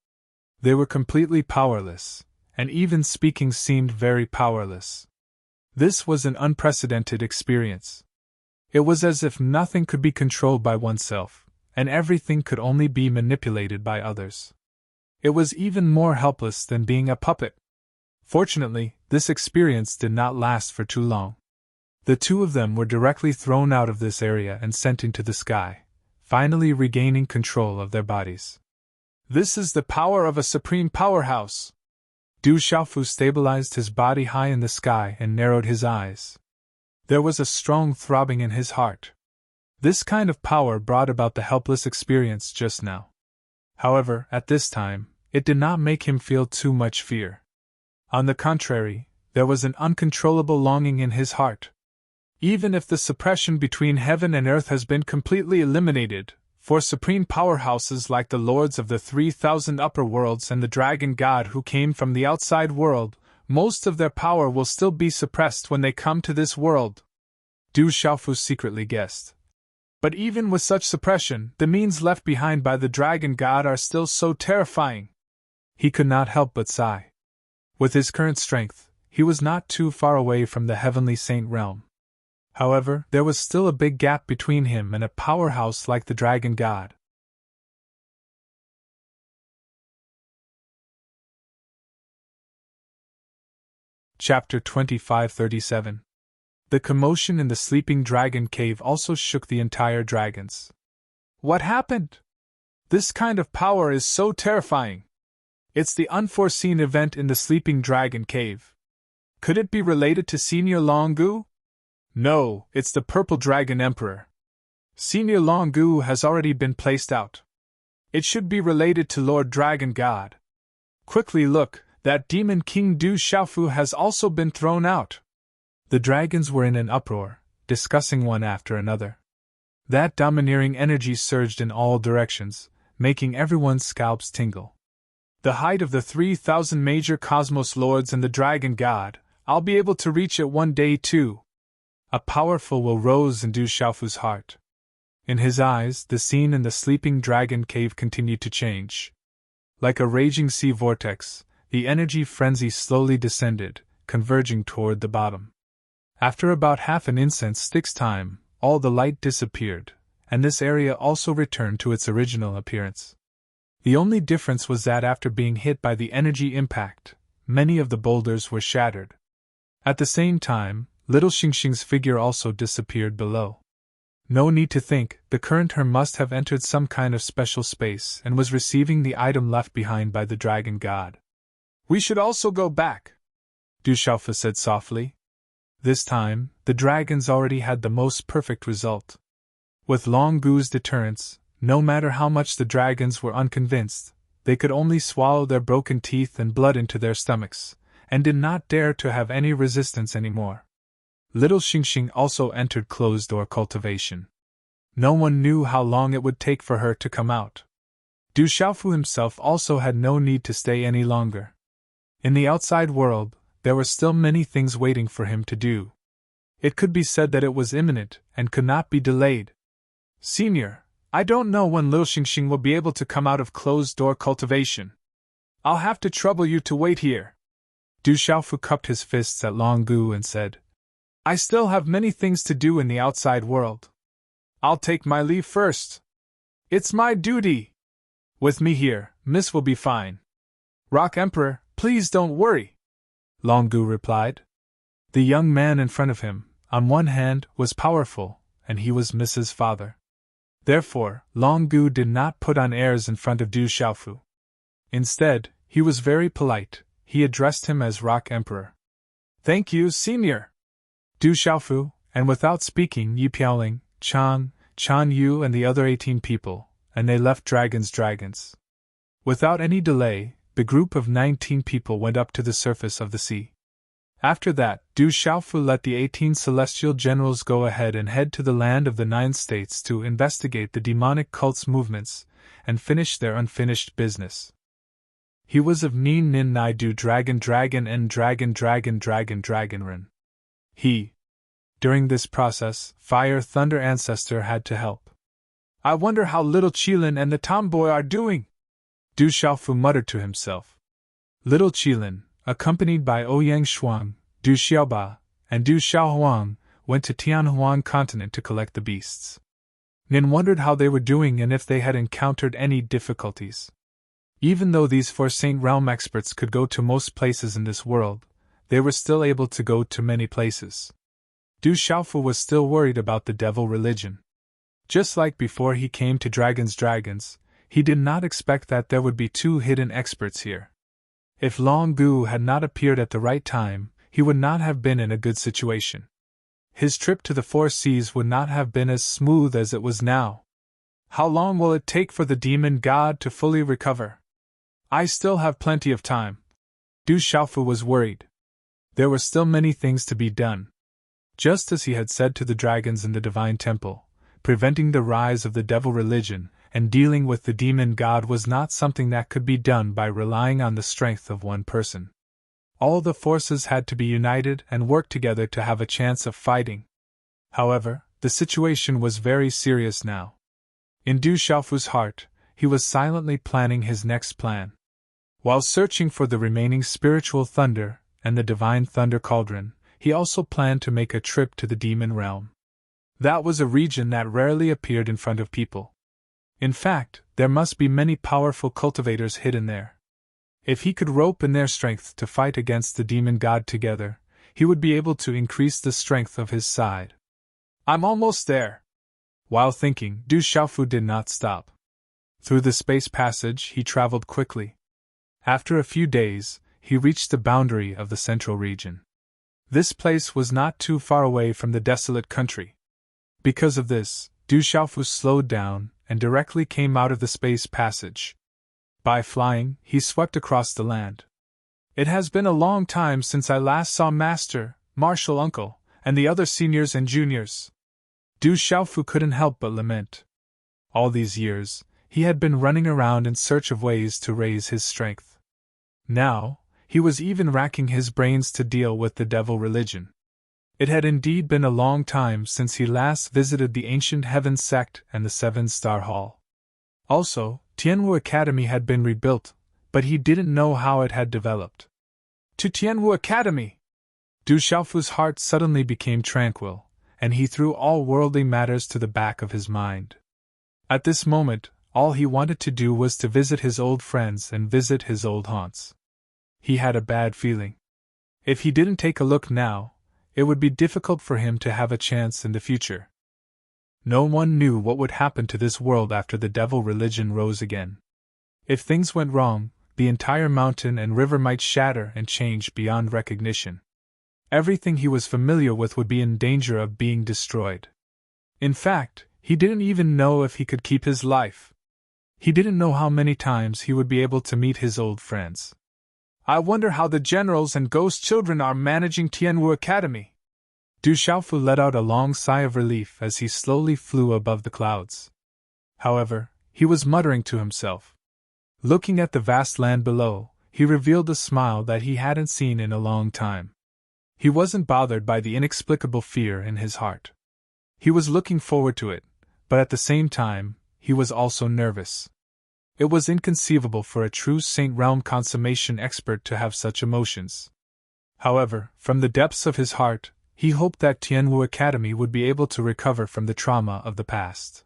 Speaker 1: They were completely powerless, and even speaking seemed very powerless. This was an unprecedented experience. It was as if nothing could be controlled by oneself, and everything could only be manipulated by others. It was even more helpless than being a puppet. Fortunately, this experience did not last for too long. The two of them were directly thrown out of this area and sent into the sky, finally regaining control of their bodies. "This is the power of a supreme powerhouse." Du Xiaofu stabilized his body high in the sky and narrowed his eyes. There was a strong throbbing in his heart. This kind of power brought about the helpless experience just now. However, at this time, it did not make him feel too much fear. On the contrary, there was an uncontrollable longing in his heart. Even if the suppression between heaven and earth has been completely eliminated, for supreme powerhouses like the lords of the 3,000 upper worlds and the dragon god who came from the outside world, most of their power will still be suppressed when they come to this world. Du Xiaofu secretly guessed. But even with such suppression, the means left behind by the dragon god are still so terrifying. He could not help but sigh. With his current strength, he was not too far away from the heavenly saint realm. However, there was still a big gap between him and a powerhouse like the Dragon God. Chapter 2537. The commotion in the sleeping dragon cave also shook the entire dragons. What happened? This kind of power is so terrifying. It's the unforeseen event in the sleeping dragon cave. Could it be related to Senior Longu? No, it's the Purple Dragon Emperor. Senior Longu has already been placed out. It should be related to Lord Dragon God. Quickly look, that demon King Du Xiaofu has also been thrown out. The dragons were in an uproar, discussing one after another. That domineering energy surged in all directions, making everyone's scalps tingle. The height of the 3,000 major cosmos lords and the Dragon God, I'll be able to reach it one day too. A powerful will rose in Du Xiaofu's heart. In his eyes, the scene in the sleeping dragon cave continued to change. Like a raging sea vortex, the energy frenzy slowly descended, converging toward the bottom. After about half an incense stick's time, all the light disappeared, and this area also returned to its original appearance. The only difference was that after being hit by the energy impact, many of the boulders were shattered. At the same time, little Xingxing's figure also disappeared below. No need to think, the current her must have entered some kind of special space and was receiving the item left behind by the Dragon God. We should also go back, Du Xiaofu said softly. This time, the dragons already had the most perfect result. With Long Gu's deterrence, no matter how much the dragons were unconvinced, they could only swallow their broken teeth and blood into their stomachs, and did not dare to have any resistance anymore. Little Xingxing also entered closed-door cultivation. No one knew how long it would take for her to come out. Du Xiaofu himself also had no need to stay any longer. In the outside world, there were still many things waiting for him to do. It could be said that it was imminent and could not be delayed. Senior, I don't know when Lil Xingxing will be able to come out of closed-door cultivation. I'll have to trouble you to wait here. Du Xiaofu cupped his fists at Long Gu and said, I still have many things to do in the outside world. I'll take my leave first. It's my duty. With me here, Miss will be fine. Rock Emperor, please don't worry, Long Gu replied. The young man in front of him, on one hand, was powerful, and he was Mrs. Father. Therefore, Long Gu did not put on airs in front of Du Xiaofu. Instead, he was very polite. He addressed him as Rock Emperor. Thank you, Senior. Du Xiaofu, and without speaking, Yi Piaoling, Chan Yu and the other 18 people, and they left dragons. Without any delay, the group of 19 people went up to the surface of the sea. After that, Du Xiaofu let the 18 celestial generals go ahead and head to the land of the 9 states to investigate the demonic cult's movements and finish their unfinished business. He was of Nin Nin Nai Du Dragon and Dragon Ren. During this process, Fire Thunder Ancestor had to help. I wonder how little Qilin and the tomboy are doing, Du Xiaofu muttered to himself. Little Qilin, accompanied by Ouyang Shuang, Du Xiaoba, and Du Xiaohuang, went to Tianhuan continent to collect the beasts. Nin wondered how they were doing and if they had encountered any difficulties. Even though these 4 Saint Realm experts could go to most places in this world, they were still able to go to many places. Du Xiaofu was still worried about the devil religion. Just like before he came to dragons, he did not expect that there would be 2 hidden experts here. If Long Gu had not appeared at the right time, he would not have been in a good situation. His trip to the 4 seas would not have been as smooth as it was now. How long will it take for the demon god to fully recover? I still have plenty of time. Du Xiaofu was worried. There were still many things to be done. Just as he had said to the dragons in the divine temple, preventing the rise of the devil religion and dealing with the demon god was not something that could be done by relying on the strength of one person. All the forces had to be united and work together to have a chance of fighting. However, the situation was very serious now. In Du Xiaofu's heart, he was silently planning his next plan. While searching for the remaining spiritual thunder and the divine thunder cauldron, he also planned to make a trip to the demon realm. That was a region that rarely appeared in front of people. In fact, there must be many powerful cultivators hidden there. If he could rope in their strength to fight against the demon god together, he would be able to increase the strength of his side. I'm almost there. While thinking, Du Xiaofu did not stop. Through the space passage, he traveled quickly. After a few days, he reached the boundary of the central region. This place was not too far away from the desolate country. Because of this, Du Xiaofu slowed down and directly came out of the space passage. By flying, he swept across the land. It has been a long time since I last saw Master, Martial Uncle, and the other seniors and juniors. Du Xiaofu couldn't help but lament. All these years, he had been running around in search of ways to raise his strength. Now, he was even racking his brains to deal with the devil religion. It had indeed been a long time since he last visited the ancient Heaven sect and the Seven-Star Hall. Also, Tianwu Academy had been rebuilt, but he didn't know how it had developed. To Tianwu Academy! Du Xiaofu's heart suddenly became tranquil, and he threw all worldly matters to the back of his mind. At this moment, all he wanted to do was to visit his old friends and visit his old haunts. He had a bad feeling. If he didn't take a look now, it would be difficult for him to have a chance in the future. No one knew what would happen to this world after the devil religion rose again. If things went wrong, the entire mountain and river might shatter and change beyond recognition. Everything he was familiar with would be in danger of being destroyed. In fact, he didn't even know if he could keep his life. He didn't know how many times he would be able to meet his old friends. I wonder how the generals and ghost children are managing Tianwu Academy. Du Xiaofu let out a long sigh of relief as he slowly flew above the clouds. However, he was muttering to himself. Looking at the vast land below, he revealed a smile that he hadn't seen in a long time. He wasn't bothered by the inexplicable fear in his heart. He was looking forward to it, but at the same time, he was also nervous. It was inconceivable for a true Saint Realm consummation expert to have such emotions. However, from the depths of his heart, he hoped that Tianwu Academy would be able to recover from the trauma of the past.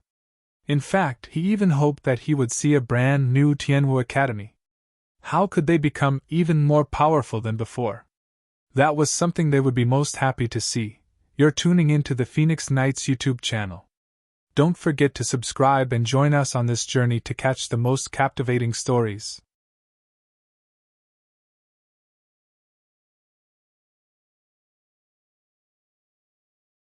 Speaker 1: In fact, he even hoped that he would see a brand new Tianwu Academy. How could they become even more powerful than before? That was something they would be most happy to see. You're tuning into the Phoenix Knights YouTube channel. Don't forget to subscribe and join us on this journey to catch the most captivating stories.